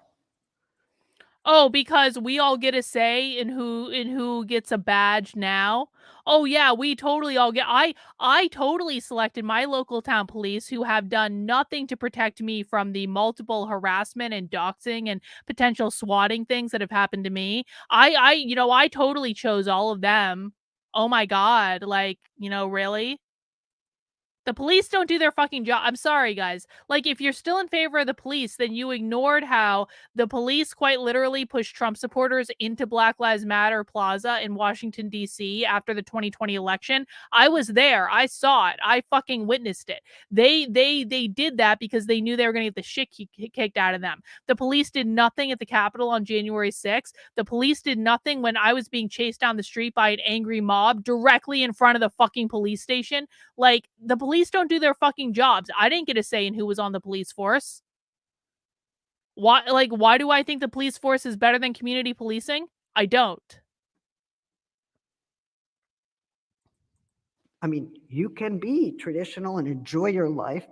Oh, because we all get a say in who gets a badge now. Oh yeah, we totally all get I totally selected my local town police who have done nothing to protect me from the multiple harassment and doxing and potential swatting things that have happened to me. I totally chose all of them. Oh my god, like, really? The police don't do their fucking job. I'm sorry, guys. Like, if you're still in favor of the police, then you ignored how the police quite literally pushed Trump supporters into Black Lives Matter Plaza in Washington, D.C. after the 2020 election. I was there. I saw it. I fucking witnessed it. They did that because they knew they were going to get the shit kicked out of them. The police did nothing at the Capitol on January 6th. The police did nothing when I was being chased down the street by an angry mob directly in front of the fucking police station. Like, the police don't do their fucking jobs. I didn't get a say in who was on the police force. Why do I think the police force is better than community policing? I don't. I mean, you can be traditional and enjoy your life,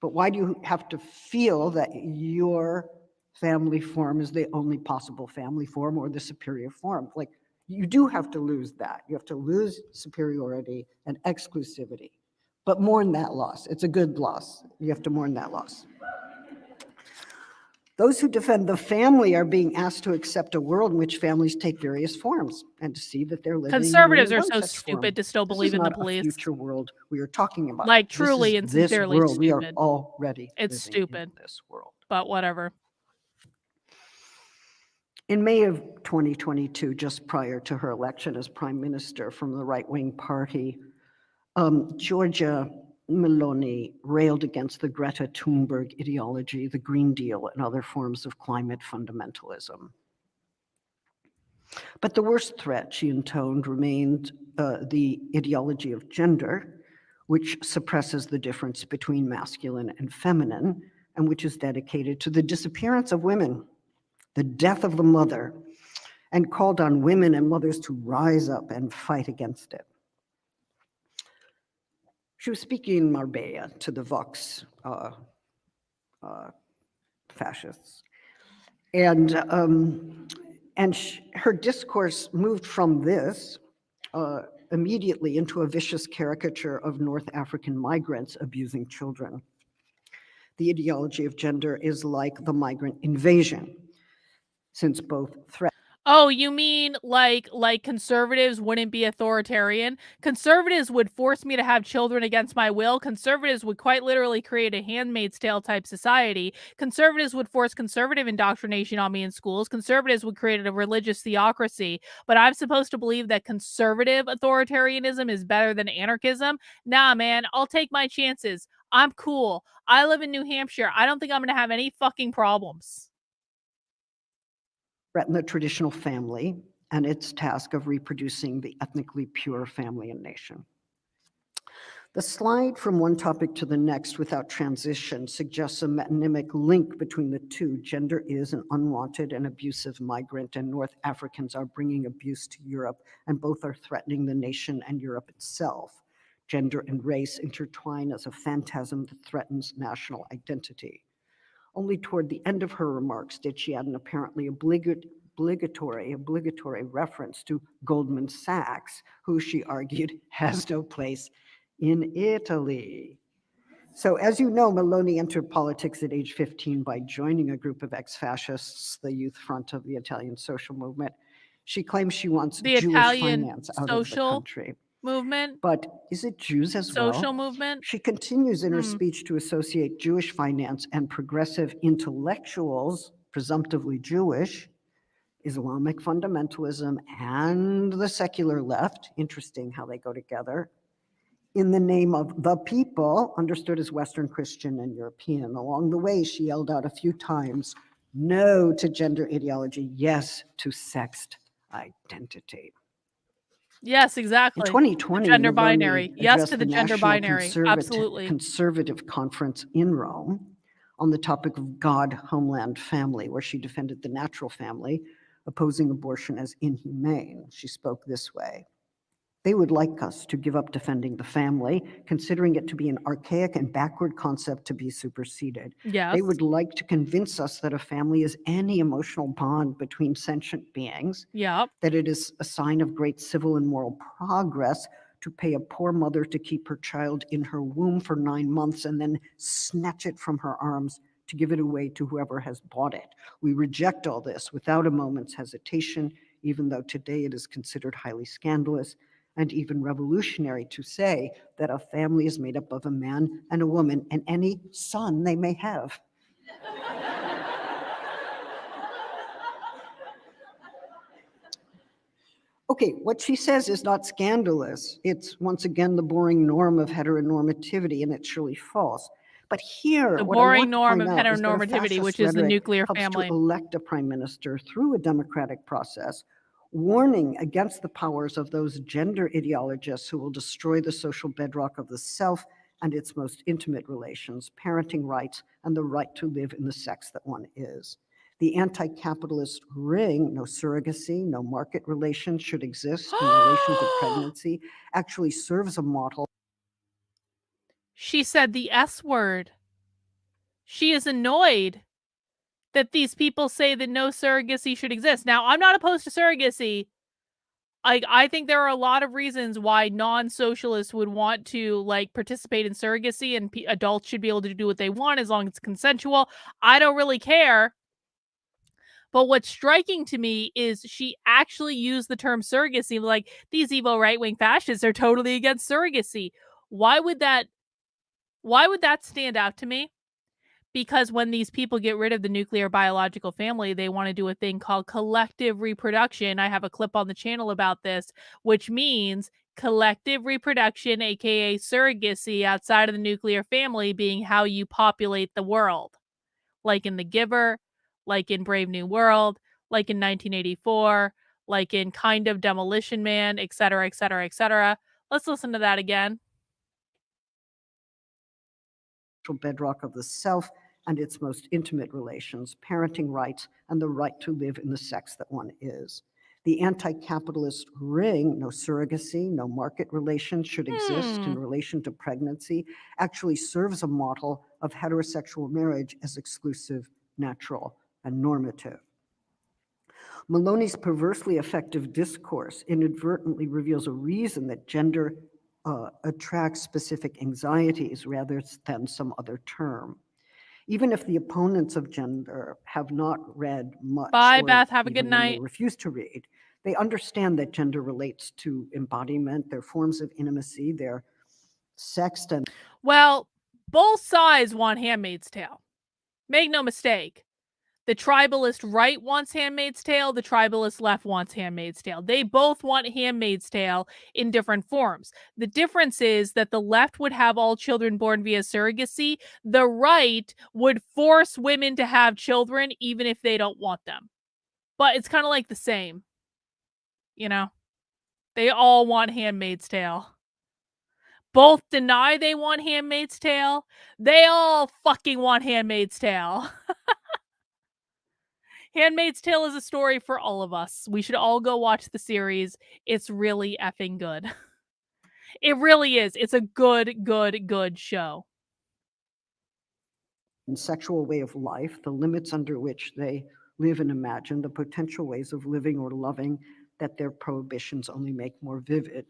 but why do you have to feel that your family form is the only possible family form or the superior form? Like, you do have to lose that. You have to lose superiority and exclusivity, but mourn that loss. It's a good loss. You have to mourn that loss. Those who defend the family are being asked to accept a world in which families take various forms and to see that they're living Conservatives in are one so such stupid form. to still believe This is in the not police. a future world we are talking about. Like, This truly is and this sincerely world. We are stupid. already It's living stupid. in this world. But whatever. In May of 2022, just prior to her election as prime minister from the right-wing party, Giorgia Meloni railed against the Greta Thunberg ideology, the Green Deal, and other forms of climate fundamentalism. But the worst threat, she intoned, remained the ideology of gender, which suppresses the difference between masculine and feminine, and which is dedicated to the disappearance of women, the death of the mother, and called on women and mothers to rise up and fight against it. She was speaking in Marbella to the Vox fascists. And her discourse moved from this immediately into a vicious caricature of North African migrants abusing children. The ideology of gender is like the migrant invasion, since both threats. Oh, you mean like conservatives wouldn't be authoritarian? Conservatives would force me to have children against my will. Conservatives would quite literally create a Handmaid's Tale type society. Conservatives would force conservative indoctrination on me in schools. Conservatives would create a religious theocracy. But I'm supposed to believe that conservative authoritarianism is better than anarchism? Nah, man, I'll take my chances. I'm cool. I live in New Hampshire. I don't think I'm going to have any fucking problems. Threaten the traditional family and its task of reproducing the ethnically pure family and nation. The slide from one topic to the next without transition suggests a metonymic link between the two. Gender is an unwanted and abusive migrant, and North Africans are bringing abuse to Europe, and both are threatening the nation and Europe itself. Gender and race intertwine as a phantasm that threatens national identity. Only toward the end of her remarks did she add an apparently obligatory reference to Goldman Sachs, who she argued has no place in Italy. So as you know, Meloni entered politics at age 15 by joining a group of ex-fascists, the Youth Front of the Italian Social Movement. She claims she wants The Jewish Italian finance out of the social country. movement? But is it Jews as well? Social movement? She continues in her speech to associate Jewish finance and progressive intellectuals, presumptively Jewish, Islamic fundamentalism, and the secular left, interesting how they go together, in the name of the people, understood as Western Christian and European. Along the way, she yelled out a few times, no to gender ideology, yes to sexed identity. Yes, exactly. In 2020, gender Meloni binary. Yes addressed to the gender National binary. Absolutely. Conservative Conference in Rome on the topic of God, homeland, family, where she defended the natural family, opposing abortion as inhumane. She spoke this way. They would like us to give up defending the family, considering it to be an archaic and backward concept to be superseded. Yes. They would like to convince us that a family is any emotional bond between sentient beings, Yep. that it is a sign of great civil and moral progress to pay a poor mother to keep her child in her womb for 9 months and then snatch it from her arms to give it away to whoever has bought it. We reject all this without a moment's hesitation, even though today it is considered highly scandalous, and even revolutionary to say that a family is made up of a man and a woman and any son they may have. Okay, what she says is not scandalous. It's once again the boring norm of heteronormativity, and it's surely false. But here, The what I boring want to norm point of out is that a heteronormativity, fascist which is the rhetoric nuclear helps family. to elect a prime minister through a democratic process, warning against the powers of those gender ideologists who will destroy the social bedrock of the self and its most intimate relations, parenting rights, and the right to live in the sex that one is. The anti-capitalist ring, no surrogacy, no market relations should exist in relation to pregnancy, actually serves a model. She said the S word. She is annoyed that these people say that no surrogacy should exist. Now, I'm not opposed to surrogacy. I think there are a lot of reasons why non-socialists would want to like participate in surrogacy, and adults should be able to do what they want as long as it's consensual. I don't really care. But what's striking to me is she actually used the term surrogacy, like these evil right-wing fascists are totally against surrogacy. Why would that stand out to me? Because when these people get rid of the nuclear biological family, they want to do a thing called collective reproduction. I have a clip on the channel about this, which means collective reproduction, aka surrogacy, outside of the nuclear family being how you populate the world. Like in The Giver, like in Brave New World, like in 1984, like in Kind of Demolition Man, etc., etc., etc. Let's listen to that again. Bedrock of the self and its most intimate relations, parenting rights, and the right to live in the sex that one is. The anti-capitalist ring, no surrogacy, no market relations should exist in relation to pregnancy, actually serves a model of heterosexual marriage as exclusive, natural, and normative. Maloney's perversely effective discourse inadvertently reveals a reason that gender attracts specific anxieties rather than some other term. Even if the opponents of gender have not read much, Bye, or Beth. Have a even good when night. they refuse to read, they understand that gender relates to embodiment, their forms of intimacy, their sex. And well, both sides want Handmaid's Tale. Make no mistake. The tribalist right wants Handmaid's Tale. The tribalist left wants Handmaid's Tale. They both want Handmaid's Tale in different forms. The difference is that the left would have all children born via surrogacy. The right would force women to have children even if they don't want them. But it's kind of like the same. You know? They all want Handmaid's Tale. Both deny they want Handmaid's Tale. They all fucking want Handmaid's Tale. Handmaid's Tale is a story for all of us. We should all go watch the series. It's really effing good. It really is. It's a good, good, good show. sexual way of life, the limits under which they live and imagine, the potential ways of living or loving that their prohibitions only make more vivid.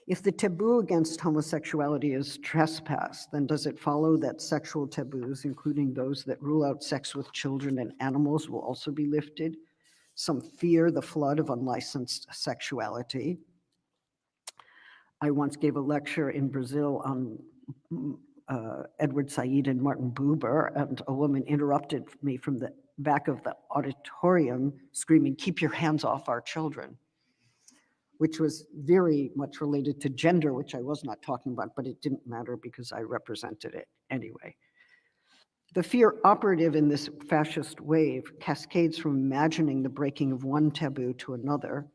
If the taboo against homosexuality is trespass, then does it follow that sexual taboos, including those that rule out sex with children and animals, will also be lifted? Some fear the flood of unlicensed sexuality. I once gave a lecture in Brazil on Edward Said and Martin Buber, and a woman interrupted me from the back of the auditorium screaming, "Keep your hands off our children," which was very much related to gender, which I was not talking about, but it didn't matter because I represented it anyway. The fear operative in this fascist wave cascades from imagining the breaking of one taboo to another,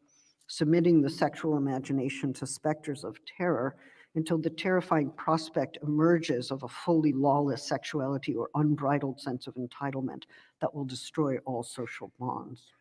submitting the sexual imagination to specters of terror until the terrifying prospect emerges of a fully lawless sexuality or unbridled sense of entitlement that will destroy all social bonds.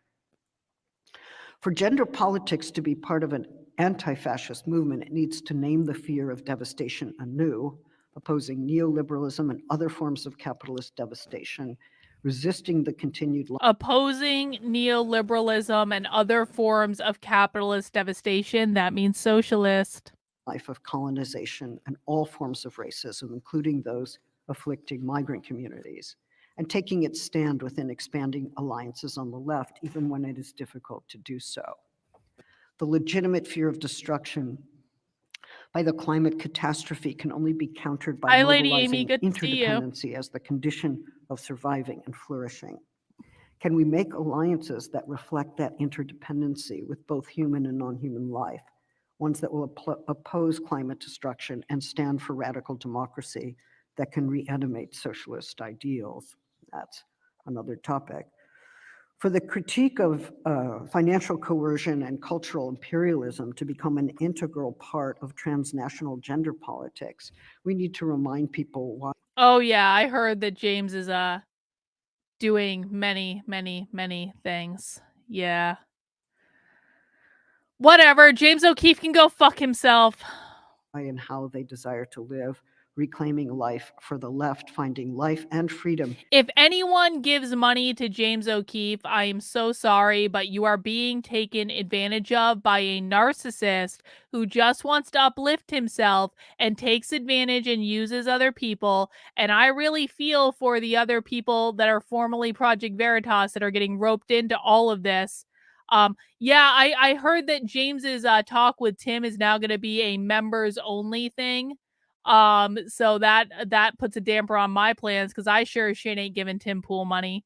For gender politics to be part of an anti-fascist movement, it needs to name the fear of devastation anew, opposing neoliberalism and other forms of capitalist devastation, resisting the continued opposing neoliberalism and other forms of capitalist devastation. That means socialist. Life of colonization and all forms of racism, including those afflicting migrant communities, and taking its stand within expanding alliances on the left, even when it is difficult to do so. The legitimate fear of destruction by the climate catastrophe can only be countered by Hi, Lady Amy. mobilizing Good to see you. interdependency as the condition of surviving and flourishing. Can we make alliances that reflect that interdependency with both human and non-human life, ones that will oppose climate destruction and stand for radical democracy that can reanimate socialist ideals? That's another topic. For the critique of financial coercion and cultural imperialism to become an integral part of transnational gender politics, we need to remind people why. Oh yeah, I heard that James is doing many, many, many things. Yeah. Whatever, James O'Keefe can go fuck himself. And how they desire to live, reclaiming life for the left, finding life and freedom. If anyone gives money to James O'Keefe, I am so sorry, but you are being taken advantage of by a narcissist who just wants to uplift himself and takes advantage and uses other people. And I really feel for the other people that are formerly Project Veritas that are getting roped into all of this. Yeah, I heard that James's talk with Tim is now going to be a members only thing. So that puts a damper on my plans because I sure as shit ain't giving Tim Pool money.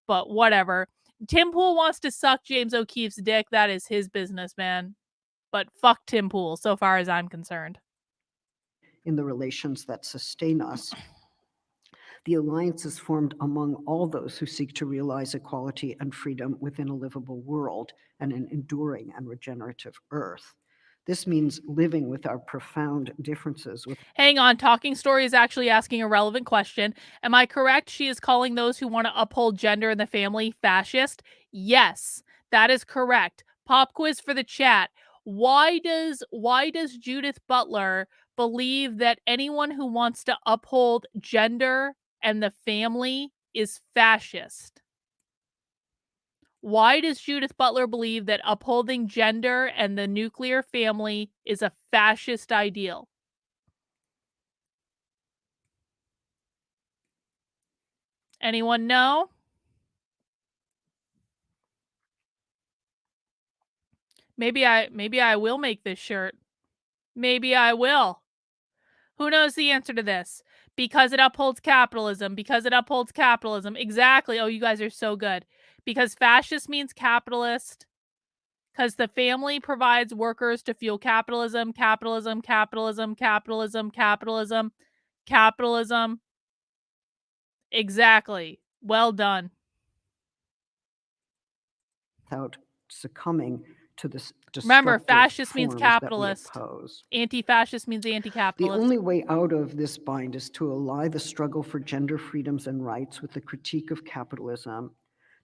But whatever. Tim Pool wants to suck James O'Keefe's dick. That is his business, man. But fuck Tim Pool, so far as I'm concerned. In the relations that sustain us, the alliance is formed among all those who seek to realize equality and freedom within a livable world and an enduring and regenerative earth. This means living with our profound differences. Hang on, Talking Story is actually asking a relevant question. Am I correct? She is calling those who want to uphold gender in the family fascist? Yes, that is correct. Pop quiz for the chat. Why does Judith Butler believe that anyone who wants to uphold gender and the family is fascist? Why does Judith Butler believe that upholding gender and the nuclear family is a fascist ideal? Anyone know? Maybe I will make this shirt. Maybe I will. Who knows the answer to this? Because it upholds capitalism. Because it upholds capitalism. Exactly. Oh, you guys are so good. Because fascist means capitalist. Because the family provides workers to fuel capitalism. Capitalism, capitalism, capitalism, capitalism, capitalism. Exactly. Well done. Without succumbing to this Remember, destructive fascist means forms that we capitalist. oppose. Anti-fascist means The anti-capitalist. only way out of this bind is to ally the struggle for gender freedoms and rights with the critique of capitalism,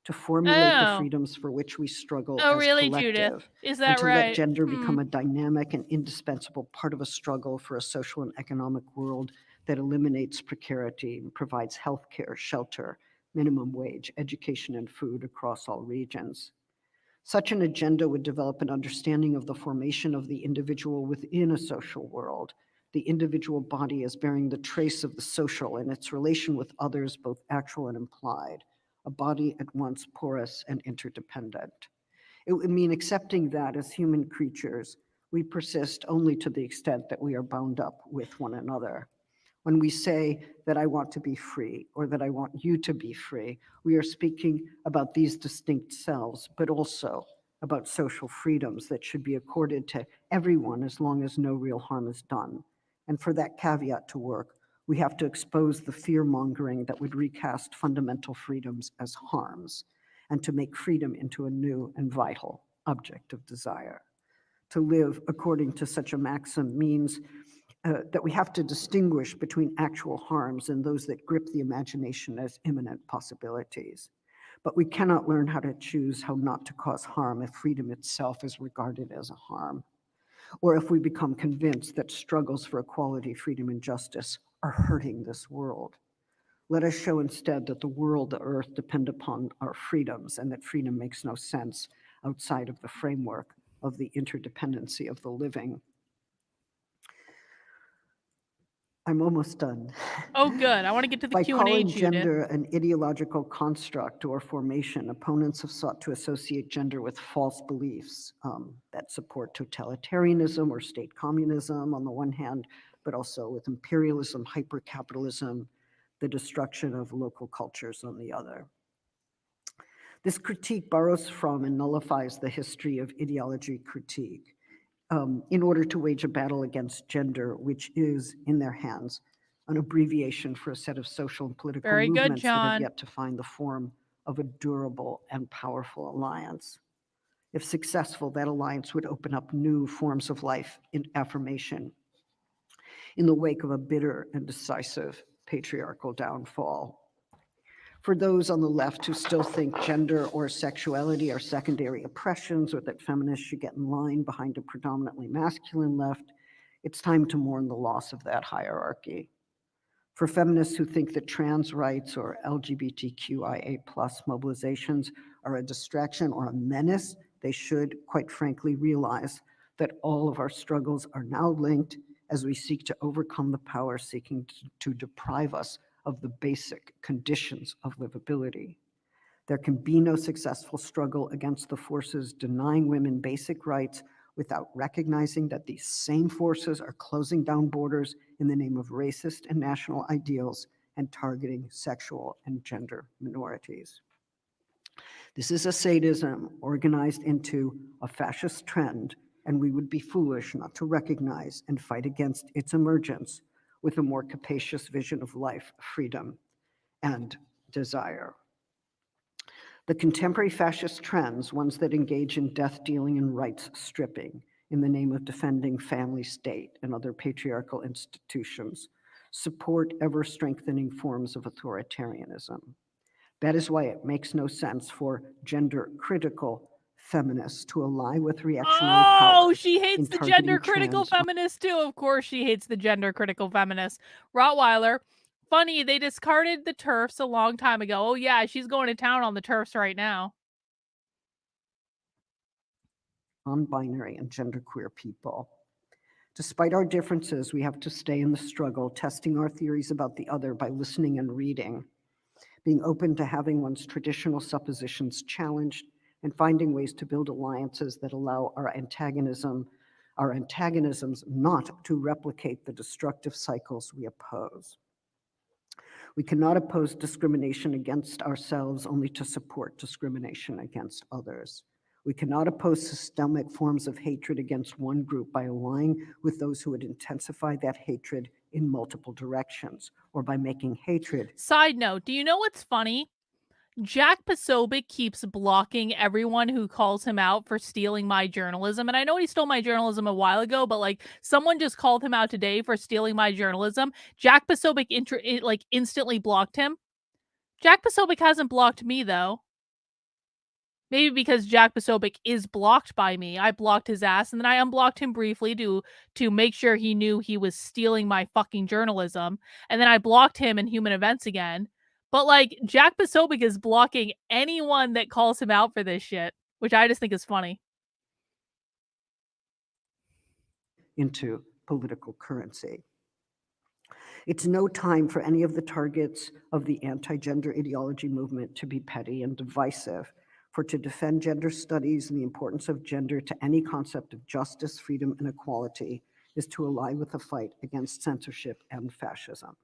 to formulate the Oh. freedoms for which we struggle Oh, as really, collective, Judith? Is and that to right? let gender become a dynamic and indispensable part of a struggle for a social and economic world that eliminates precarity and provides healthcare, shelter, minimum wage, education, and food across all regions. Such an agenda would develop an understanding of the formation of the individual within a social world, the individual body as bearing the trace of the social in its relation with others, both actual and implied, a body at once porous and interdependent. It would mean accepting that as human creatures, we persist only to the extent that we are bound up with one another. When we say that I want to be free or that I want you to be free, we are speaking about these distinct selves, but also about social freedoms that should be accorded to everyone as long as no real harm is done. And for that caveat to work, we have to expose the fear-mongering that would recast fundamental freedoms as harms, and to make freedom into a new and vital object of desire. To live according to such a maxim means that we have to distinguish between actual harms and those that grip the imagination as imminent possibilities. But we cannot learn how to choose how not to cause harm if freedom itself is regarded as a harm, or if we become convinced that struggles for equality, freedom, and justice are hurting this world. Let us show instead that the world, the earth, depend upon our freedoms, and that freedom makes no sense outside of the framework of the interdependency of the living. I'm almost done. Oh, good. I want to get to the By Q&A, calling Judith. gender an ideological construct or formation, opponents have sought to associate gender with false beliefs that support totalitarianism or state communism on the one hand, but also with imperialism, hypercapitalism, the destruction of local cultures on the other. This critique borrows from and nullifies the history of ideology critique in order to wage a battle against gender, which is, in their hands, an abbreviation for a set of social and political Very good, movements that have John. yet to find the form of a durable and powerful alliance. If successful, that alliance would open up new forms of life in affirmation in the wake of a bitter and decisive patriarchal downfall. For those on the left who still think gender or sexuality are secondary oppressions or that feminists should get in line behind a predominantly masculine left, it's time to mourn the loss of that hierarchy. For feminists who think that trans rights or LGBTQIA+ mobilizations are a distraction or a menace, they should, quite frankly, realize that all of our struggles are now linked as we seek to overcome the power seeking to deprive us of the basic conditions of livability. There can be no successful struggle against the forces denying women basic rights without recognizing that these same forces are closing down borders in the name of racist and national ideals and targeting sexual and gender minorities. This is a sadism organized into a fascist trend, and we would be foolish not to recognize and fight against its emergence with a more capacious vision of life, freedom, and desire. The contemporary fascist trends, ones that engage in death dealing and rights stripping in the name of defending family, state, and other patriarchal institutions, support ever-strengthening forms of authoritarianism. That is why it makes no sense for gender-critical feminists to ally with reactionary powers. Oh, she hates the gender-critical feminists too. Of course she hates the gender-critical feminists. Rottweiler. Funny, they discarded the TERFs a long time ago. Oh yeah, she's going to town on the TERFs right now. Non-binary and genderqueer people. Despite our differences, we have to stay in the struggle, testing our theories about the other by listening and reading, being open to having one's traditional suppositions challenged, and finding ways to build alliances that allow our antagonisms not to replicate the destructive cycles we oppose. We cannot oppose discrimination against ourselves only to support discrimination against others. We cannot oppose systemic forms of hatred against one group by allying with those who would intensify that hatred in multiple directions, or by making hatred. Side note, do you know what's funny? Jack Posobiec keeps blocking everyone who calls him out for stealing my journalism. And I know he stole my journalism a while ago, but like someone just called him out today for stealing my journalism. Jack Posobiec instantly blocked him. Jack Posobiec hasn't blocked me though. Maybe because Jack Posobiec is blocked by me. I blocked his ass and then I unblocked him briefly to make sure he knew he was stealing my fucking journalism. And then I blocked him in Human Events again. But like Jack Posobiec is blocking anyone that calls him out for this shit, which I just think is funny. Into political currency. It's no time for any of the targets of the anti-gender ideology movement to be petty and divisive. For to defend gender studies and the importance of gender to any concept of justice, freedom, and equality is to ally with the fight against censorship and fascism.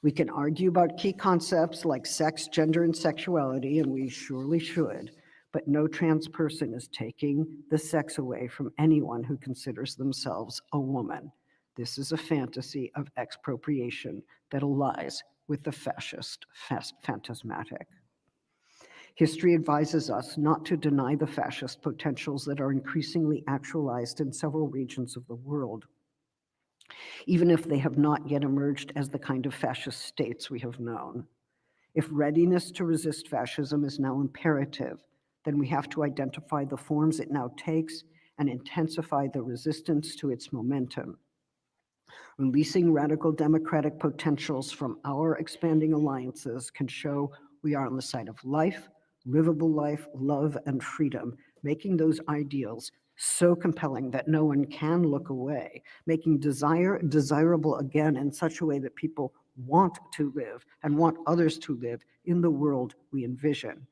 We can argue about key concepts like sex, gender, and sexuality, and we surely should, but no trans person is taking the sex away from anyone who considers themselves a woman. This is a fantasy of expropriation that allies with the fascist phantasmatic. History advises us not to deny the fascist potentials that are increasingly actualized in several regions of the world, even if they have not yet emerged as the kind of fascist states we have known. If readiness to resist fascism is now imperative, then we have to identify the forms it now takes and intensify the resistance to its momentum. Releasing radical democratic potentials from our expanding alliances can show we are on the side of life, livable life, love, and freedom, making those ideals so compelling that no one can look away, making desire desirable again in such a way that people want to live and want others to live in the world we envision?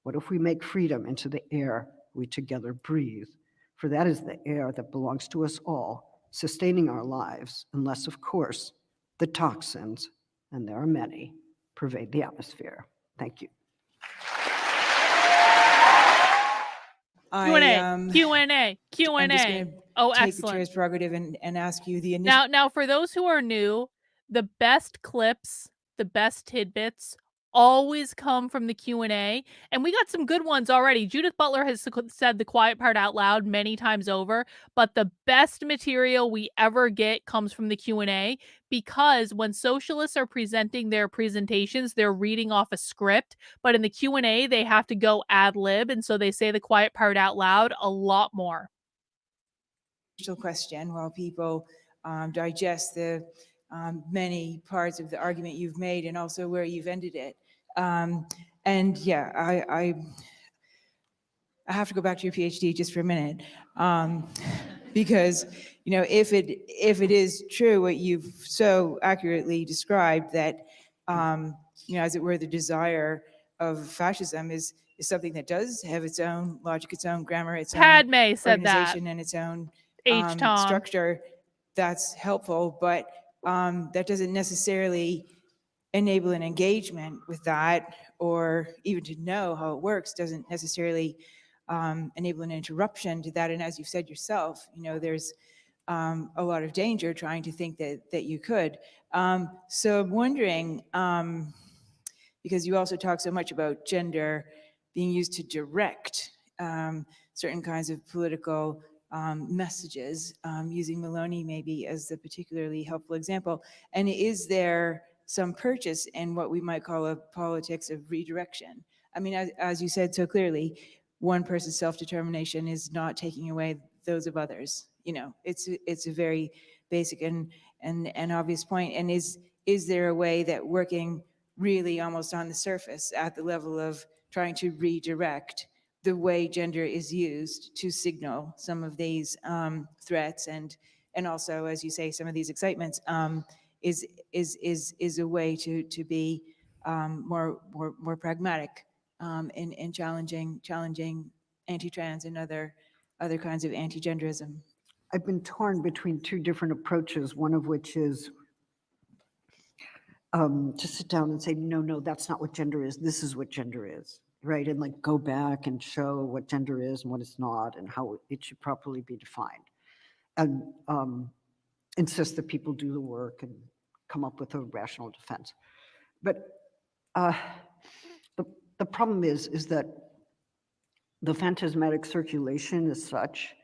What if we make freedom into the air we together breathe? For that is the air that belongs to us all, sustaining our lives, unless, of course, the toxins, and there are many, pervade the atmosphere. Thank you. Q&A, I'm Q&A, just Q&A. going to Oh, take the excellent. chair's prerogative and ask you the initial. Now, for those who are new, the best clips, the best tidbits always come from the Q&A, and we got some good ones already. Judith Butler has said the quiet part out loud many times over, but the best material we ever get comes from the Q&A, because when socialists are presenting their presentations, they're reading off a script, but in the Q&A, they have to go ad lib, and so they say the quiet part out loud a lot more. Question while people digest the many parts of the argument you've made and also where you've ended it. And yeah, I have to go back to your PhD just for a minute, because if it is true what you've so accurately described, that as it were, the desire of fascism is something that does have its own logic, its own grammar, its Padme own said that. organization, and its own H-Tom. structure. That's helpful, but that doesn't necessarily enable an engagement with that, or even to know how it works doesn't necessarily enable an interruption to that. And as you've said yourself, there's a lot of danger trying to think that you could. So I'm wondering, because you also talk so much about gender being used to direct certain kinds of political messages, using Maloney maybe as the particularly helpful example. And is there some purchase in what we might call a politics of redirection? I mean, as you said so clearly, one person's self-determination is not taking away those of others. It's a very basic and obvious point. And is there a way that working really almost on the surface at the level of trying to redirect the way gender is used to signal some of these threats and also, as you say, some of these excitements, is a way to be more pragmatic in challenging anti-trans and other kinds of anti-genderism? I've been torn between two different approaches, one of which is to sit down and say, no, that's not what gender is. This is what gender is, right? And like go back and show what gender is and what it's not and how it should properly be defined. And insist that people do the work and come up with a rational defense. But the problem is that the phantasmatic circulation is such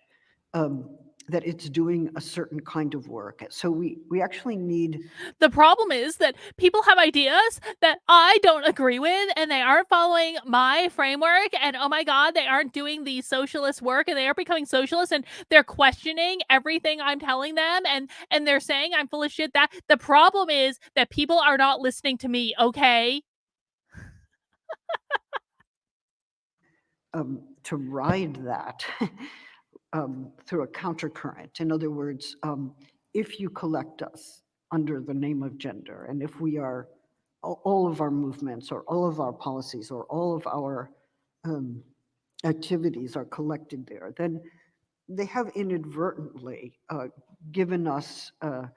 that it's doing a certain kind of work. So we actually need... The problem is that people have ideas that I don't agree with, and they aren't following my framework, and oh my God, they aren't doing the socialist work, and they are becoming socialists, and they're questioning everything I'm telling them, and they're saying I'm full of shit. That the problem is that people are not listening to me, okay? To ride that through a countercurrent. In other words, if you collect us under the name of gender, and if we are, all of our movements or all of our policies or all of our activities are collected there, then they have inadvertently given us a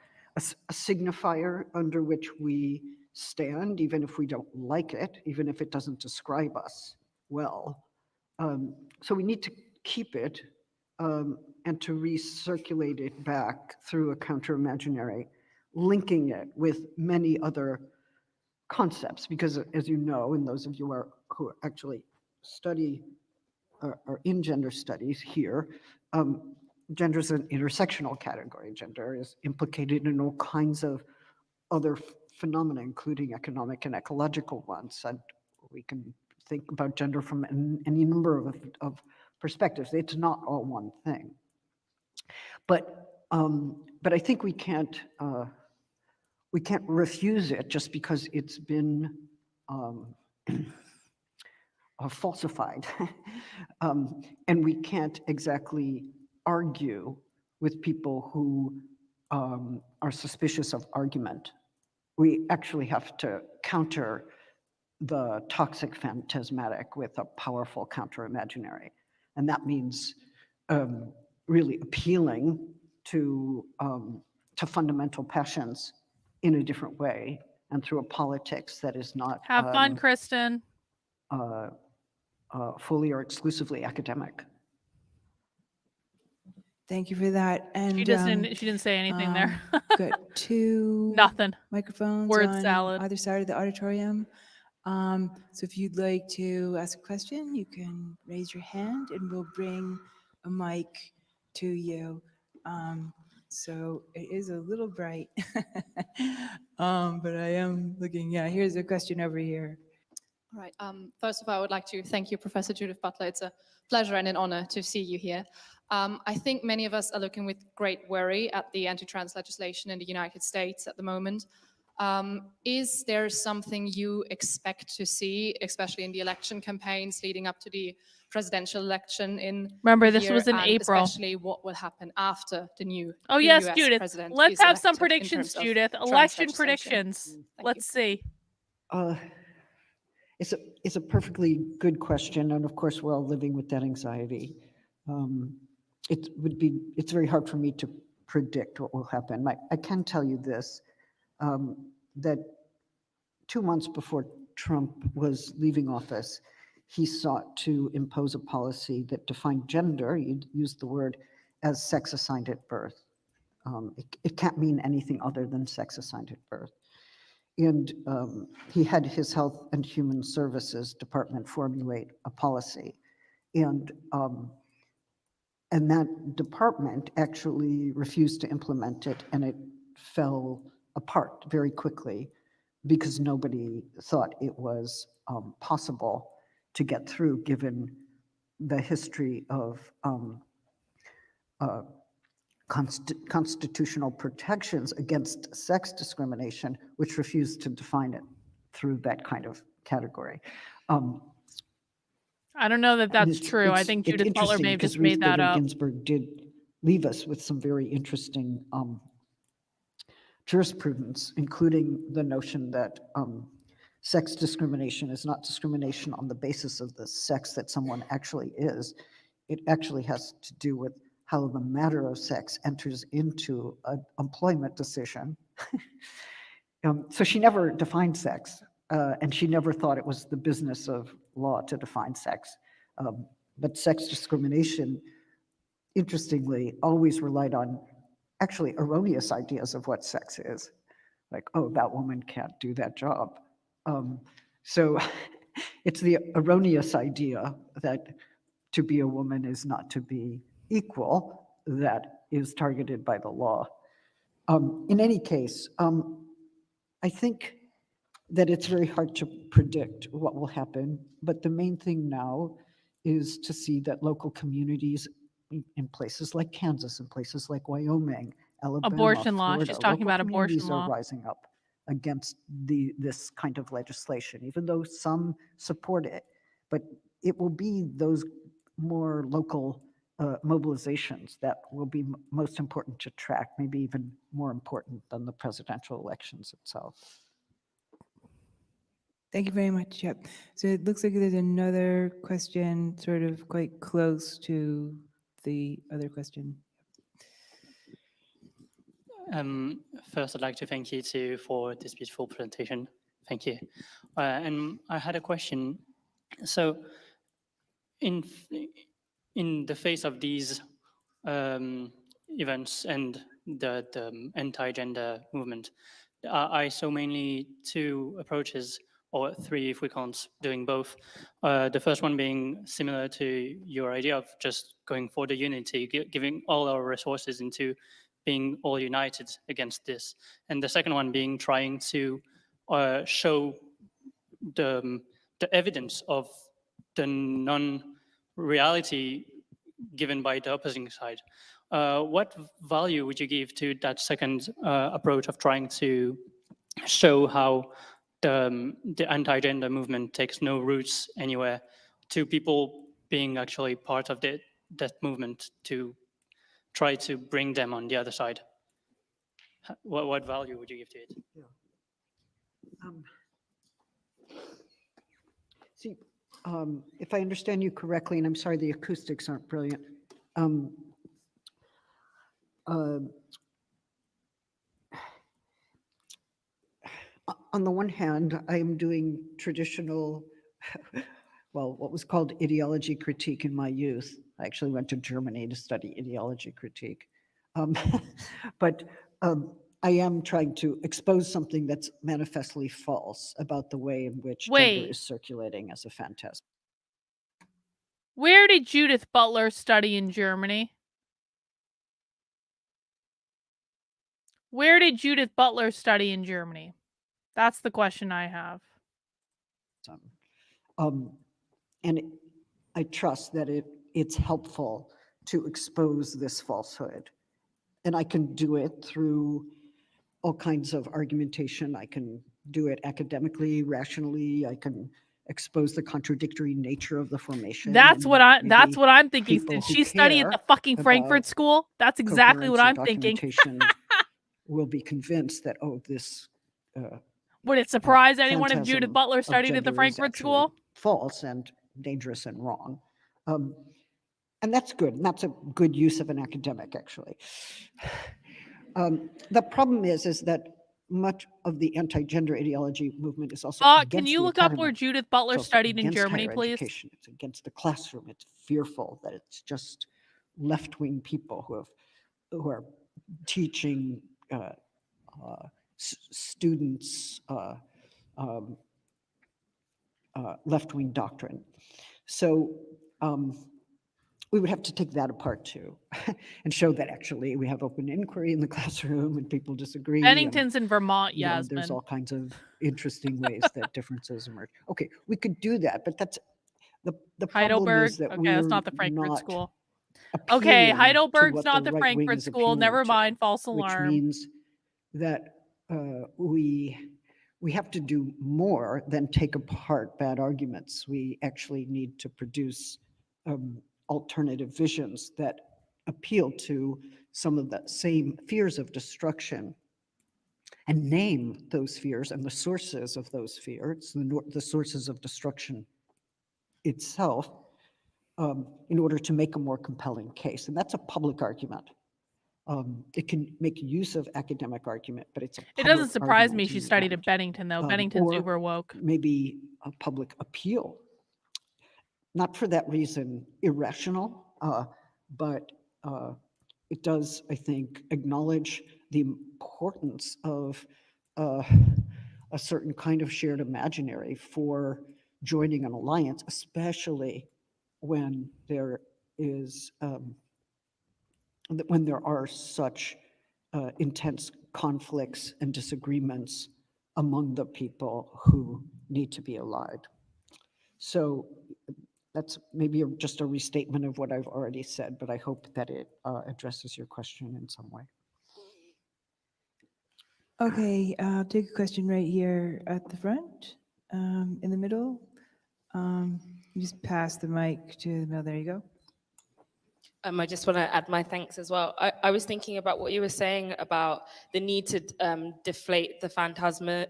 signifier under which we stand, even if we don't like it, even if it doesn't describe us well. So we need to keep it and to recirculate it back through a counter-imaginary, linking it with many other concepts, because as you know, and those of you who actually study or in gender studies here, gender is an intersectional category. Gender is implicated in all kinds of other phenomena, including economic and ecological ones, and we can think about gender from any number of perspectives. It's not all one thing. But I think we can't refuse it just because it's been falsified, and we can't exactly argue with people who are suspicious of argument. We actually have to counter the toxic phantasmatic with a powerful counter-imaginary. And that means really appealing to fundamental passions in a different way and through a politics that is not Have fun, Kristen. fully or exclusively academic. Thank you for that. And She didn't say anything there. got two Nothing. microphones Word on salad. either side of the auditorium. So if you'd like to ask a question, you can raise your hand and we'll bring a mic to you. So it is a little bright, but I am looking, yeah, here's a question over here. All right. First of all, I would like to thank you, Professor Judith Butler. It's a pleasure and an honor to see you here. I think many of us are looking with great worry at the anti-trans legislation in the United States at the moment. Is there something you expect to see, especially in the election campaigns leading up to the presidential election in Remember, the this year, was in and April. especially what will happen after the new Oh, yes, US Judith. president Let's is have some elected in predictions, terms of Judith. trans Election legislation? predictions. Thank Let's see. It's a perfectly good question, and of course, we're all living with that anxiety. It's very hard for me to predict what will happen. I can tell you this, that 2 months before Trump was leaving office, he sought to impose a policy that defined gender, you'd use the word, as sex assigned at birth. It can't mean anything other than sex assigned at birth. And he had his Health and Human Services Department formulate a policy. And that department actually refused to implement it, and it fell apart very quickly because nobody thought it was possible to get through, given the history of constitutional protections against sex discrimination, which refused to define it through that kind of category. I don't know that that's true. I think Judith Butler may have just made that up. Ginsburg did leave us with some very interesting jurisprudence, including the notion that sex discrimination is not discrimination on the basis of the sex that someone actually is. It actually has to do with how the matter of sex enters into an employment decision. So she never defined sex, and she never thought it was the business of law to define sex. But sex discrimination, interestingly, always relied on actually erroneous ideas of what sex is. Like, oh, that woman can't do that job. So it's the erroneous idea that to be a woman is not to be equal that is targeted by the law. In any case, I think that it's very hard to predict what will happen, but the main thing now is to see that local communities in places like Kansas, in places like Wyoming, Alabama, Abortion law. Florida, She's talking local about abortion communities law. are rising up against this kind of legislation, even though some support it. But it will be those more local mobilizations that will be most important to track, maybe even more important than the presidential elections itself. Thank you very much. Yep. So it looks like there's another question sort of quite close to the other question. First, I'd like to thank you too for this beautiful presentation. Thank you. And I had a question. So in the face of these events and the anti-gender movement, I saw mainly two approaches, or three if we count doing both. The first one being similar to your idea of just going for the unity, giving all our resources into being all united against this. And the second one being trying to show the evidence of the non-reality given by the opposing side. What value would you give to that second approach of trying to show how the anti-gender movement takes no roots anywhere, to people being actually part of that movement to try to bring them on the other side? What value would you give to it? See, if I understand you correctly, and I'm sorry the acoustics aren't brilliant. On the one hand, I am doing traditional, well, what was called ideology critique in my youth. I actually went to Germany to study ideology critique. But I am trying to expose something that's manifestly false about the way in which gender is circulating as a phantasm. Where did Judith Butler study in Germany? Where did Judith Butler study in Germany? That's the question I have. And I trust that it's helpful to expose this falsehood. And I can do it through all kinds of argumentation. I can do it academically, rationally. I can expose the contradictory nature of the formation. That's what I'm thinking. Did she study at the fucking Frankfurt School? That's exactly what I'm thinking. Will be convinced that, oh, this would it surprise anyone if Judith Butler studied at the Frankfurt School? False and dangerous and wrong. And that's good. And that's a good use of an academic, actually. The problem is that much of the anti-gender ideology movement is also can you look up where Judith Butler studied in Germany, please? It's against the classroom. It's fearful that it's just left-wing people who are teaching students left-wing doctrine. So we would have to take that apart too and show that actually we have open inquiry in the classroom and people disagree. Bennington's in Vermont, Yasmin. There's all kinds of interesting ways that differences emerge. Okay, we could do that, but that's the problem is that that's not the Frankfurt School. Okay, Heidelberg's not the Frankfurt School. Never mind, false alarm. Which means that we have to do more than take apart bad arguments. We actually need to produce alternative visions that appeal to some of the same fears of destruction and name those fears and the sources of those fears, the sources of destruction itself, in order to make a more compelling case. And that's a public argument. It can make use of academic argument, but it's a it doesn't surprise me she studied at Bennington, though. Bennington's uber woke. Maybe a public appeal. Not for that reason irrational, but it does, I think, acknowledge the importance of a certain kind of shared imaginary for joining an alliance, especially when there is when there are such intense conflicts and disagreements among the people who need to be allied. So that's maybe just a restatement of what I've already said, but I hope that it addresses your question in some way. Okay, I'll take a question right here at the front, in the middle. You just pass the mic to the middle. There you go. I just want to add my thanks as well. I was thinking about what you were saying about the need to deflate the phantasm, in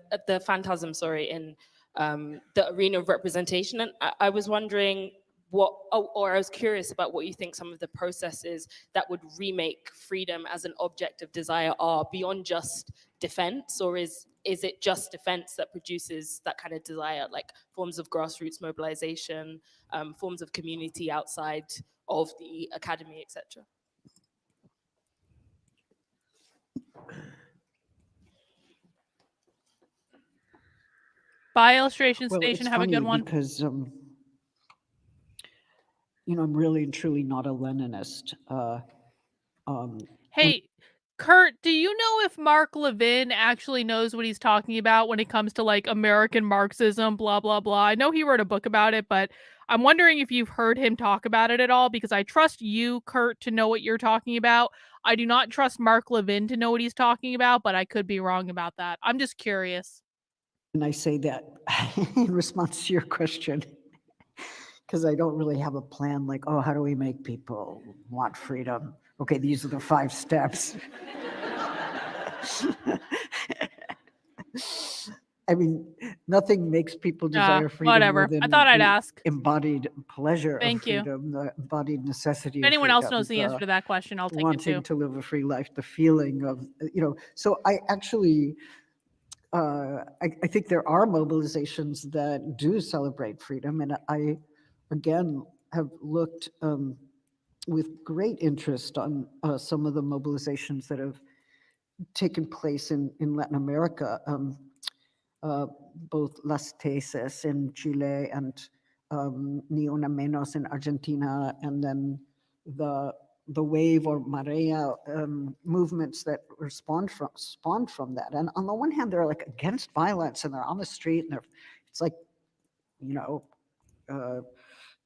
the arena of representation. And I was wondering or I was curious about what you think some of the processes that would remake freedom as an object of desire are beyond just defense, or is it just defense that produces that kind of desire, like forms of grassroots mobilization, forms of community outside of the academy, etc.? Bye, Illustration Station. Have a good one. Because I'm really and truly not a Leninist. Hey, Kurt, do you know if Mark Levin actually knows what he's talking about when it comes to like American Marxism, blah, blah, blah? I know he wrote a book about it, but I'm wondering if you've heard him talk about it at all, because I trust you, Kurt, to know what you're talking about. I do not trust Mark Levin to know what he's talking about, but I could be wrong about that. I'm just curious. And I say that in response to your question, because I don't really have a plan like, oh, how do we make people want freedom? Okay, these are the 5 steps. I mean, nothing makes people desire freedom more whatever. than I thought I'd the ask. embodied pleasure of Thank you. freedom, the embodied necessity If of anyone else freedom, knows the answer to that question, I'll take it wanting too. to live a free life, the feeling of, so I actually, I think there are mobilizations that do celebrate freedom. And I, again, have looked with great interest on some of the mobilizations that have taken place in Latin America, both Las Tesis in Chile and Ni Una Menos in Argentina, and then the wave or marea movements that spawned from that. And on the one hand, they're like against violence and they're on the street and it's like,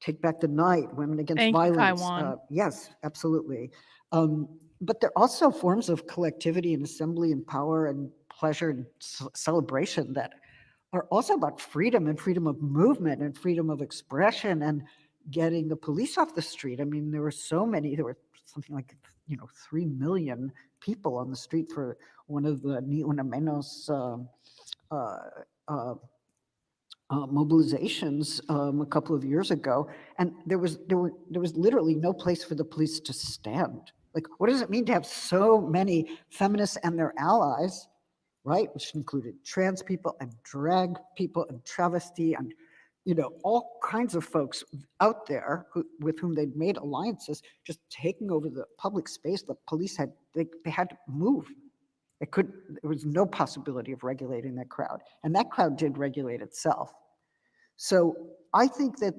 take back the night, women against Thank you, violence. Kaiwan. Yes, absolutely. But they're also forms of collectivity and assembly and power and pleasure and celebration that are also about freedom and freedom of movement and freedom of expression and getting the police off the street. I mean, there were something like 3 million people on the street for one of the Ni Una Menos mobilizations a couple of years ago, and there was literally no place for the police to stand. Like, what does it mean to have so many feminists and their allies, right? Which included trans people and drag people and travesty and all kinds of folks out there with whom they'd made alliances, just taking over the public space. The police had they had to move. There was no possibility of regulating that crowd, and that crowd did regulate itself. So I think that,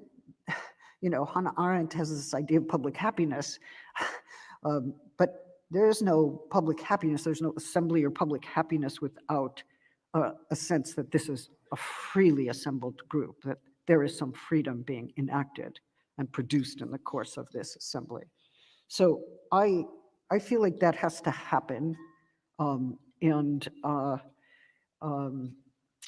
Hannah Arendt has this idea of public happiness, but there is no public happiness. There's no assembly or public happiness without a sense that this is a freely assembled group, that there is some freedom being enacted and produced in the course of this assembly. So I feel like that has to happen.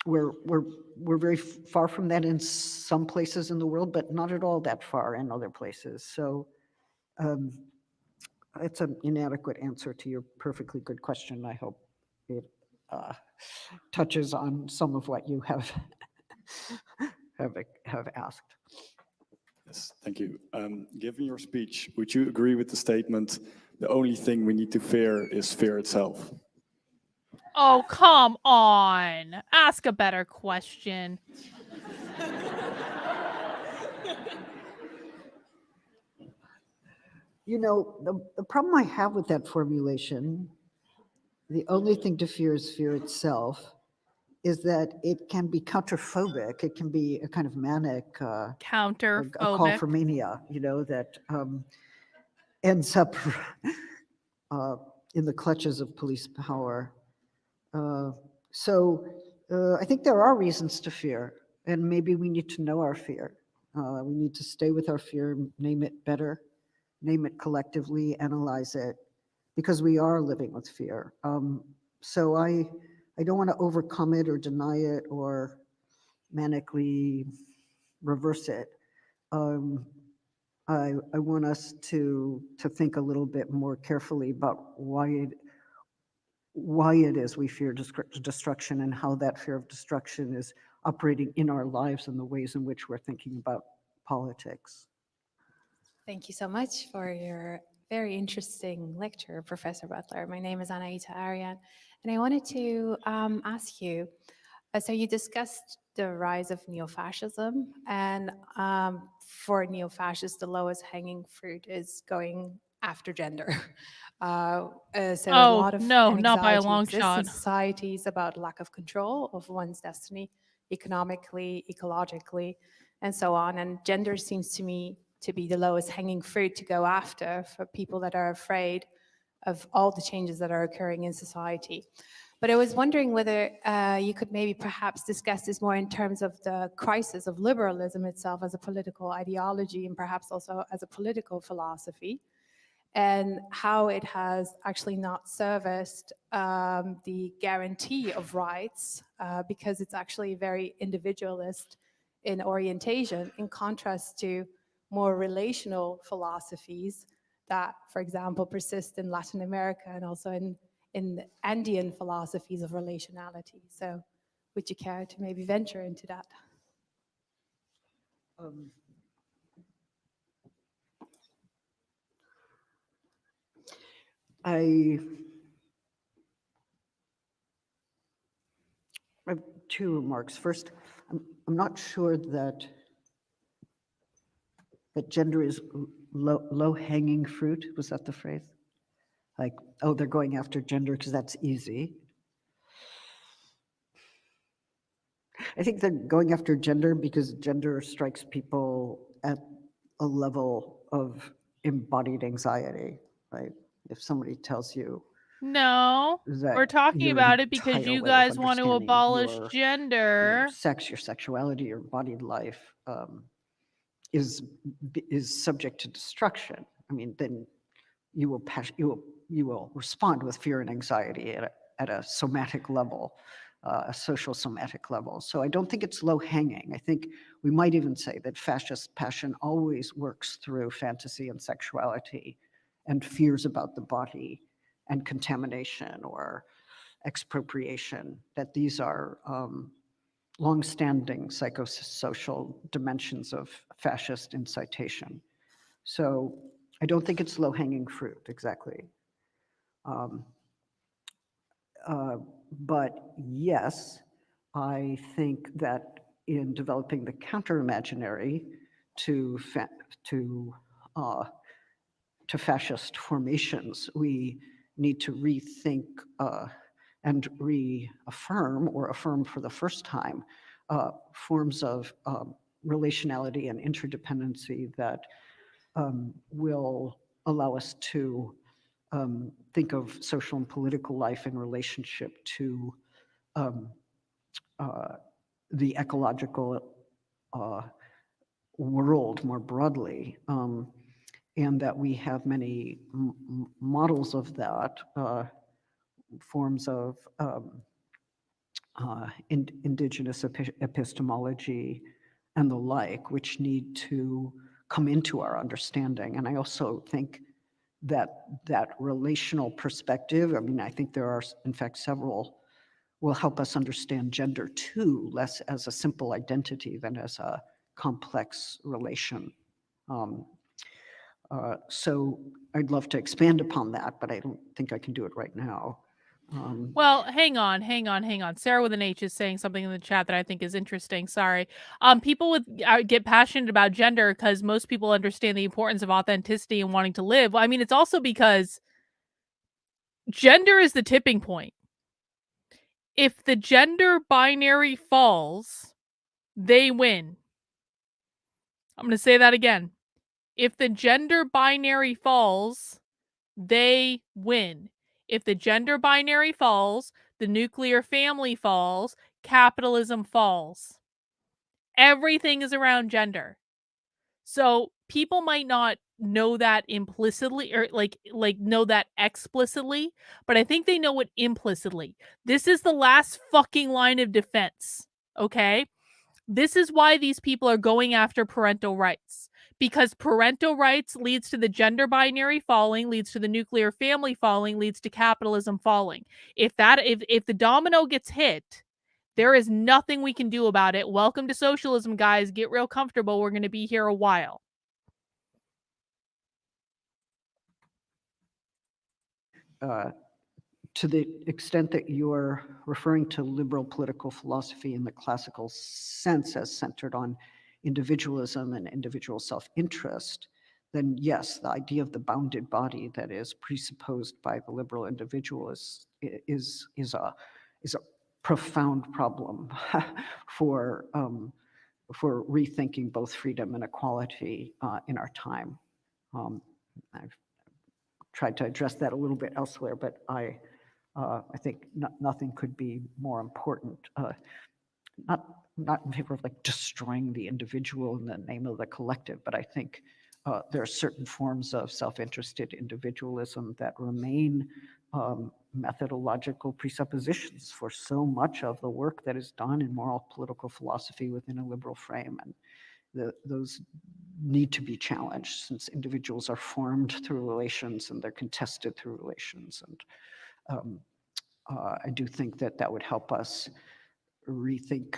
We're very far from that in some places in the world, but not at all that far in other places. So it's an inadequate answer to your perfectly good question. I hope it touches on some of what you have asked. Yes, thank you. Given your speech, would you agree with the statement, the only thing we need to fear is fear itself? Oh, come on. Ask a better question. The problem I have with that formulation, the only thing to fear is fear itself, is that it can be counterphobic. It can be a kind of manic, a call Counterphobic. for mania, that ends up in the clutches of police power. So I think there are reasons to fear, and maybe we need to know our fear. We need to stay with our fear, name it better, name it collectively, analyze it, because we are living with fear. So I don't want to overcome it or deny it or manically reverse it. I want us to think a little bit more carefully about why it is we fear destruction and how that fear of destruction is operating in our lives and the ways in which we're thinking about politics. Thank you so much for your very interesting lecture, Professor Butler. My name is Anaita Aryan, and I wanted to ask you, so you discussed the rise of neo-fascism, and for neo-fascists, the lowest hanging fruit is going after gender. So a lot of not by a anxiety long exists shot. in societies about lack of control of one's destiny, economically, ecologically, and so on. And gender seems to me to be the lowest hanging fruit to go after for people that are afraid of all the changes that are occurring in society. But I was wondering whether you could maybe perhaps discuss this more in terms of the crisis of liberalism itself as a political ideology and perhaps also as a political philosophy, and how it has actually not serviced the guarantee of rights because it's actually very individualist in orientation, in contrast to more relational philosophies that, for example, persist in Latin America and also in the Andean philosophies of relationality. So would you care to maybe venture into that? I have two remarks. First, I'm not sure that gender is low-hanging fruit. Was that the phrase? Like, oh, they're going after gender because that's easy. I think they're going after gender because gender strikes people at a level of embodied anxiety, right? If somebody tells you No, that we're talking your about it because entire you way of guys want to understanding abolish your gender. sex, your sexuality, your embodied life is subject to destruction. I mean, then you will respond with fear and anxiety at a somatic level, a social somatic level. So I don't think it's low hanging. I think we might even say that fascist passion always works through fantasy and sexuality and fears about the body and contamination or expropriation, that these are long-standing psychosocial dimensions of fascist incitation. So I don't think it's low-hanging fruit, exactly. But yes, I think that in developing the counter-imaginary to fascist formations, we need to rethink and reaffirm or affirm for the first time forms of relationality and interdependency that will allow us to think of social and political life in relationship to the ecological world more broadly, and that we have many models of that, forms of indigenous epistemology and the like, which need to come into our understanding. And I also think that relational perspective, I mean, I think there are, in fact, several, will help us understand gender too, less as a simple identity than as a complex relation. So I'd love to expand upon that, but I don't think I can do it right now. Well, hang on. Sarah with an H is saying something in the chat that I think is interesting. Sorry. People get passionate about gender because most people understand the importance of authenticity and wanting to live. I mean, it's also because gender is the tipping point. If the gender binary falls, they win. I'm going to say that again. If the gender binary falls, they win. If the gender binary falls, the nuclear family falls, capitalism falls. Everything is around gender. So people might not know that implicitly or like know that explicitly, but I think they know it implicitly. This is the last fucking line of defense, okay? This is why these people are going after parental rights, because parental rights leads to the gender binary falling, leads to the nuclear family falling, leads to capitalism falling. If the domino gets hit, there is nothing we can do about it. Welcome to socialism, guys. Get real comfortable. We're going to be here a while. To the extent that you're referring to liberal political philosophy in the classical sense as centered on individualism and individual self-interest, then yes, the idea of the bounded body that is presupposed by the liberal individual is a profound problem for rethinking both freedom and equality in our time. I've tried to address that a little bit elsewhere, but I think nothing could be more important. Not in favor of like destroying the individual in the name of the collective, but I think there are certain forms of self-interested individualism that remain methodological presuppositions for so much of the work that is done in moral political philosophy within a liberal frame. those need to be challenged, since individuals are formed through relations and they're contested through relations. And I do think that would help us rethink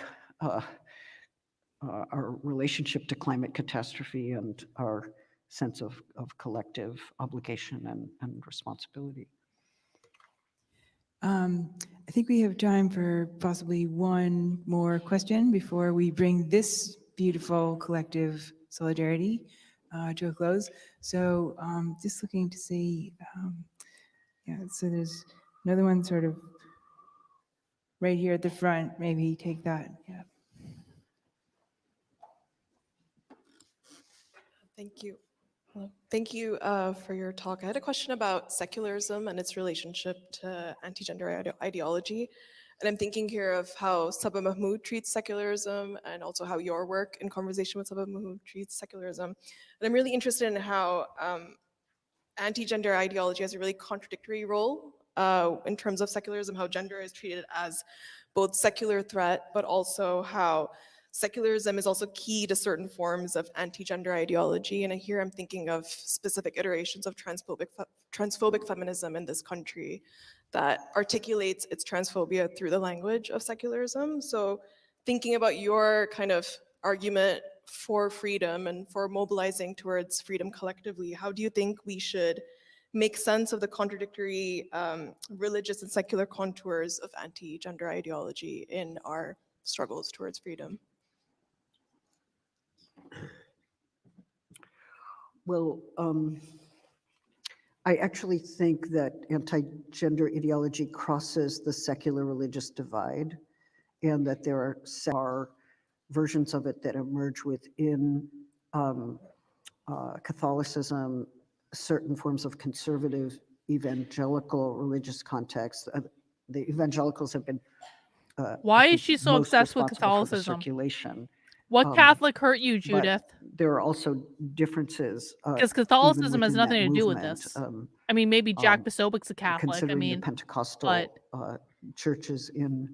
our relationship to climate catastrophe and our sense of collective obligation and responsibility. I think we have time for possibly one more question before we bring this beautiful collective solidarity to a close. So just looking to see, yeah, so there's another one sort of right here at the front, maybe take that, yeah. Thank you. Hello. Thank you for your talk. I had a question about secularism and its relationship to anti-gender ideology. And I'm thinking here of how Sabah Mahmood treats secularism and also how your work in conversation with Sabah Mahmood treats secularism. And I'm really interested in how anti-gender ideology has a really contradictory role in terms of secularism, how gender is treated as both secular threat, but also how secularism is also key to certain forms of anti-gender ideology. And here I'm thinking of specific iterations of transphobic feminism in this country that articulates its transphobia through the language of secularism. So thinking about your kind of argument for freedom and for mobilizing towards freedom collectively, how do you think we should make sense of the contradictory religious and secular contours of anti-gender ideology in our struggles towards freedom? Well, I actually think that anti-gender ideology crosses the secular religious divide, and that there are versions of it that emerge within Catholicism, certain forms of conservative evangelical religious context. The evangelicals have been Why is she so obsessed with Catholicism? Circulation. What Catholic hurt you, Judith? There are also differences. Because Catholicism has nothing to do with this. I mean, maybe Jack Posobiec's a Catholic. Considering I mean, the Pentecostal churches in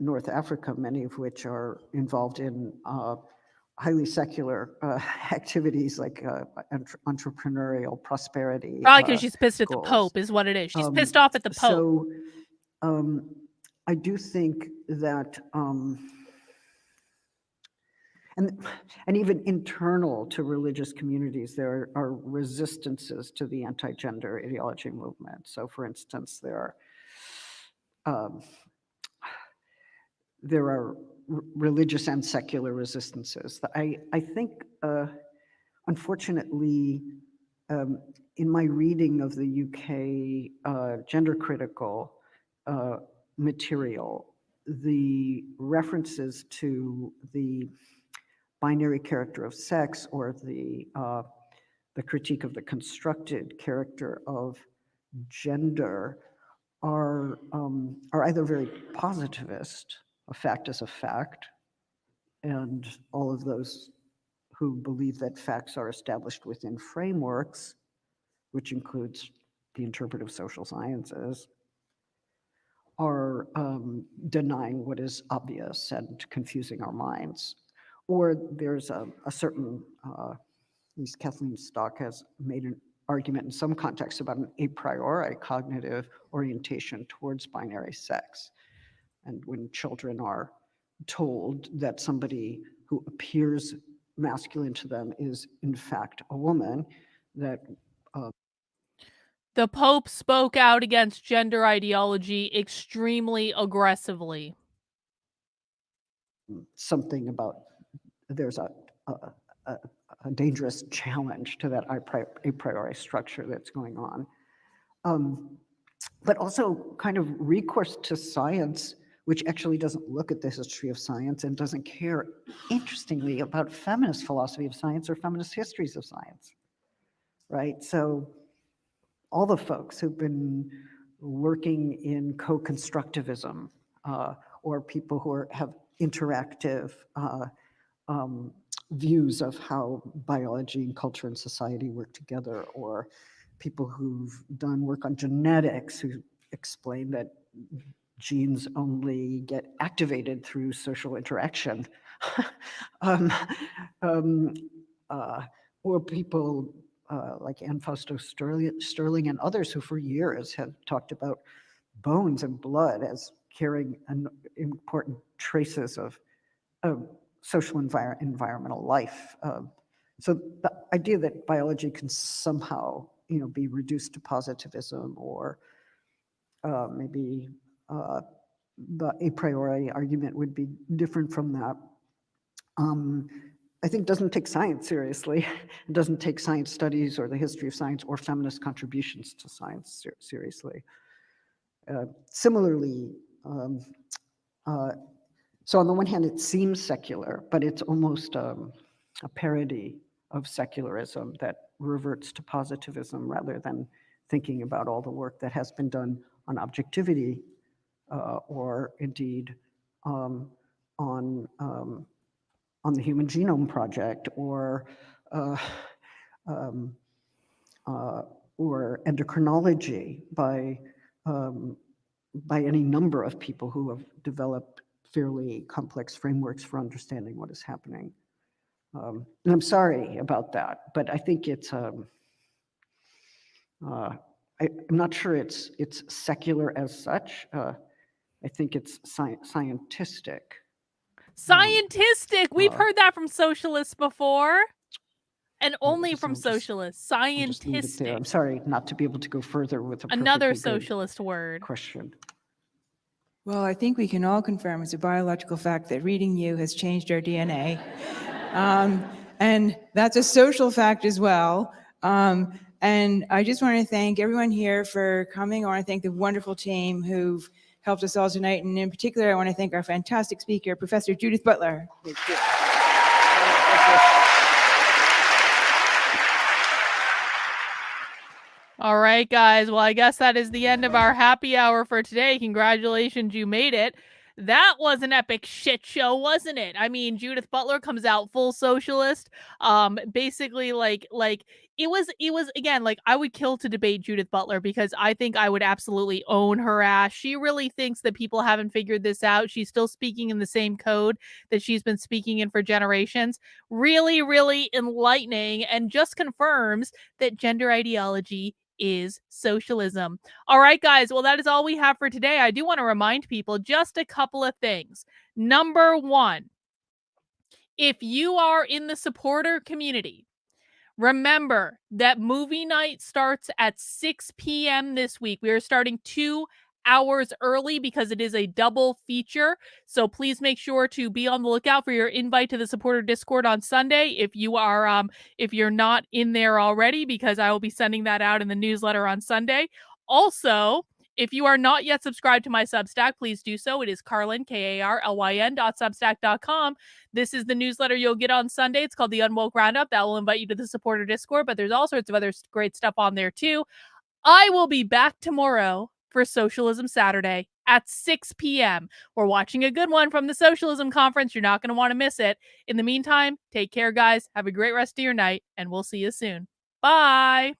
North Africa, many of which are involved in highly secular activities like entrepreneurial prosperity. Probably because she's pissed at goals. the Pope is what it is. She's pissed off at the Pope. So I do think that, and even internal to religious communities, there are resistances to the anti-gender ideology movement. So for instance, there are religious and secular resistances. I think, unfortunately, in my reading of the UK gender critical material, the references to the binary character of sex or the critique of the constructed character of gender are either very positivist, a fact is a fact, and all of those who believe that facts are established within frameworks, which includes the interpretive social sciences, are denying what is obvious and confusing our minds. Or there's a certain, at least Kathleen Stock has made an argument in some contexts about an a priori cognitive orientation towards binary sex. And when children are told that somebody who appears masculine to them is in fact a woman, that the Pope spoke out against gender ideology extremely aggressively. Something about there's a dangerous challenge to that a priori structure that's going on. But also kind of recourse to science, which actually doesn't look at the history of science and doesn't care, interestingly, about feminist philosophy of science or feminist histories of science, right? So all the folks who've been working in co-constructivism or people who have interactive views of how biology and culture and society work together, or people who've done work on genetics who explain that genes only get activated through social interaction um, um, or people like Anne Fausto Sterling and others who for years have talked about bones and blood as carrying important traces of social environmental life. So the idea that biology can somehow, be reduced to positivism, or maybe the a priori argument would be different from that, I think doesn't take science seriously. It doesn't take science studies or the history of science or feminist contributions to science seriously. Similarly, so on the one hand, it seems secular, but it's almost a parody of secularism that reverts to positivism rather than thinking about all the work that has been done on objectivity, or indeed on the Human Genome Project, or endocrinology by any number of people who have developed fairly complex frameworks for understanding what is happening. And I'm sorry about that, but I think it's I'm not sure it's secular as such. I think it's scientistic. Scientistic. We've heard that from socialists before, and only from socialists. Scientistic. I'm sorry not to be able to go further with a Another perfectly good socialist word. question. Well, I think we can all confirm it's a biological fact that reading you has changed our DNA. And that's a social fact as well. And I just want to thank everyone here for coming. I want to thank the wonderful team who've helped us all tonight. And in particular, I want to thank our fantastic speaker, Professor Judith Butler. Thank you. All right, guys. Well, I guess that is the end of our happy hour for today. Congratulations, you made it. That was an epic shit show, wasn't it? I mean, Judith Butler comes out full socialist. Basically, like it was again, like, I would kill to debate Judith Butler because I think I would absolutely own her ass. She really thinks that people haven't figured this out. She's still speaking in the same code that she's been speaking in for generations. Really, really enlightening, and just confirms that gender ideology is socialism. All right, guys. Well, that is all we have for today. I do want to remind people just a couple of things. Number one, if you are in the supporter community, remember that movie night starts at 6 p.m. this week. We are starting 2 hours early because it is a double feature. So please make sure to be on the lookout for your invite to the supporter Discord on Sunday if you are if you're not in there already, because I will be sending that out in the newsletter on Sunday. Also, if you are not yet subscribed to my Substack, please do so. It is Carlyn, KARLYN.substack.com. This is the newsletter you'll get on Sunday. It's called the Unwoke Roundup. That will invite you to the supporter Discord, but there's all sorts of other great stuff on there too. I will be back tomorrow for Socialism Saturday at 6 p.m. We're watching a good one from the Socialism Conference. You're not going to want to miss it. In the meantime, take care, guys. Have a great rest of your night, and we'll see you soon. Bye.